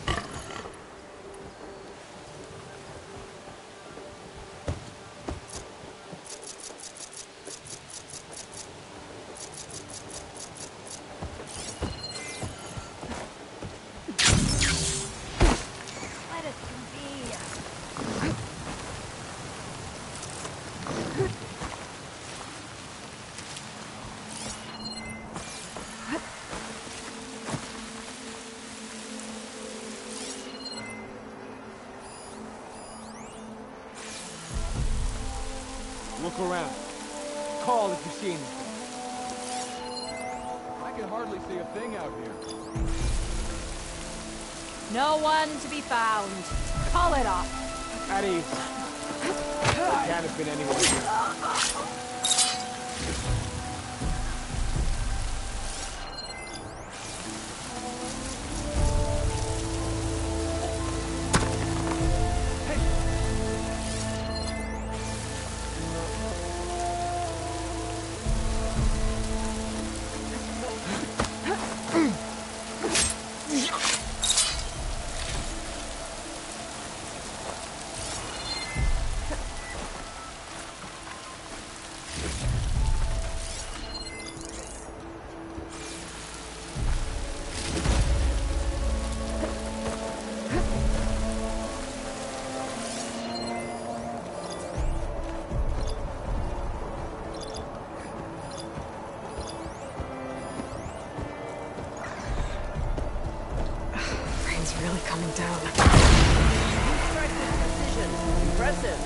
Look around. Call if you see anything. I can hardly see a thing out here. No one to be found. Call it off. At ease. Can't have been anywhere here. Really coming down. Precision. Impressive.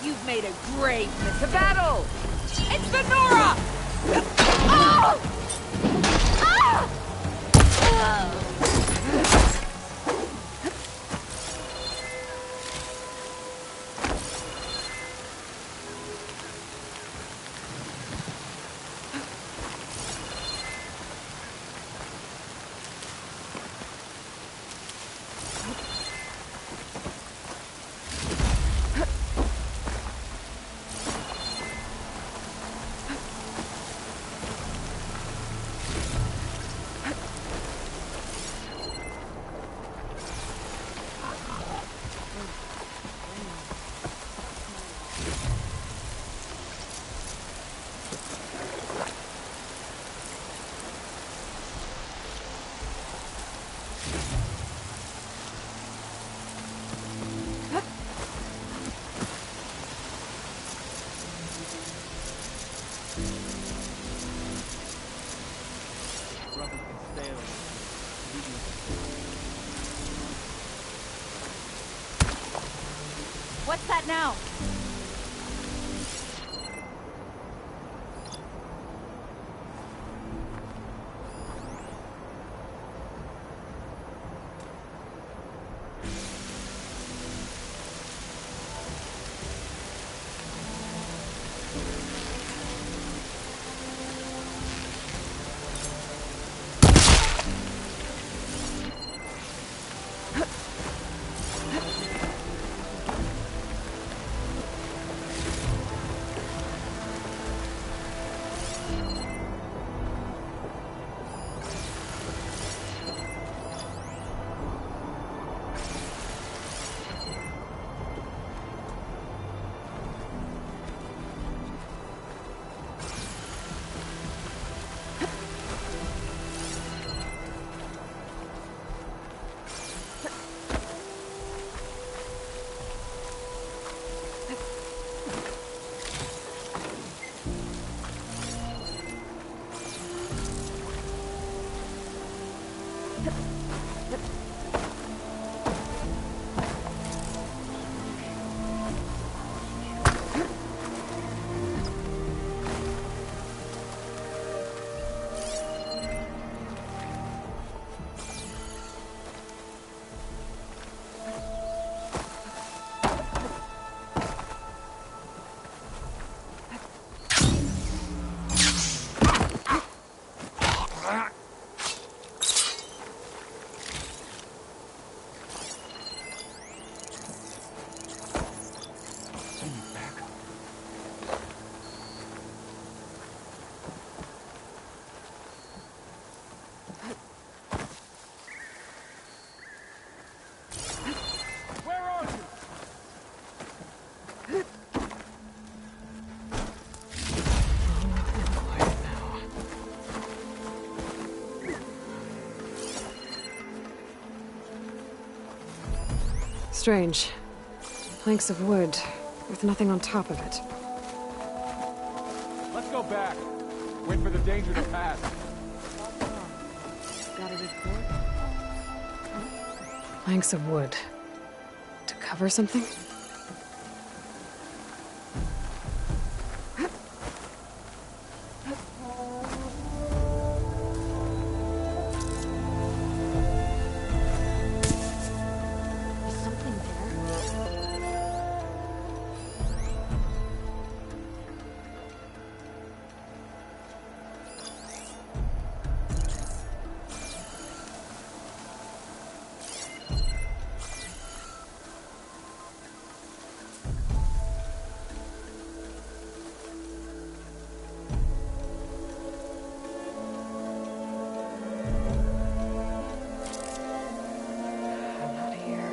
You've made a great miss. To battle! It's Venora! Oh! Ah! What's that now? strange. Planks of wood, with nothing on top of it. Let's go back. Wait for the danger to pass. Got a report? Planks of wood. To cover something?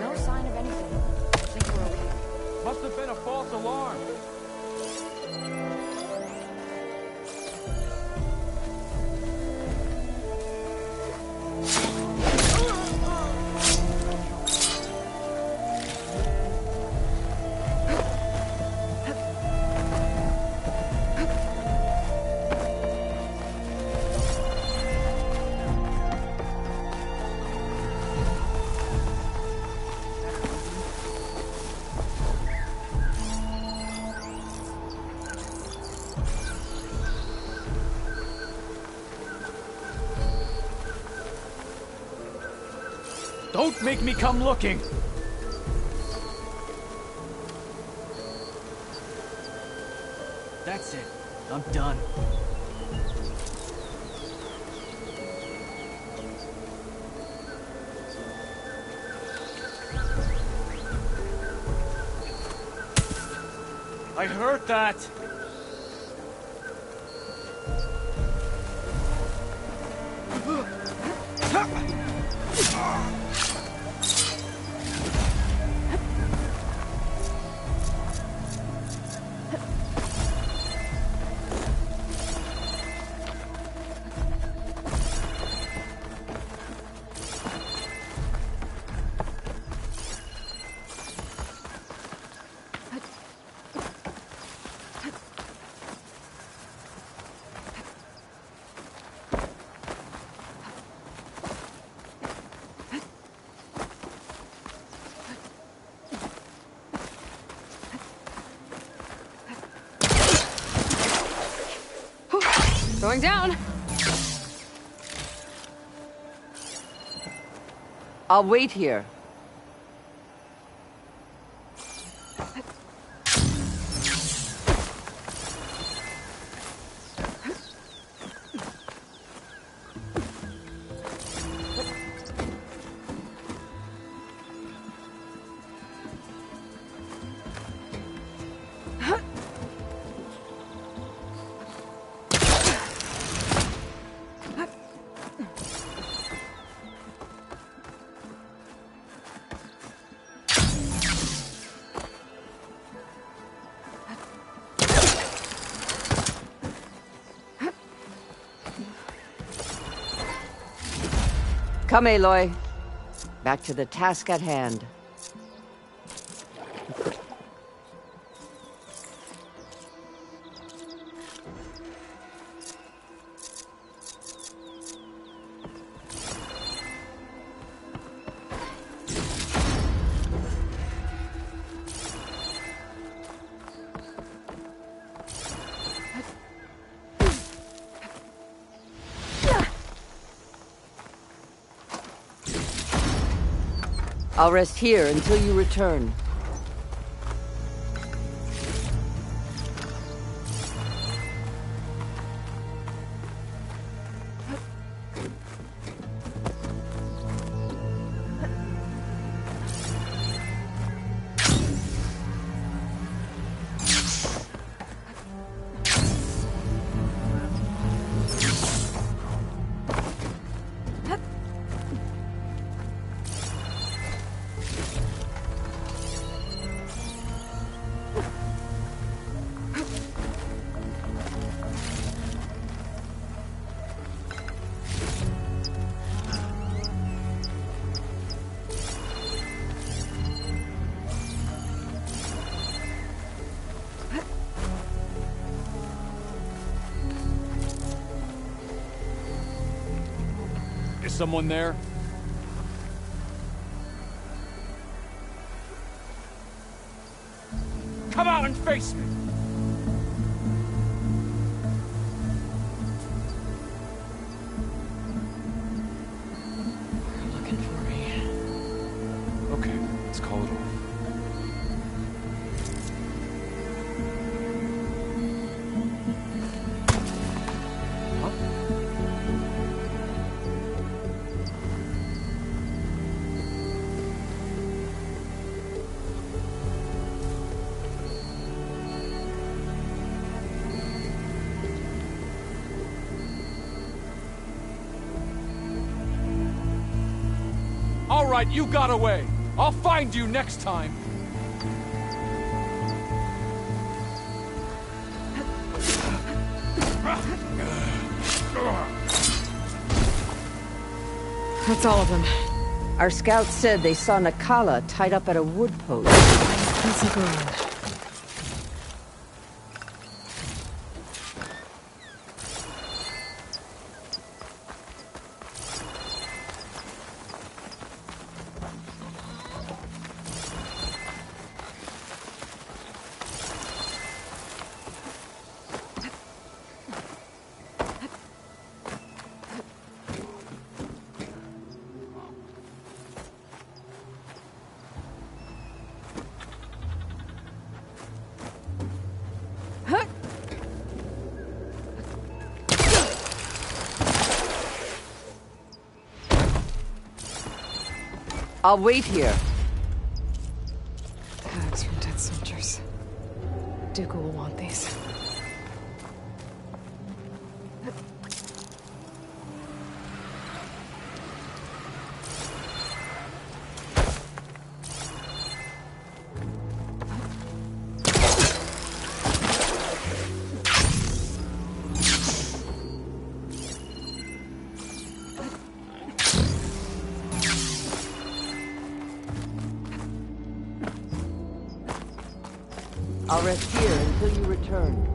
No sign of anything. I think we're okay. Must have been a false alarm. Don't make me come looking! That's it. I'm done. I heard that! Going down. I'll wait here. Come, Aloy. Back to the task at hand. I'll rest here until you return. someone there? Come out and face me! They're looking for me. Okay, let's call it off. All right, you got away. I'll find you next time. That's all of them. Our scouts said they saw Nakala tied up at a wood post. Let's look around. I'll wait here. Tags from dead soldiers. Dooku will want these. I'll rest here until you return.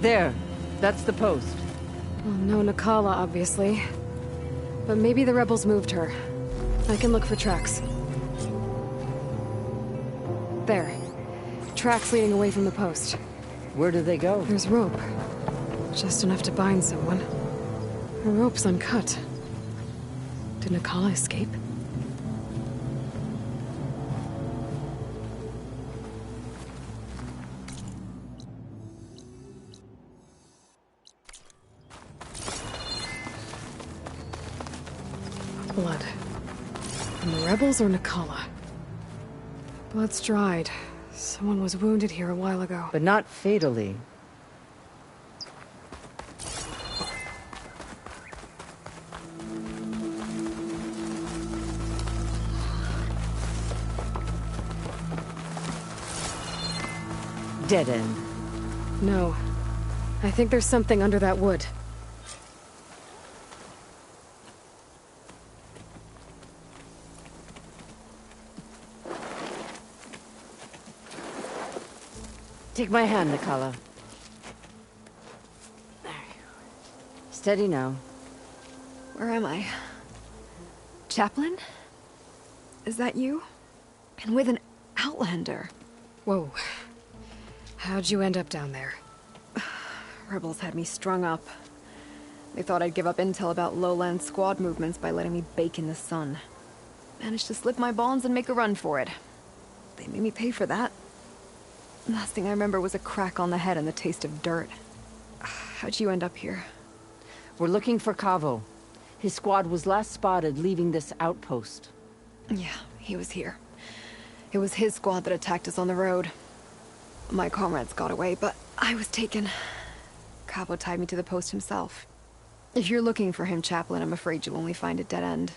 There. That's the post. Well, no Nakala, obviously. But maybe the rebels moved her. I can look for tracks. There. Tracks leading away from the post. Where do they go? There's rope. Just enough to bind someone. The rope's uncut. Did Nakala escape? Blood. From the rebels or Nakala? Blood's dried. Someone was wounded here a while ago. But not fatally. Dead end. No. I think there's something under that wood. Take my hand, Nakala. Steady now. Where am I? Chaplain? Is that you? And with an Outlander. Whoa. How'd you end up down there? Rebels had me strung up. They thought I'd give up intel about lowland squad movements by letting me bake in the sun. Managed to slip my bonds and make a run for it. They made me pay for that. Last thing I remember was a crack on the head and the taste of dirt. How'd you end up here? We're looking for Kavo. His squad was last spotted leaving this outpost. Yeah, he was here. It was his squad that attacked us on the road. My comrades got away, but I was taken. Kavo tied me to the post himself. If you're looking for him, Chaplain, I'm afraid you'll only find a dead end.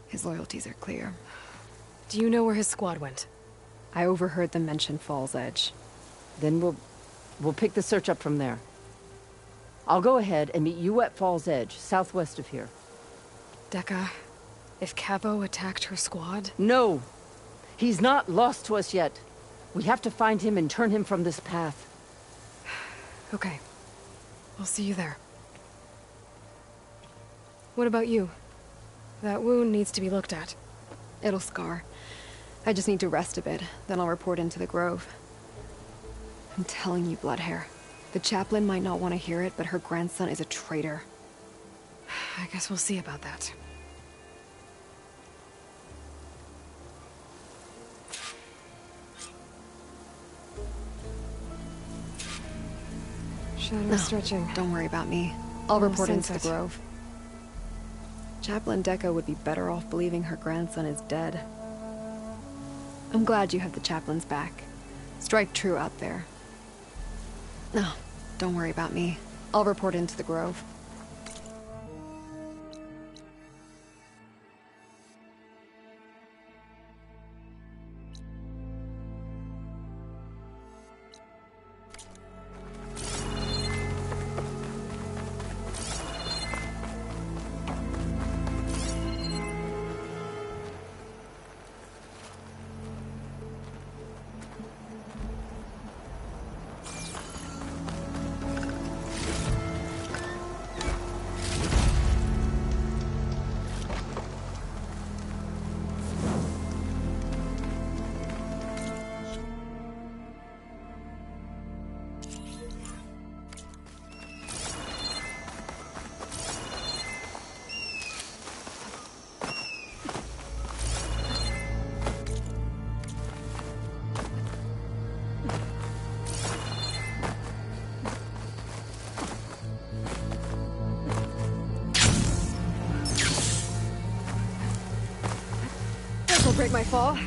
His loyalties are clear. Do you know where his squad went? I overheard them mention Fall's Edge. Then we'll pick the search up from there. I'll go ahead and meet you at Fall's Edge, southwest of here. Dekka, if Cavo attacked her squad... No! He's not lost to us yet. We have to find him and turn him from this path. Okay. I'll see you there. What about you? That wound needs to be looked at. It'll scar. I just need to rest a bit, then I'll report into the Grove. I'm telling you, Bloodhair. The chaplain might not want to hear it, but her grandson is a traitor. I guess we'll see about that. Shadow stretching. Don't worry about me. I'll report into the Grove. Chaplain Dekka would be better off believing her grandson is dead. I'm glad you have the chaplain's back. Strike true out there. No, don't worry about me. I'll report into the Grove. This'll break my fall.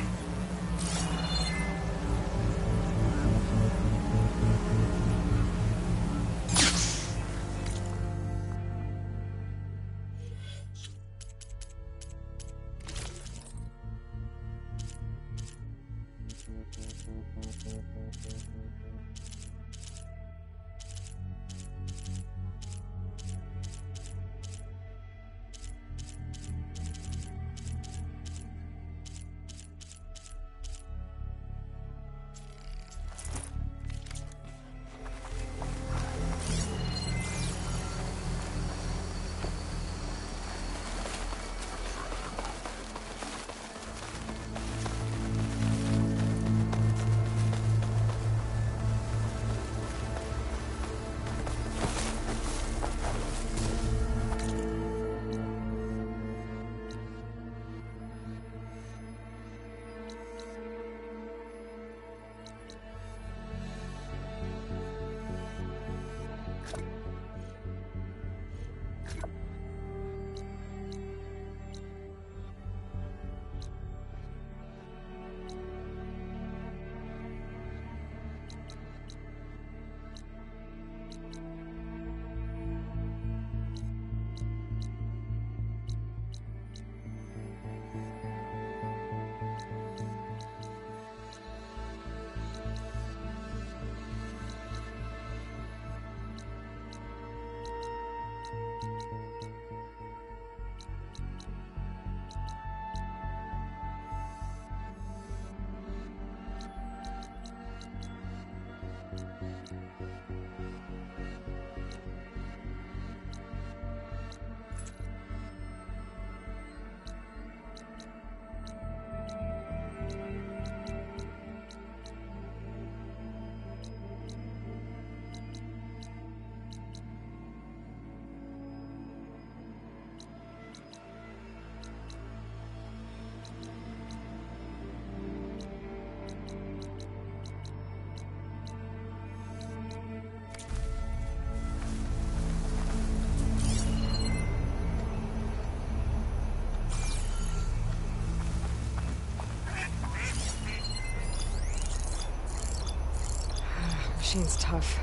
Machine's tough.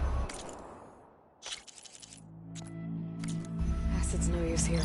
Acid's no use here.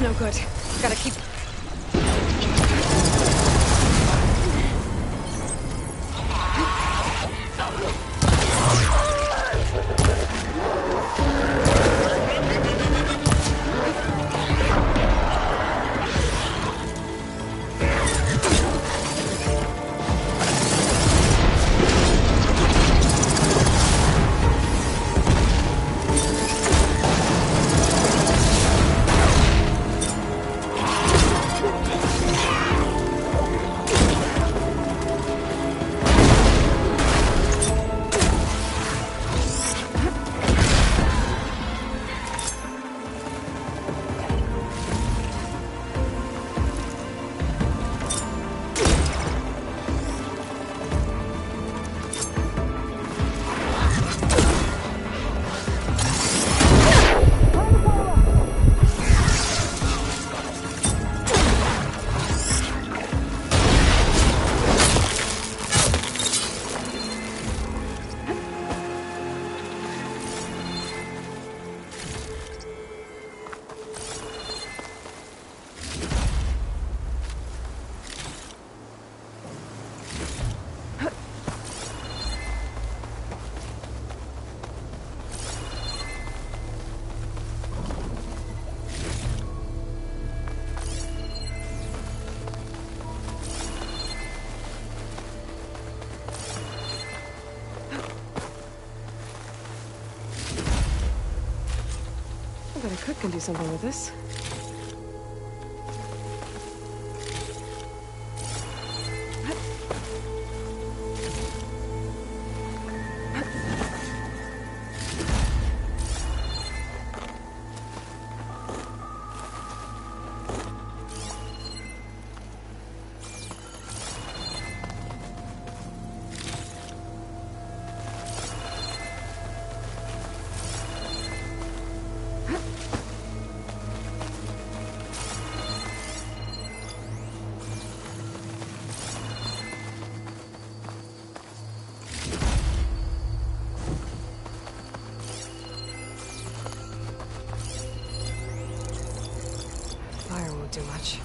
no good. Gotta keep... I bet a cook can do something with this. Too much.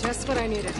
Just what I needed.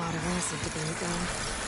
lot of acid to bring it down.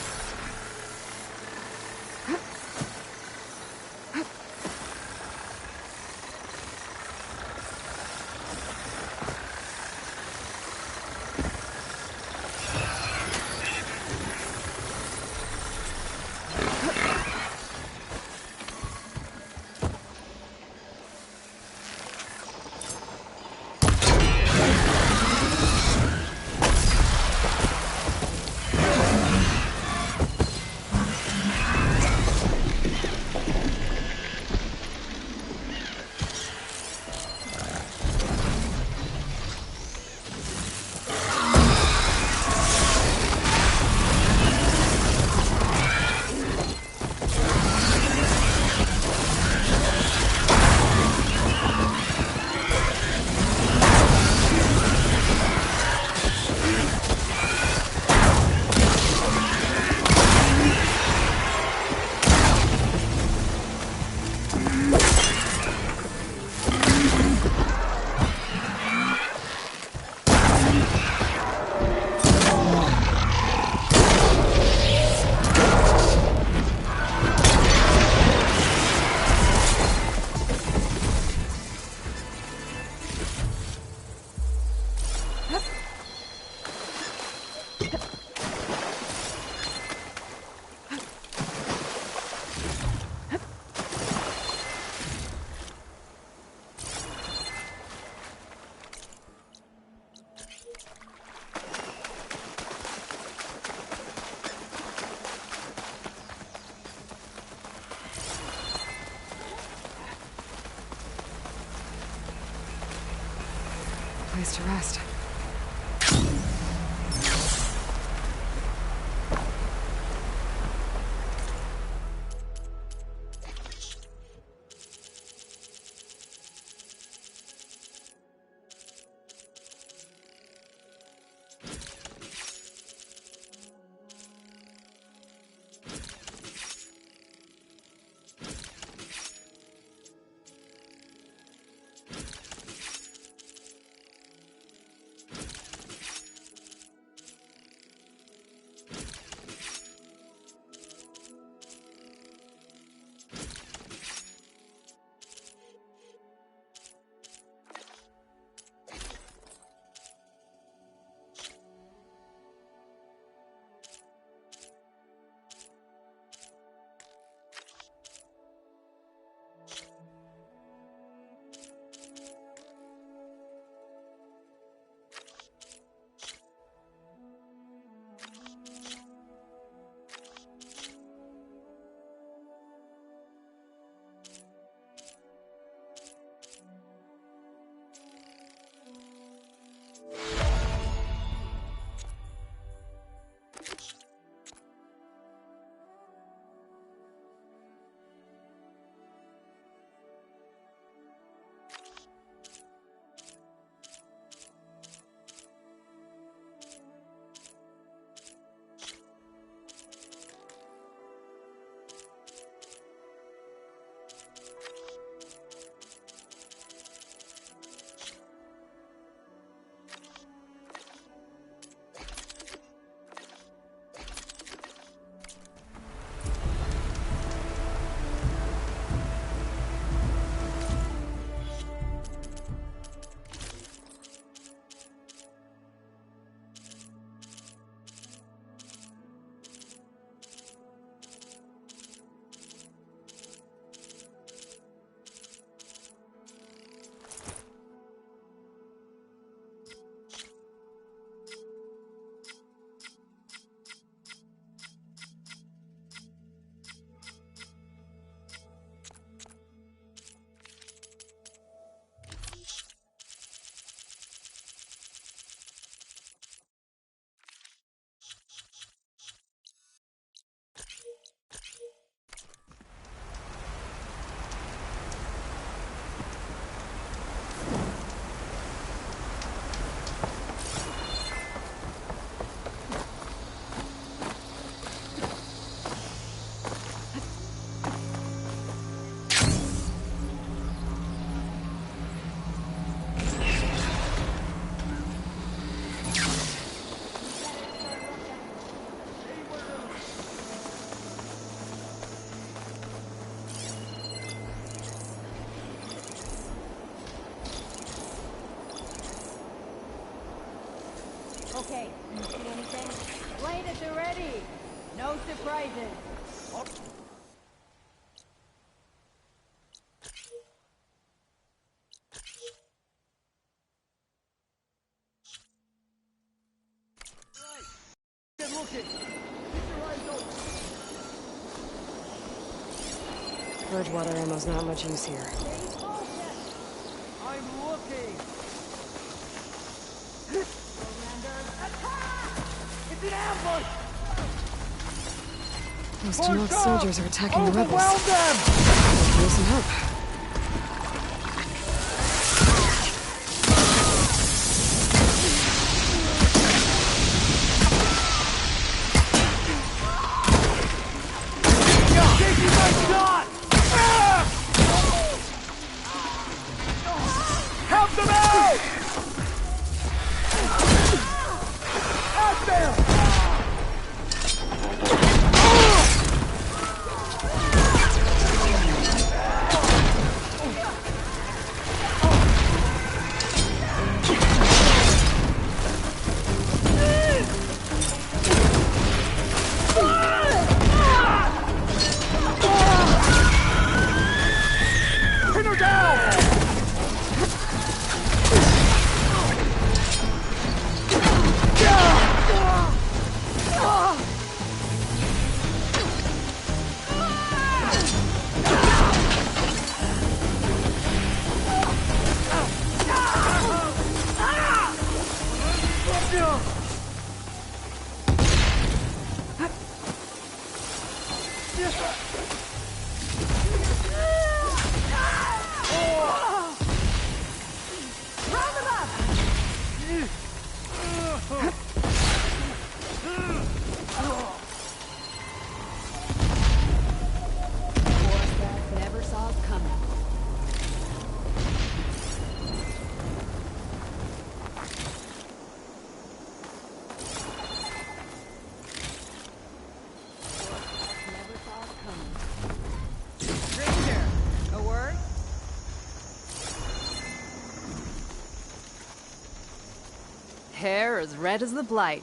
Place to rest. Get ready. No surprises. Get looking. Keep your eyes open. Bridgewater ammo's not much use here. I'm looking. It's an ambush. Those Tenok soldiers are attacking the rebels. Overwhelm them! Need some help. Taking my shot! Help them out! At them! Pin her down! Never saw it coming. Never saw it coming. Stranger, a word? Hair as red as the Blight.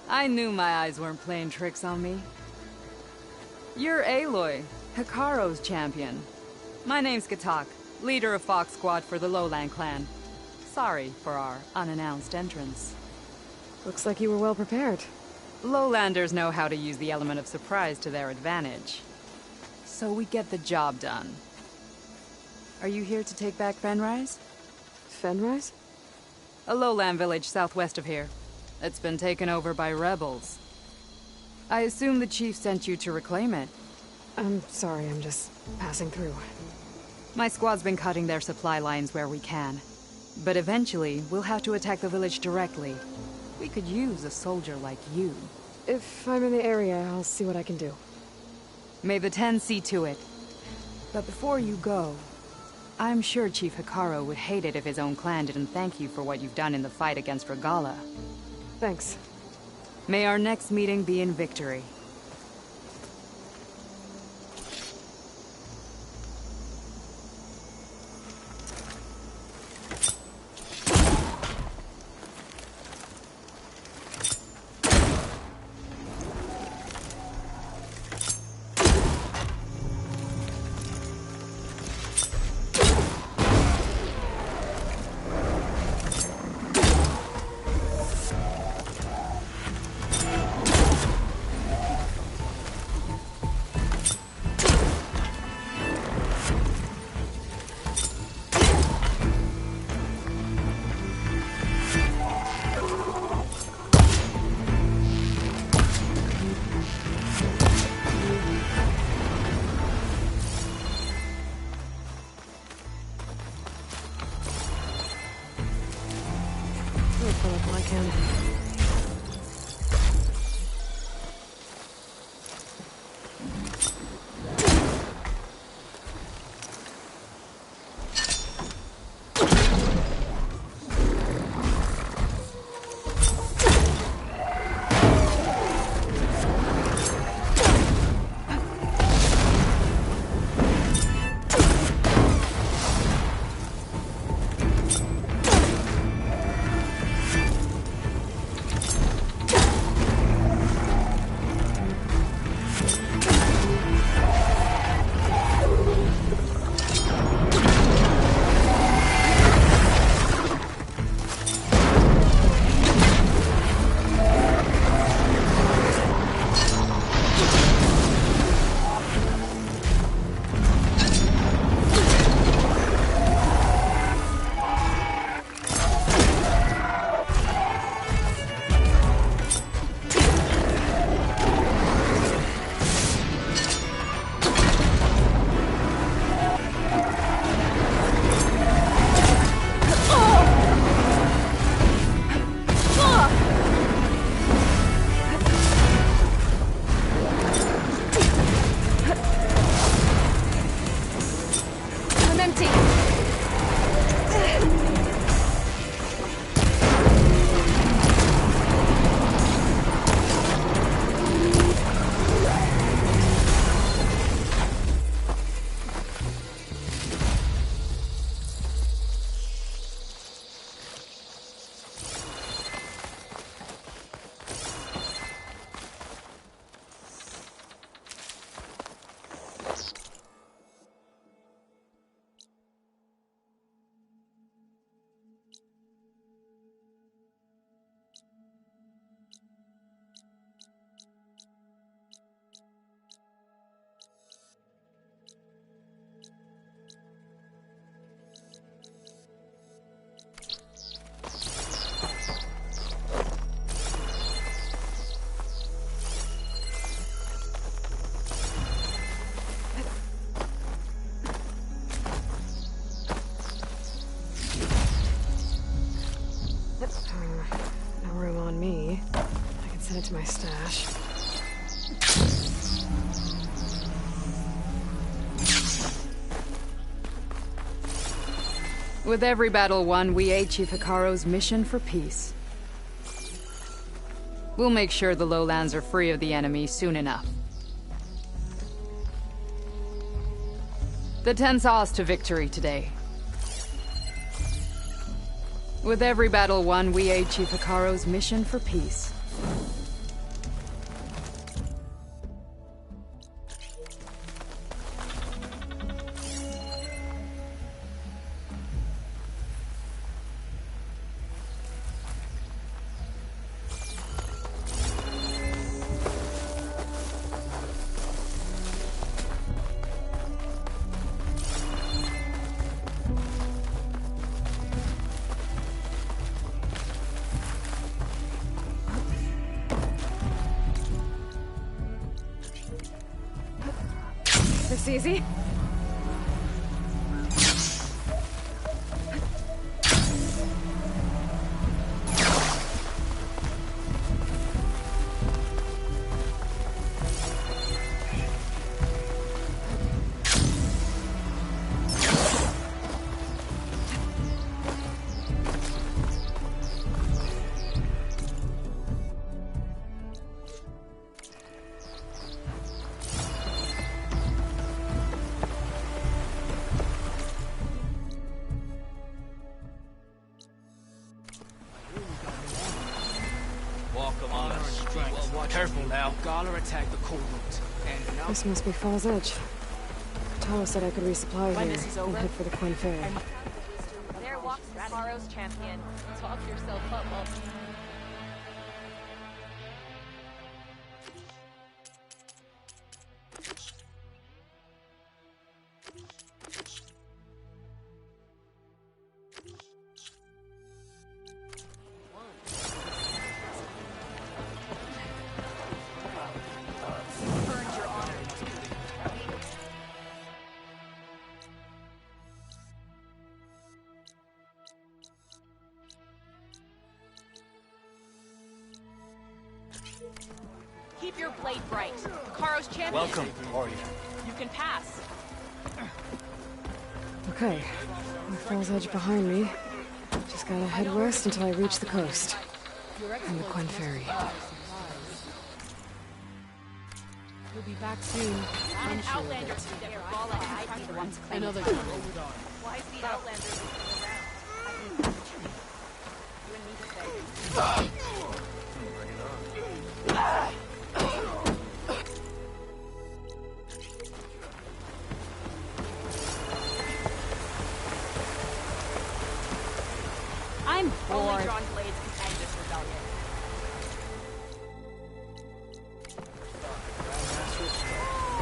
I knew my eyes weren't playing tricks on me. You're Aloy, Hikaro's champion. My name's Katak, leader of Fox Squad for the Lowland clan. Sorry for our unannounced entrance. Looks like you were well prepared. Lowlanders know how to use the element of surprise to their advantage. So we get the job done. Are you here to take back Fenrise? Fenrise? A lowland village southwest of here. It's been taken over by rebels. I assume the chief sent you to reclaim it. I'm sorry, I'm just passing through. My squad's been cutting their supply lines where we can. But eventually, we'll have to attack the village directly. We could use a soldier like you. If I'm in the area, I'll see what I can do. May the Ten see to it. But before you go, I'm sure Chief Hikaro would hate it if his own clan didn't thank you for what you've done in the fight against Regala. Thanks. May our next meeting be in victory. stash. With every battle won, we aid Chief Hekarro's mission for peace. We'll make sure the lowlands are free of the enemy soon enough. The Ten saw us to victory today. With every battle won, we aid Chief Hekarro's mission for peace. This easy? Careful now. Gala attacked the coal route. And now This must be Fall's Edge. Talo said I could resupply When here this is and over, head for the Quinn Ferry. there walks Hekarro's champion. Talk yourself up. Keep your blade bright. Hekarro's champion. welcome, warrior. You can pass. Okay, with Fall's Edge behind me, just gotta head west until I reach the coast. And the Quinn Ferry. You'll be back soon. An outlander there. I'd be the ones claiming. Another Why is the outlander looking around? You and me to say. I'm Only bored. drawn blades can end this rebellion.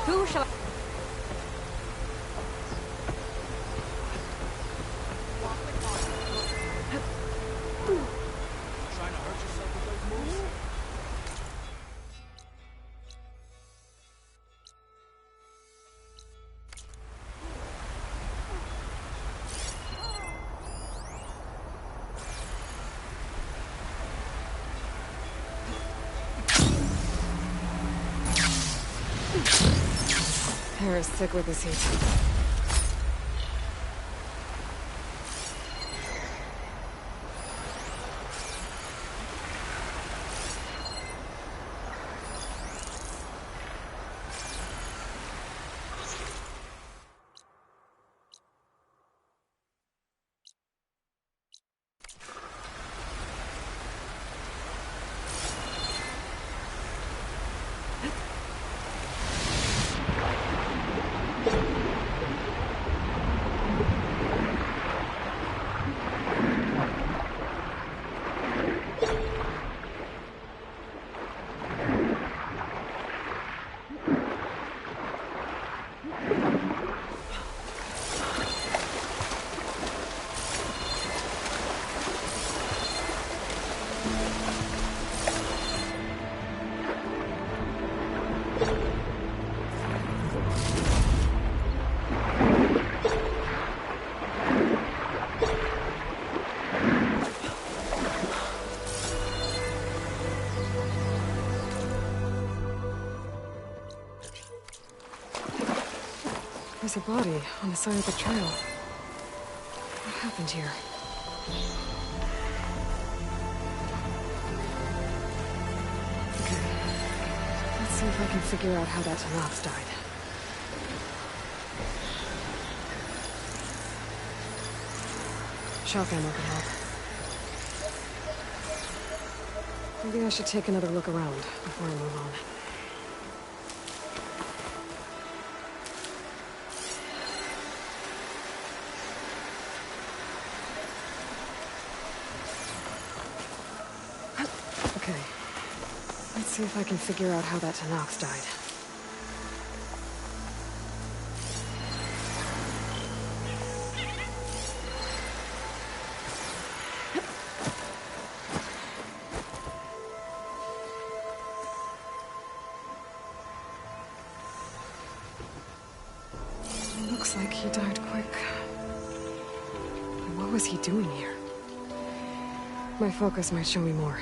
Who shall I... Trying to hurt yourself with those moves? Hair is sick with this heat. There's a body on the side of the trail. What happened here? Okay. Let's see if I can figure out how that Tanox died. Shotgun could help. Maybe I should take another look around before I move on. Okay. Let's see if I can figure out how that Tanox died. Looks like he died quick. What was he doing here? My focus might show me more.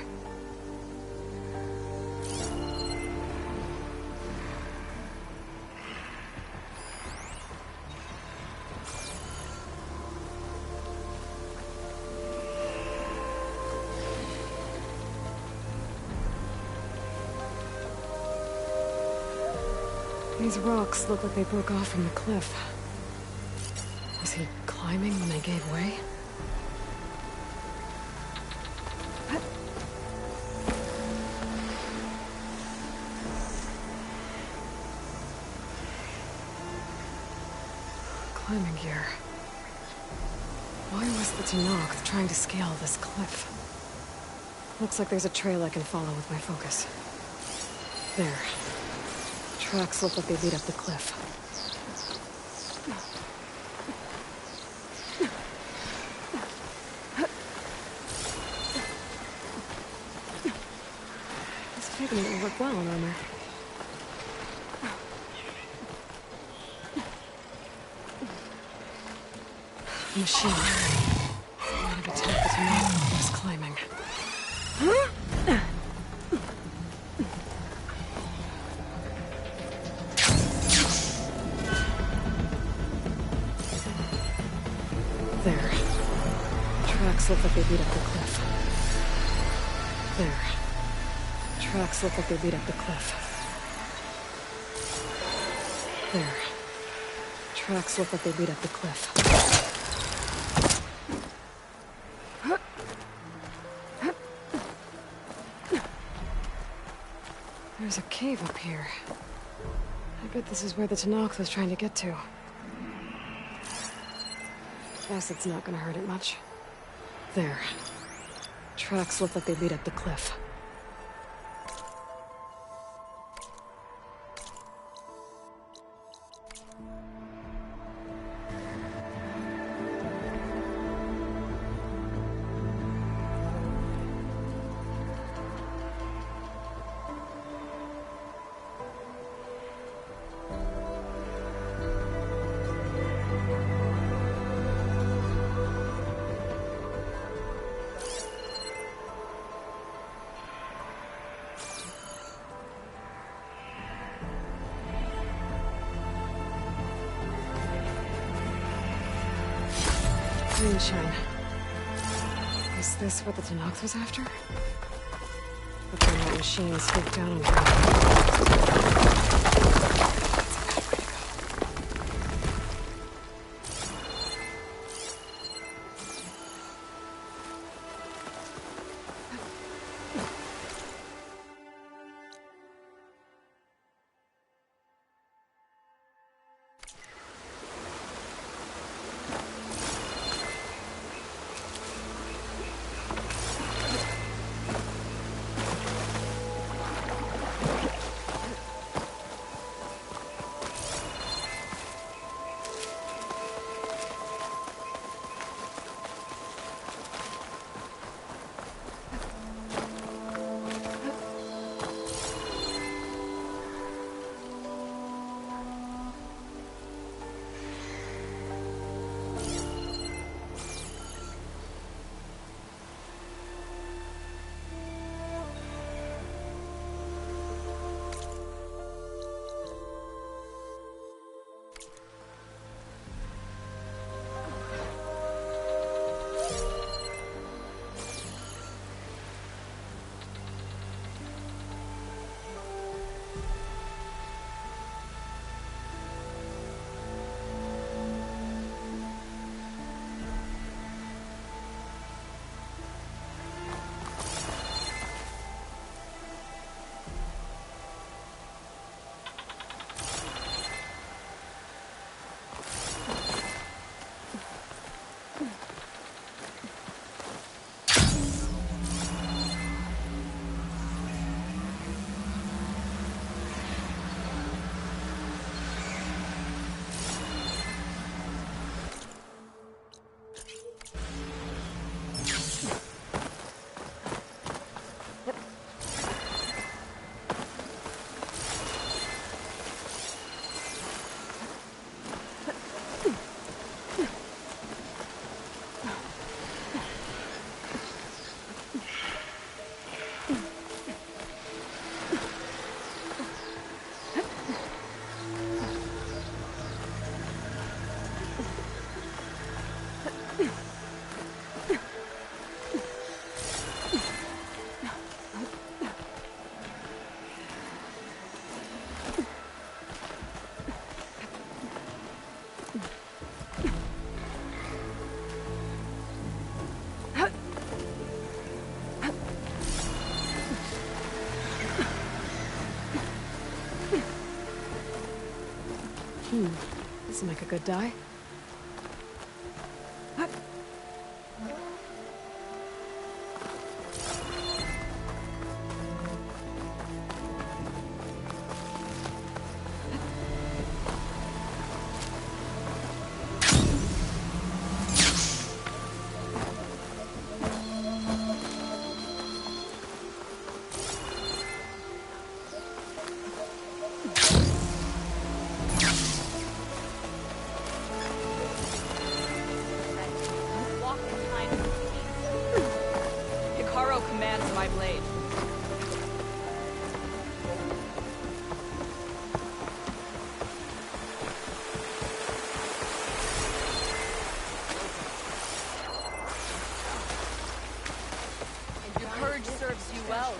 These rocks look like they broke off from the cliff. Was he climbing when they gave way? Climbing gear. Why was the Tanox trying to scale this cliff? Looks like there's a trail I can follow with my focus. There. Tracks look like they lead up the cliff. This pigment will work well on armor. Machine. Might have attacked the Tanox while he was climbing. There. Tracks look like they lead up the cliff. There. Tracks look like they lead up the cliff. There. Tracks look like they lead up the cliff. There's a cave up here. I bet this is where the Tanox was trying to get to. Acid's not gonna hurt it much. There. Tracks look like they lead up the cliff. Greenshine. Is this what the Tanox was after? But then that machine swooped down on her. This'll make a good die. Hikaru commands my blade. Your courage serves you well.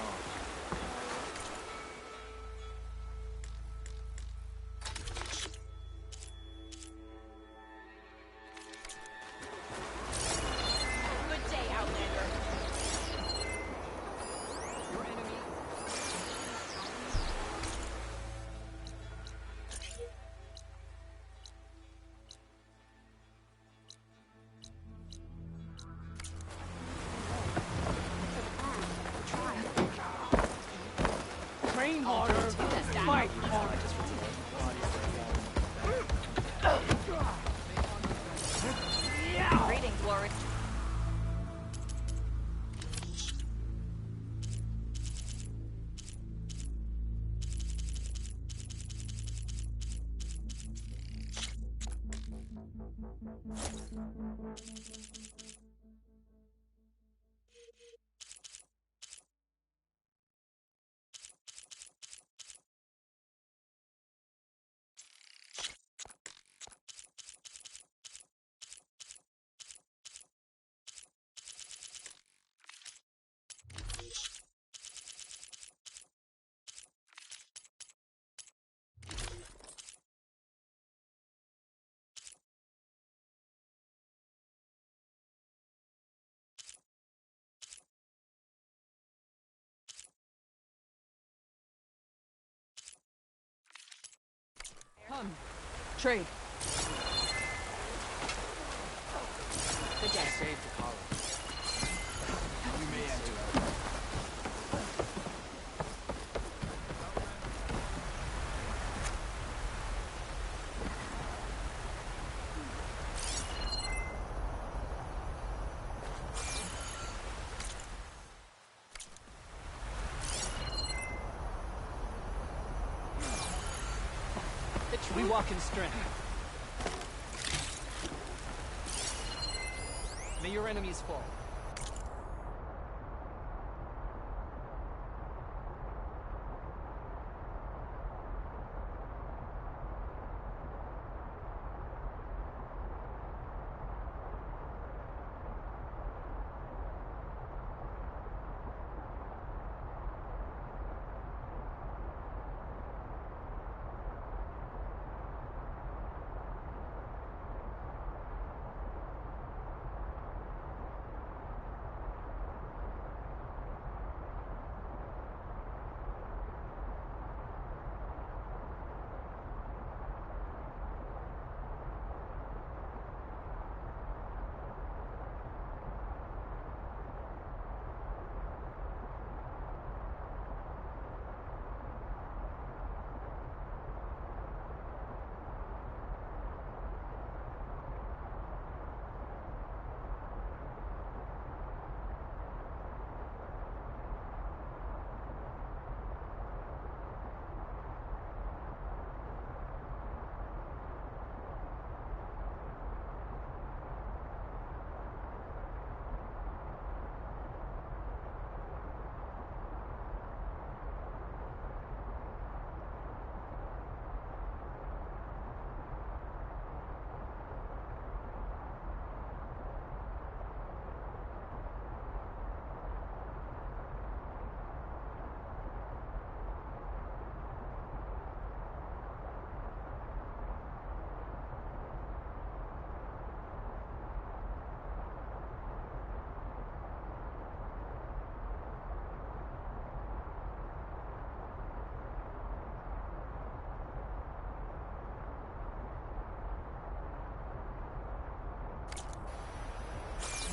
Good day, Outlander. Train harder, fight harder. Greetings, Lord. Come, trade. Good day. Save Hikaru. You may enter. We walk in strength. May your enemies fall.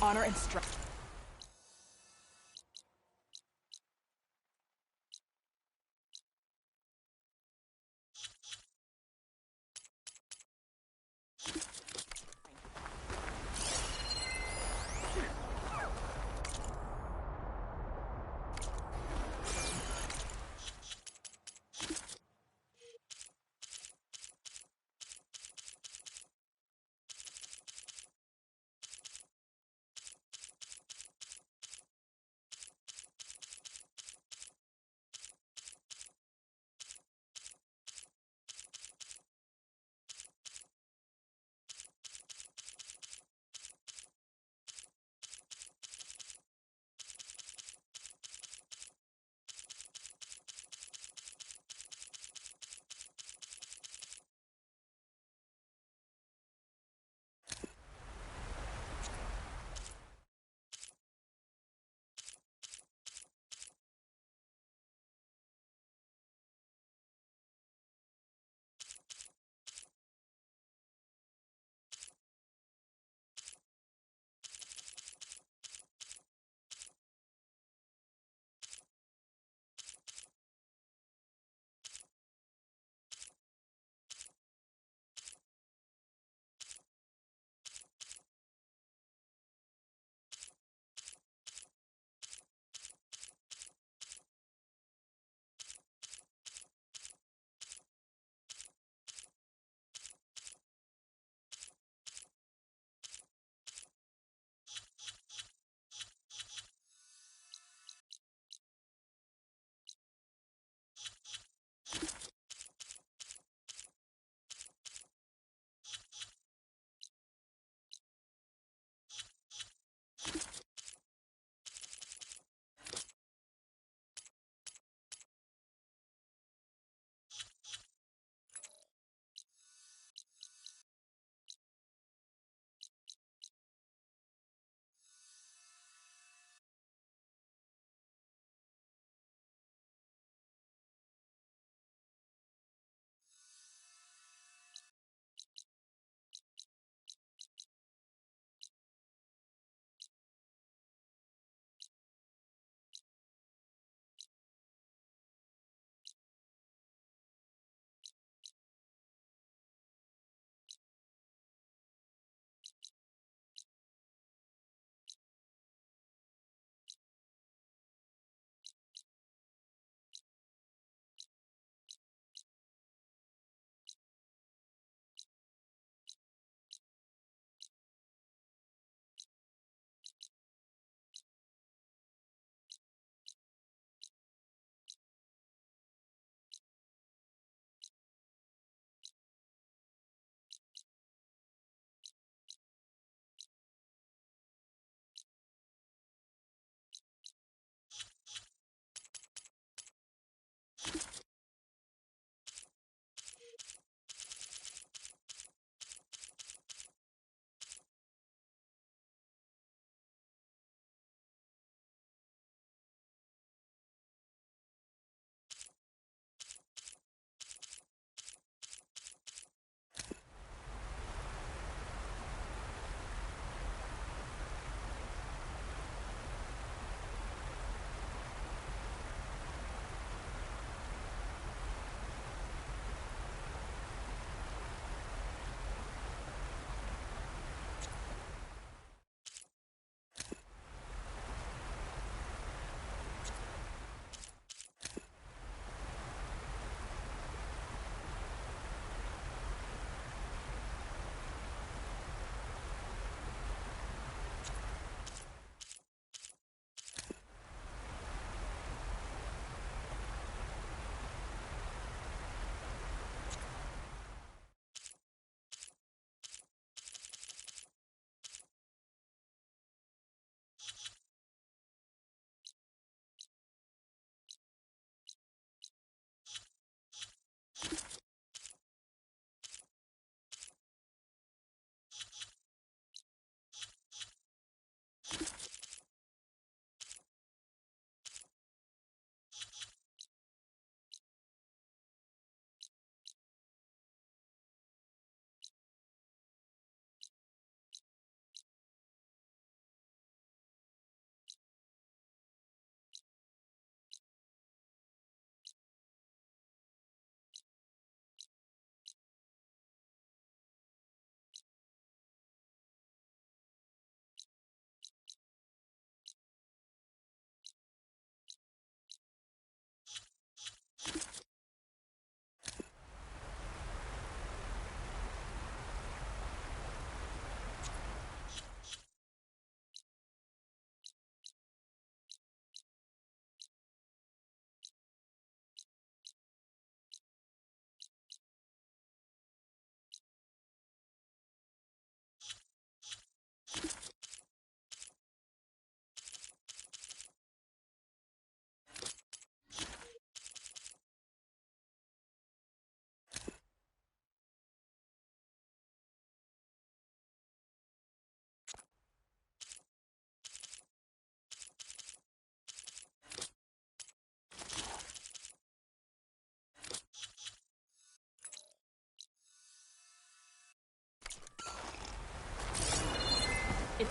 honor and strength.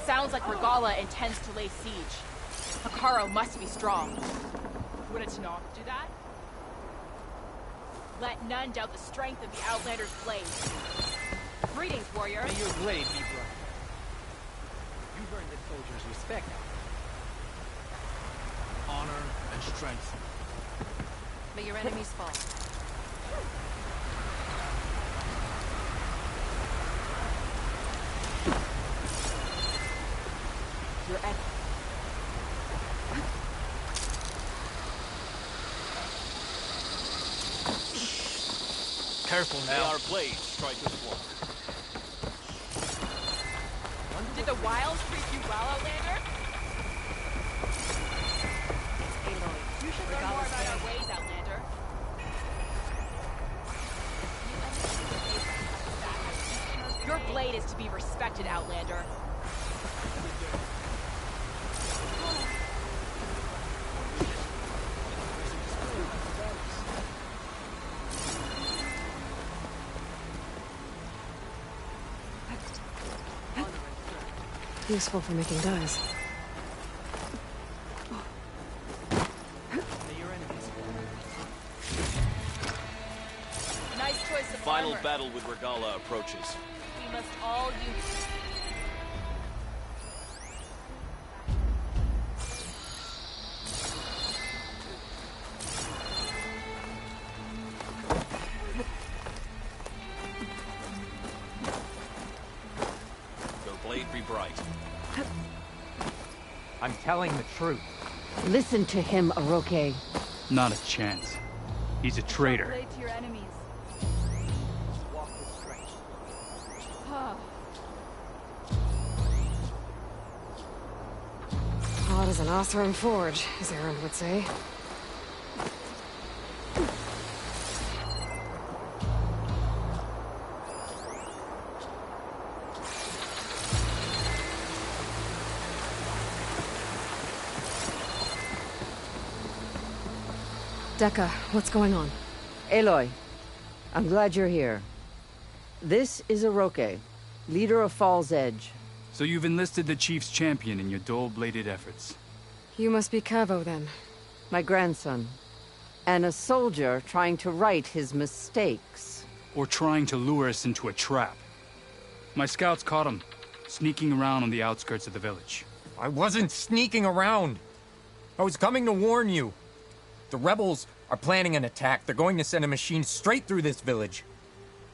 Sounds like Regala intends to lay siege. Hekarro must be strong. Would it not do that? Let none doubt the strength of the Outlander's blade. Greetings, warrior. May your blade be bright. You've earned the soldiers' respect. Honor and strength. May your enemies fall. Your enemy. Careful now. May our blades strike as one. Did the wilds treat you well, Outlander? Aloy, you should learn more about our ways, Outlander. Your blade is to be respected, Outlander. Useful for making dyes. Nice choice of Final armor. battle with Regala approaches. We must all use. Your blade be bright. I'm telling the truth. Listen to him, Aroke. Not a chance. He's a traitor. Blade to your enemies. Walk with strength. Hot as an Oseram forge, as Aaron would say. Dekka, what's going on? Aloy, I'm glad you're here. This is Aroke, leader of Fall's Edge. So you've enlisted the Chief's champion in your dull-bladed efforts. You must be Cavo, then. My grandson. And a soldier trying to right his mistakes. Or trying to lure us into a trap. My scouts caught him, sneaking around on the outskirts of the village. I wasn't sneaking around. I was coming to warn you. The rebels are planning an attack. They're going to send a machine straight through this village.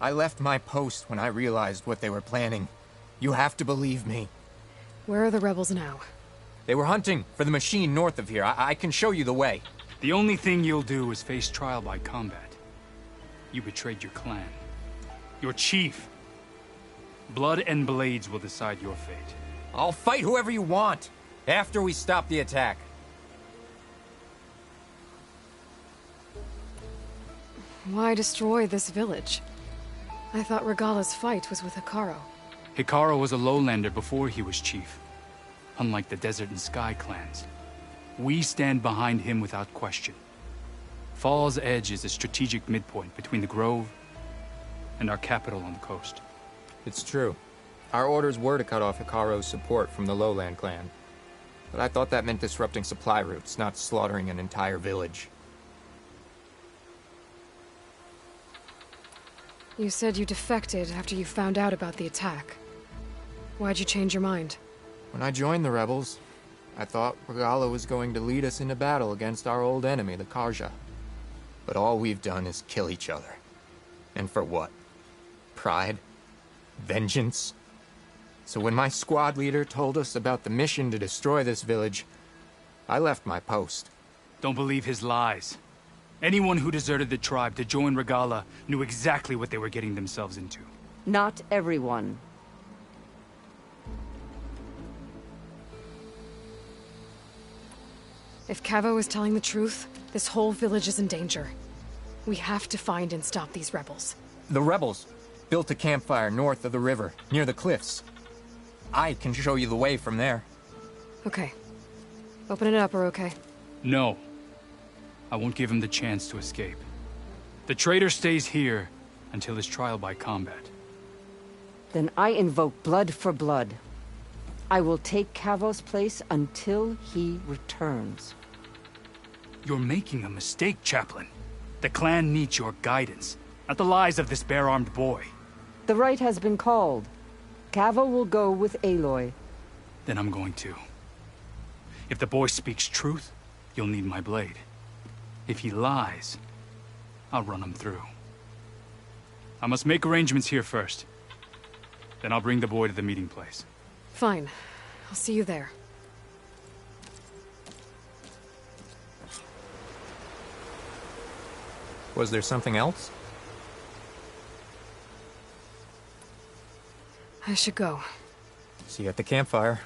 I left my post when I realized what they were planning. You have to believe me. Where are the rebels now? They were hunting for the machine north of here. I can show you the way. The only thing you'll do is face trial by combat. You betrayed your clan. Your chief. Blood and blades will decide your fate. I'll fight whoever you want, after we stop the attack. Why destroy this village? I thought Regala's fight was with Hekarro. Hekarro was a lowlander before he was chief. Unlike the Desert and Sky clans. We stand behind him without question. Fall's Edge is a strategic midpoint between the Grove and our capital on the coast. It's true. Our orders were to cut off Hekarro's support from the Lowland clan. But I thought that meant disrupting supply routes, not slaughtering an entire village. You said you defected after you found out about the attack. Why'd you change your mind? When I joined the rebels, I thought Regala was going to lead us into battle against our old enemy, the Carja. But all we've done is kill each other. And for what? Pride? Vengeance? So when my squad leader told us about the mission to destroy this village, I left my post. Don't believe his lies. Anyone who deserted the tribe to join Regala knew exactly what they were getting themselves into. Not everyone. If Cavo is telling the truth, this whole village is in danger. We have to find and stop these rebels. The rebels built a campfire north of the river, near the cliffs. I can show you the way from there. Okay. Open it up, Aroke. No. I won't give him the chance to escape. The traitor stays here until his trial by combat. Then I invoke blood for blood. I will take Kavos' place until he returns. You're making a mistake, Chaplain. The clan needs your guidance, not the lies of this bare-armed boy. The right has been called. Kavo will go with Aloy. Then I'm going to. If the boy speaks truth, you'll need my blade. If he lies, I'll run him through. I must make arrangements here first. Then I'll bring the boy to the meeting place. Fine. I'll see you there. Was there something else? I should go. See you at the campfire.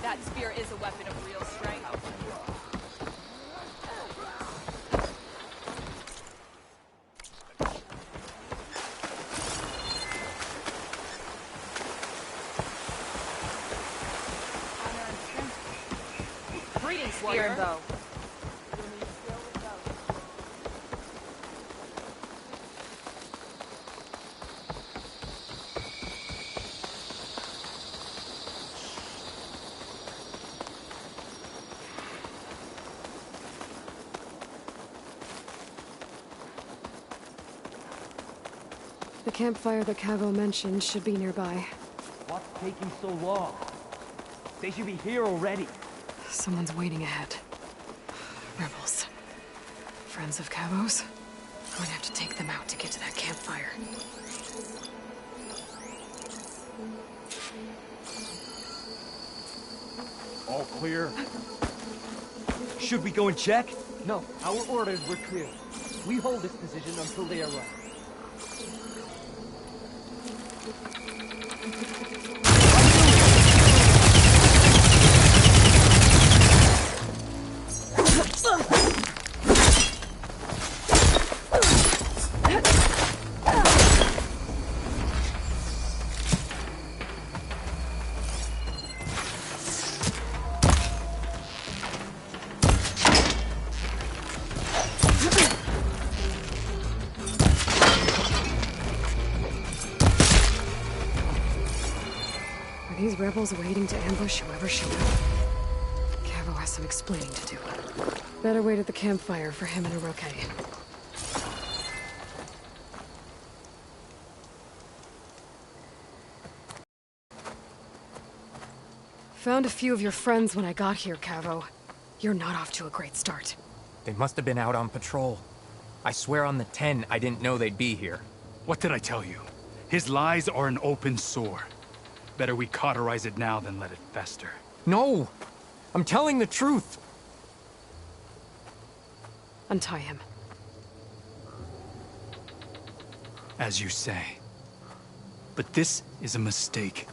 That spear is a weapon of real strength. Greetings, spear and bow. The campfire that Kavo mentioned should be nearby. What's taking so long? They should be here already. Someone's waiting ahead. Rebels. Friends of Kavo's? I'm going to have to take them out to get to that campfire. All clear. Should we go and check? No, our orders were clear. We hold this position until they arrive. These rebels waiting to ambush whoever showed up? Kavo has some explaining to do. Better wait at the campfire for him and Oroke. Found a few of your friends when I got here, Kavo. You're not off to a great start. They must have been out on patrol. I swear on the 10, I didn't know they'd be here. What did I tell you? His lies are an open sore. Better we cauterize it now than let it fester. No! I'm telling the truth! Untie him. As you say. But this is a mistake.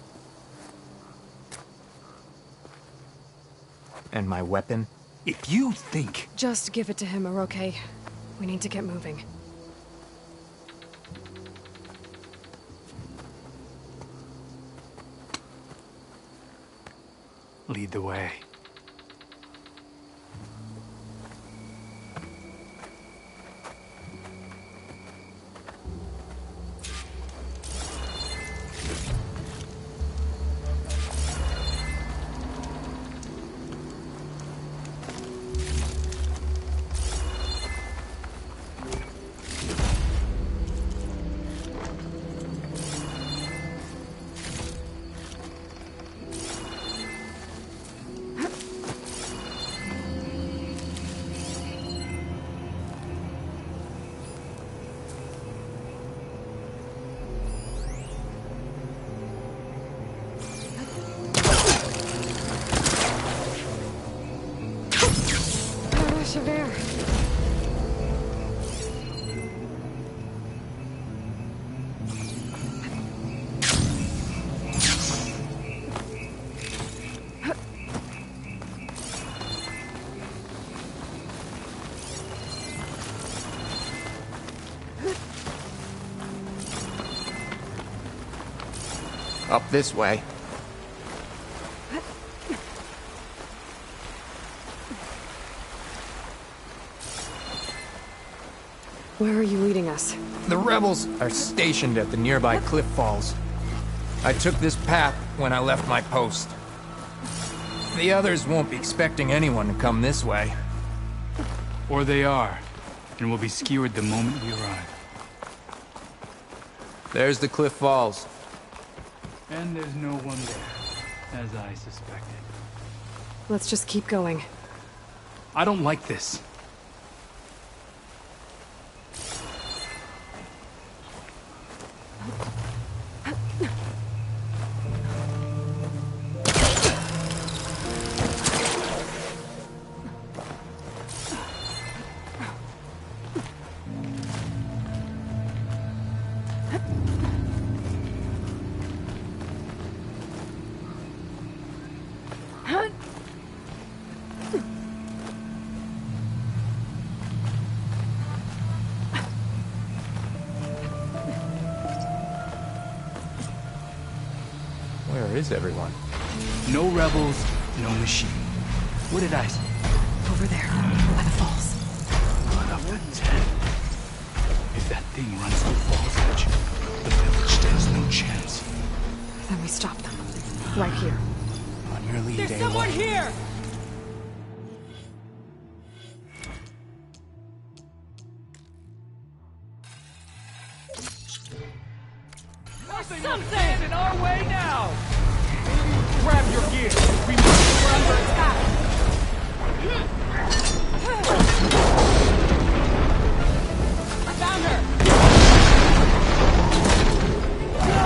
And my weapon? If you think... Just give it to him, Oroke. We need to get moving. Lead the way. Javert. Up this way. Where are you leading us? The rebels are stationed at the nearby cliff falls. I took this path when I left my post. The others won't be expecting anyone to come this way. Or they are, and will be skewered the moment we arrive. There's the cliff falls. And there's no one there, as I suspected. Let's just keep going. I don't like this. Where is everyone? No rebels, no machine. What did I say? Over there, by the falls. 1 up to 10. If that thing runs to the fall's edge, the village stands no chance. Then we stop them. Right here. On your lead, There's A1. someone here! Something in our way now! Grab your gear! We must run under attack! I found her! Go!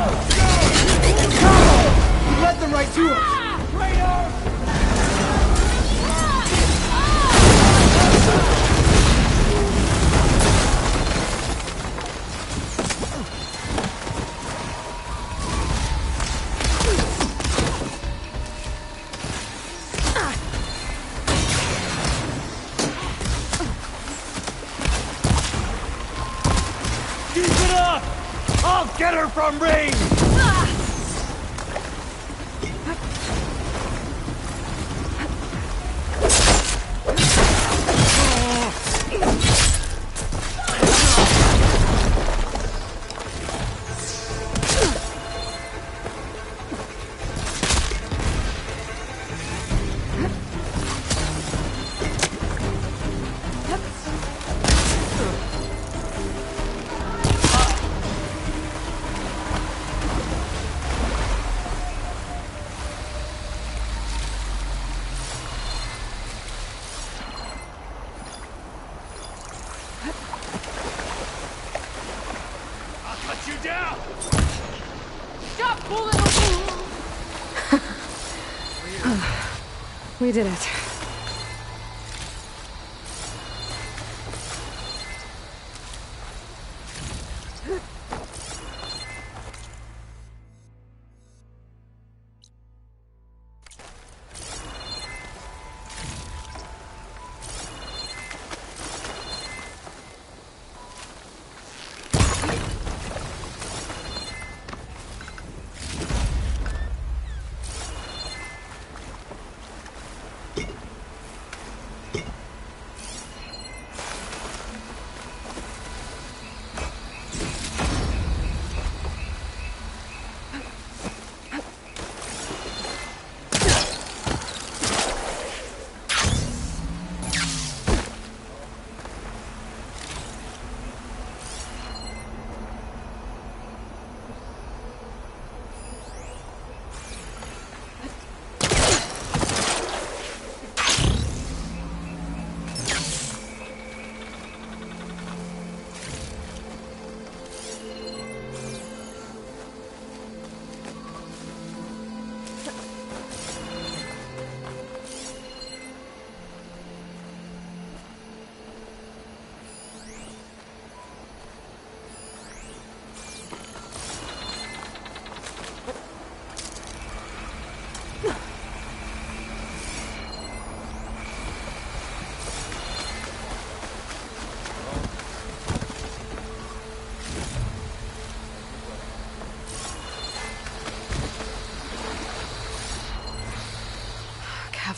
We led them right to us! Traitor! I'll get her from range! We did it.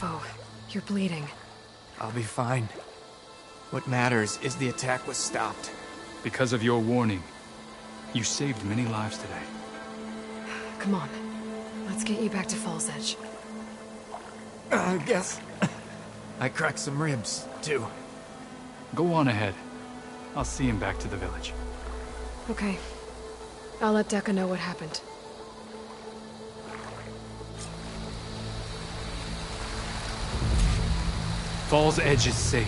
Cavo, you're bleeding. I'll be fine. What matters is the attack was stopped. Because of your warning, you saved many lives today. Come on. Let's get you back to Falls Edge. I guess I cracked some ribs, too. Go on ahead. I'll see him back to the village. Okay. I'll let Dekka know what happened. Falls Edge is saved,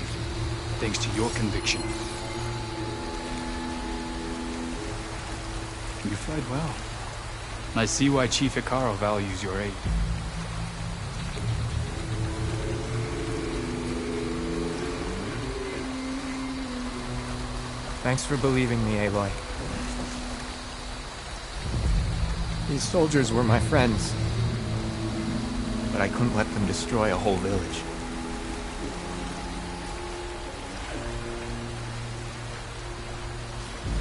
thanks to your conviction. You fight well. I see why Chief Hekarro values your aid. Thanks for believing me, Aloy. These soldiers were my friends, but I couldn't let them destroy a whole village.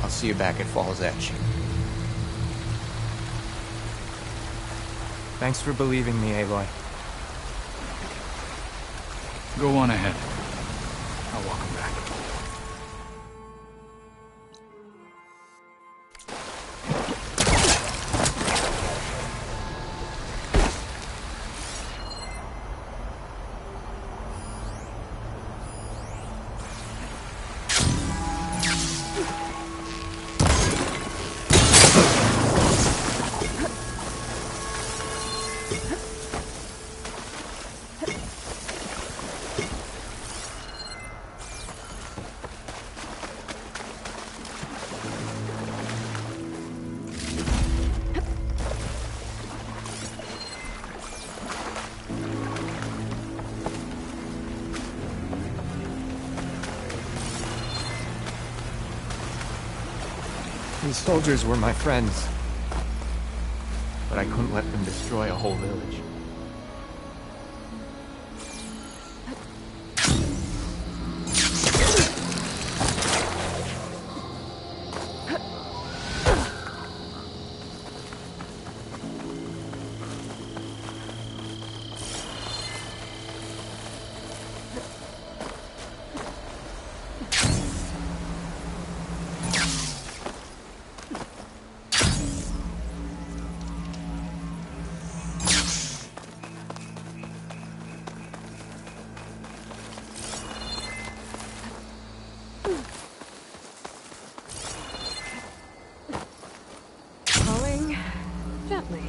I'll see you back at Falls Edge. Thanks for believing me, Aloy. Go on ahead. I'll walk him back. These soldiers were my friends, but I couldn't let them destroy a whole village. Gently.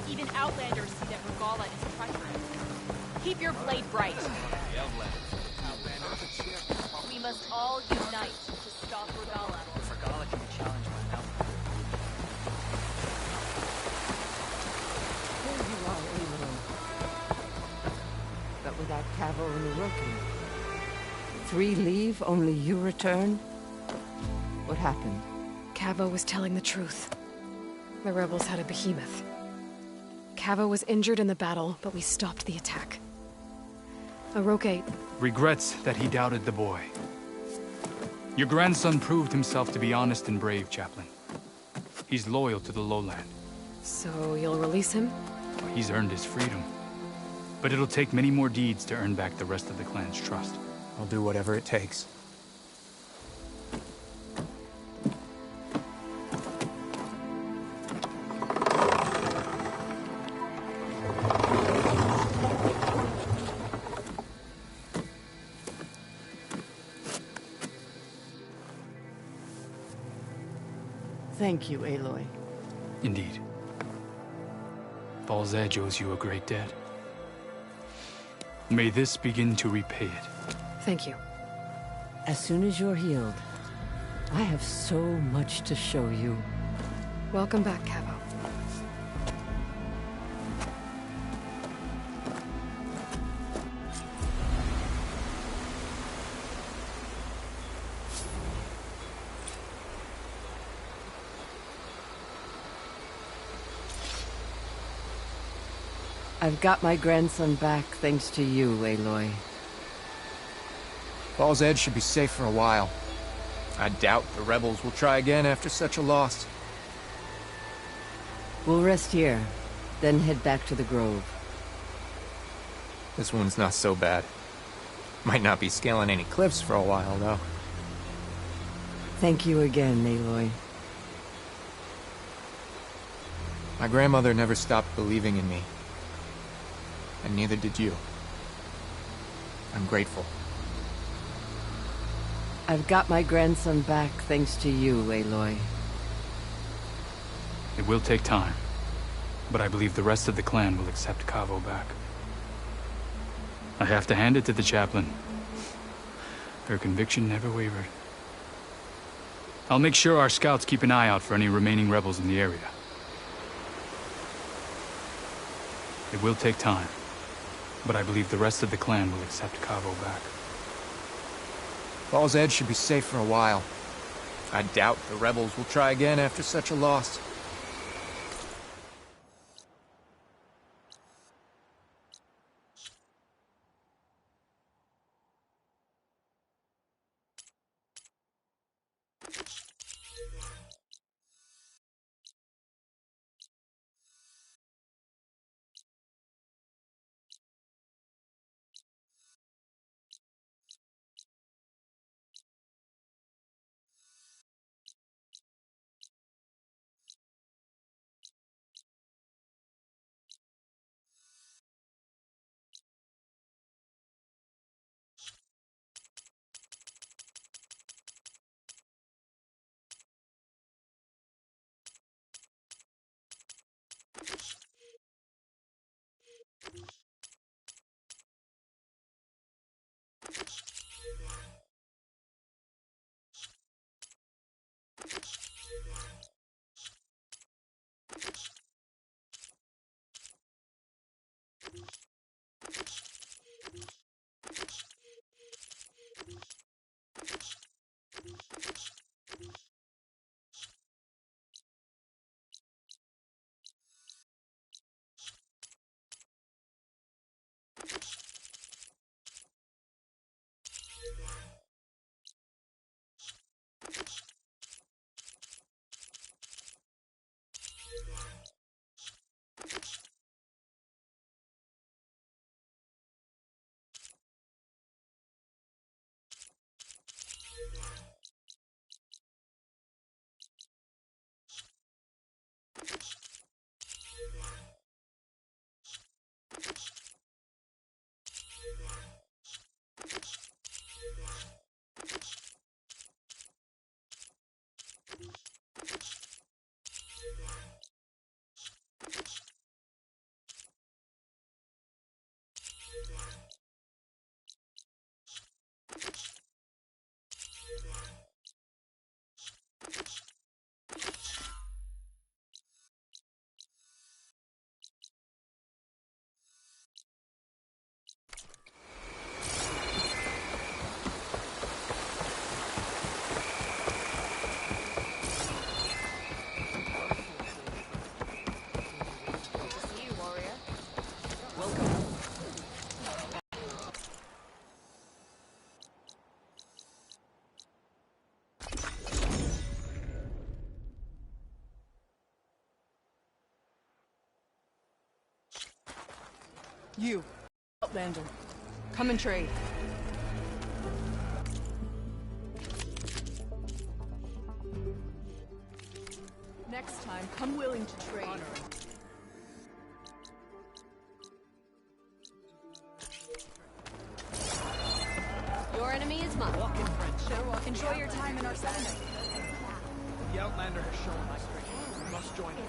Even Outlanders see that Regalla is treacherous. Keep your blade bright. We must all unite to stop Regalla. If Regalla can be challenged by an outlander. Here you are, Aloy. But without Cavo and Uroki. 3 leave, only you return? What happened? Cavo was telling the truth. The rebels had a behemoth. Cavo was injured in the battle, but we stopped the attack. Uroki regrets that he doubted the boy. Your grandson proved himself to be honest and brave, Chaplain. He's loyal to the lowland. So you'll release him? He's earned his freedom. But it'll take many more deeds to earn back the rest of the clan's trust. I'll do whatever it takes. Thank you, Aloy. Indeed. Falls Edge owes you a great debt. May this begin to repay it. Thank you. As soon as you're healed, I have so much to show you. Welcome back, Cavo. I've got my grandson back thanks to you, Aloy. Falls Edge should be safe for a while. I doubt the rebels will try again after such a loss. We'll rest here, then head back to the Grove. This one's not so bad. Might not be scaling any cliffs for a while, though. Thank you again, Aloy. My grandmother never stopped believing in me. And neither did you. I'm grateful. I've got my grandson back thanks to you, Aloy. It will take time, but I believe the rest of the clan will accept Kavo back. I have to hand it to the chaplain. Her conviction never wavered. I'll make sure our scouts keep an eye out for any remaining rebels in the area. It will take time, but I believe the rest of the clan will accept Kavo back. Falls Edge should be safe for a while. I doubt the rebels will try again after such a loss. You, Outlander, come and trade. Next time, come willing to trade. Your enemy is mine. Enjoy your time in our settlement. The Outlander has shown my strength. We must join it.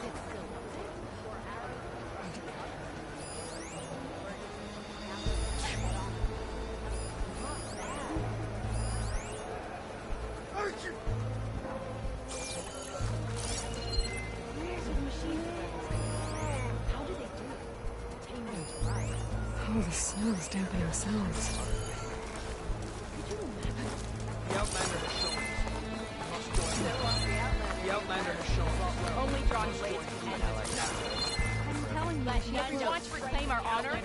Oh, the snow is dampening sounds. The Outlander has shown us. We must join it. The Outlander has shown us. Only drawn blades can handle it. Compelling legend. Now we want to reclaim our honor.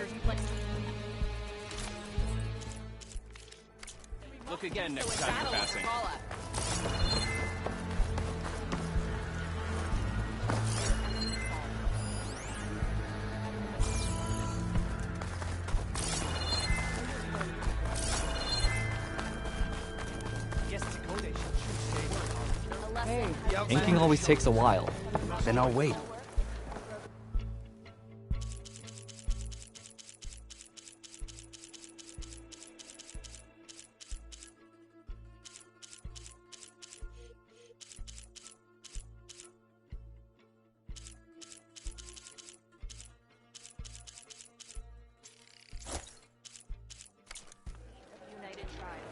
Look again next time you're passing. Inking always takes a while. Then I'll wait. United Tribe.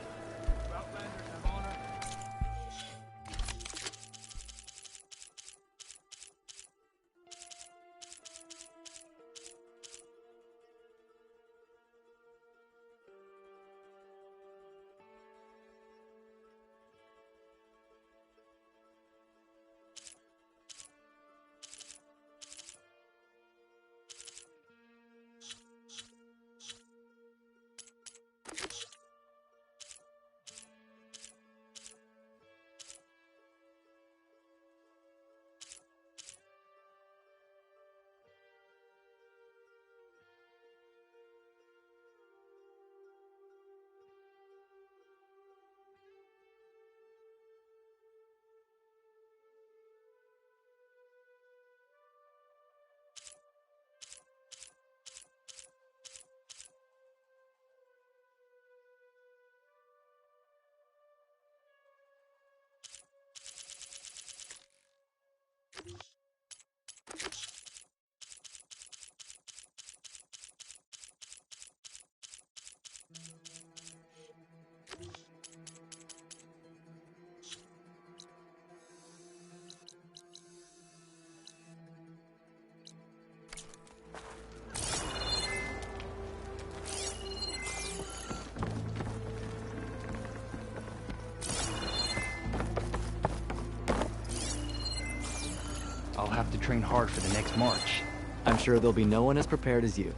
I'll have to train hard for the next march. I'm sure there'll be no one as prepared as you.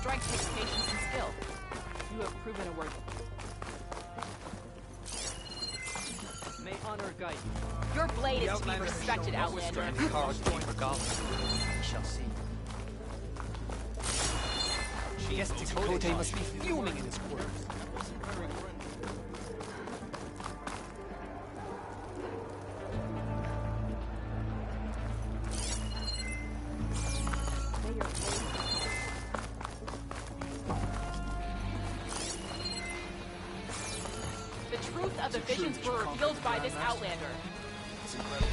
Strike takes patience and skill. You have proven a worthy. May honor guide Your blade is to be respected, Outlander. Carl's joined Regala. We shall see. Yes, Tekote must be fuming in his quarters. The truth of the visions were revealed by this Outlander. It's incredible.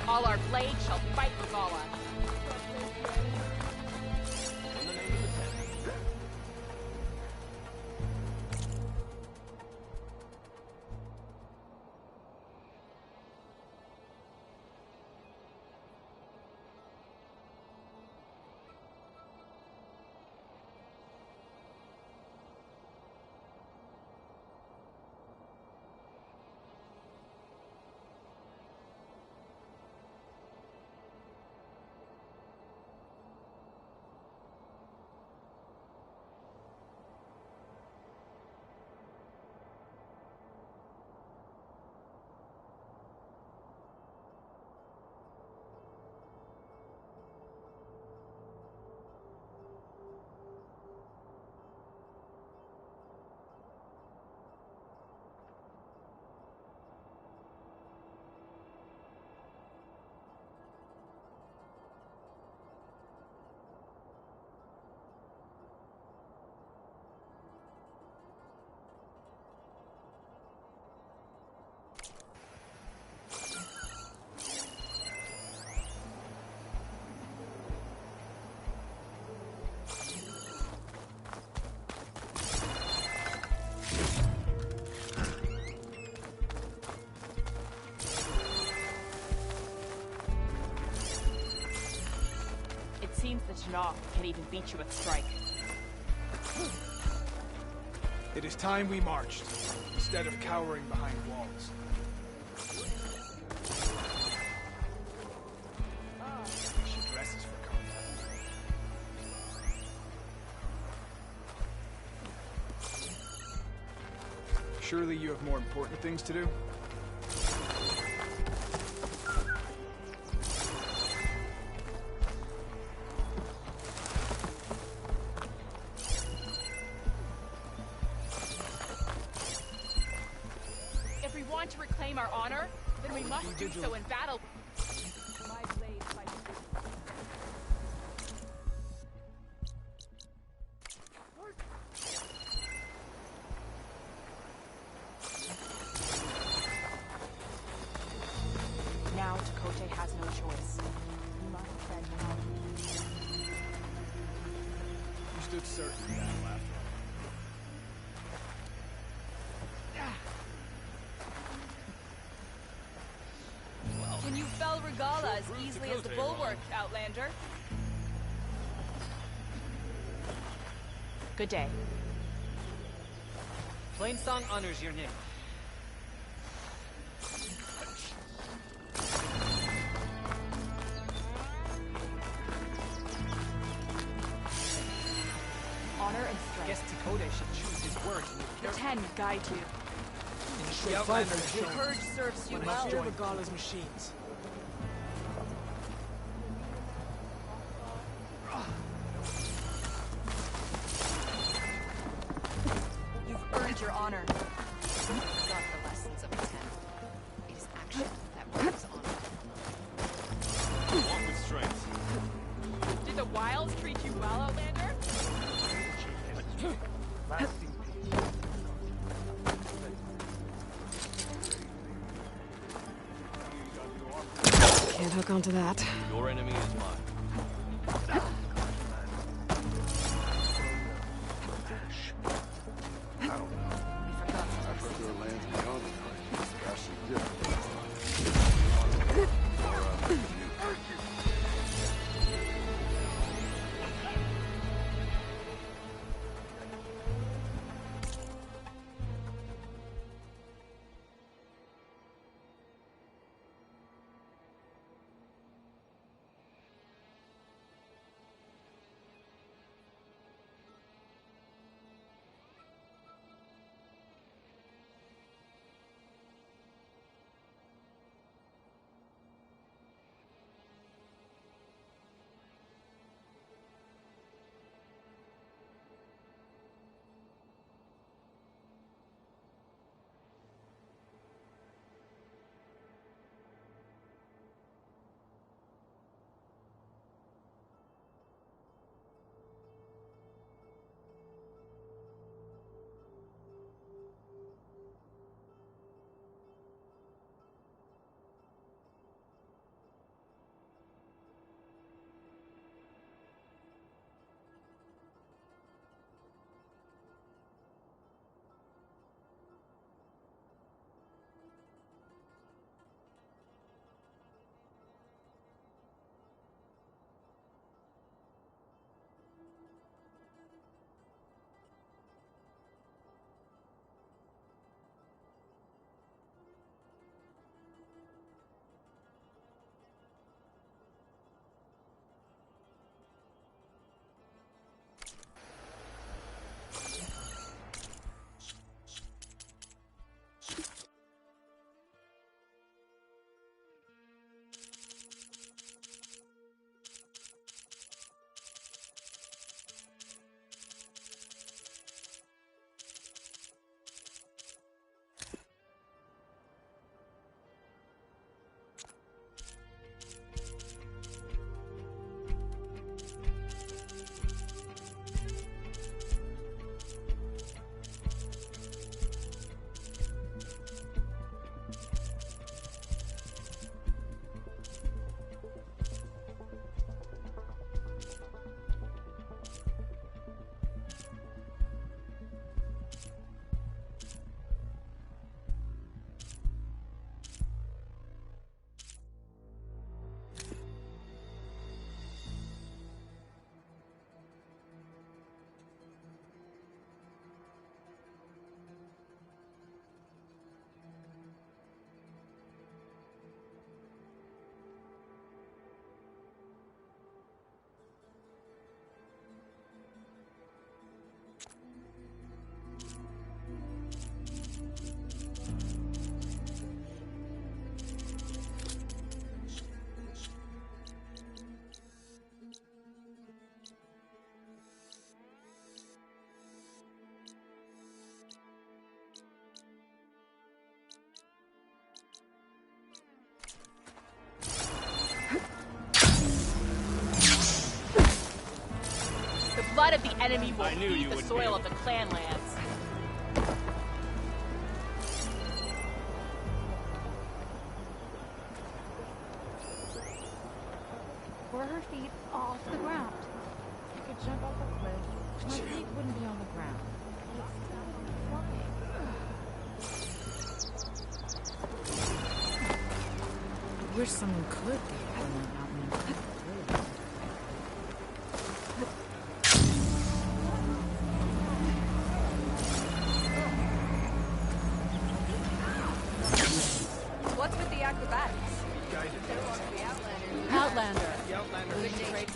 All our blades shall fight Regala. In the name of the Ten. Gnaw can't even beat you with strike. It is time we marched, instead of cowering behind walls. She dresses for combat. Surely you have more important things to do? If we want to reclaim our honor, then we must do so in battle. My blade fights. Now Chakotay has no choice. He must bend down. You stood certain in battle after Can you fell Regala as easily as the bulwark, Outlander? Good day. Flamesong honors your name. Honor and strength. Guess Chakotay should choose his words and The Ten guide you. The Outlander has Your shown courage serves you well. Master Regala's machines. You've earned your honor. Not the lessons of the Ten. It is action that brings honor. Walk with strength. Did the Wilds treat you well, Outlander? Can't hook onto that. Your enemy is mine. blood of the enemy will I knew feed you the would soil be. of the clan lands. Were her feet off the ground? I could jump off a cliff. My feet wouldn't be on the ground. I wish someone could be up on that mountain. What's with the acrobatics? Outlander. The Outlander. Great.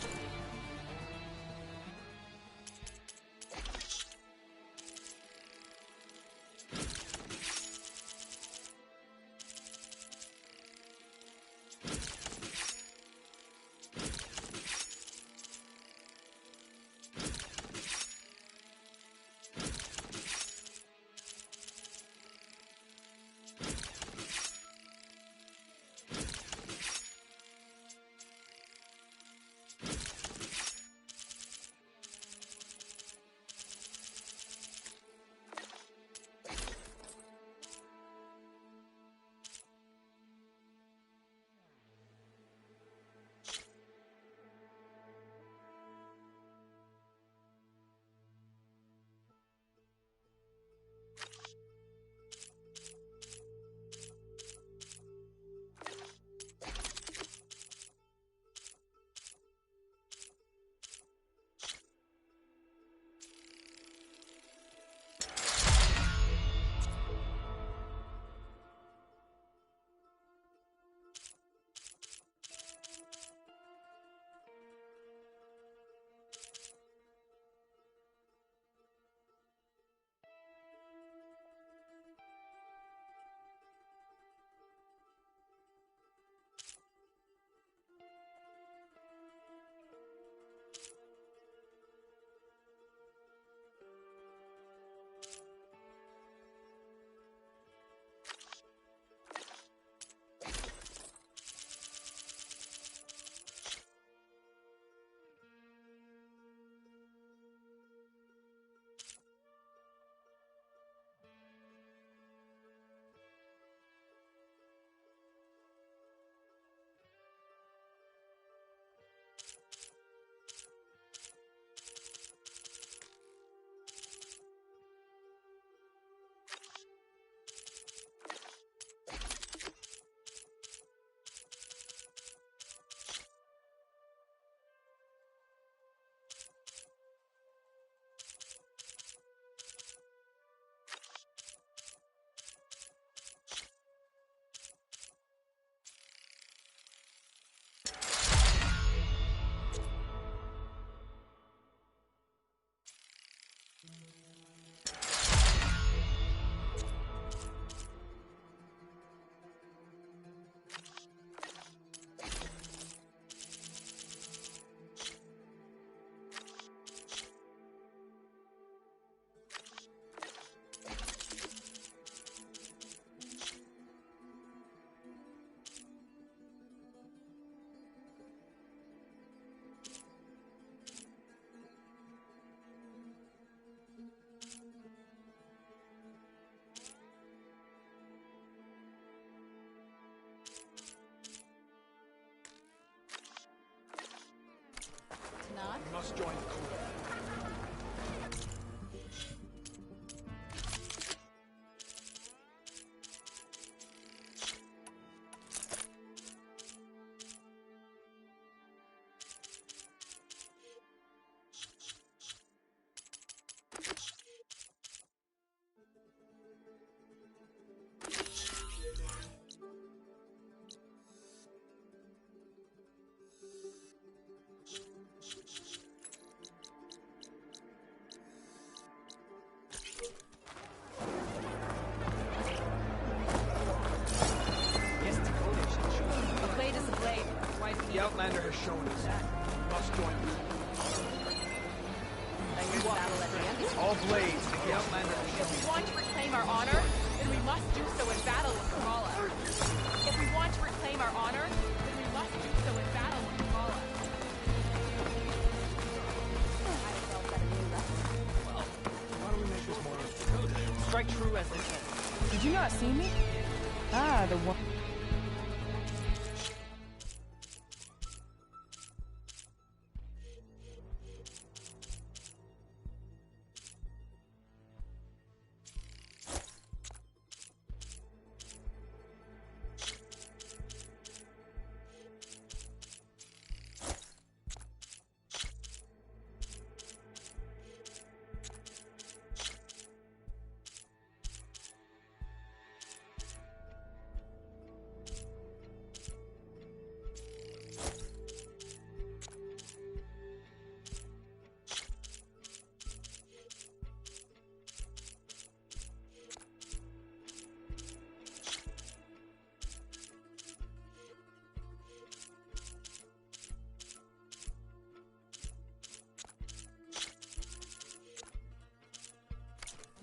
You must join the crew. The Outlander has shown us. We must join them. All blades, the Outlander has shown us. If we want to reclaim our honor, then we must do so in battle with Kamala. If we want to reclaim our honor, then we must do so in battle with Kamala. I felt that strike true, as they say. Did you not see me? Ah, the one...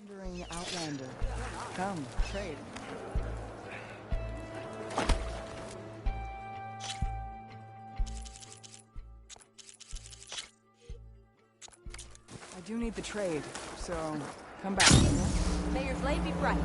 Wandering outlander. Come, trade. I do need the trade, so come back. May your blade be bright.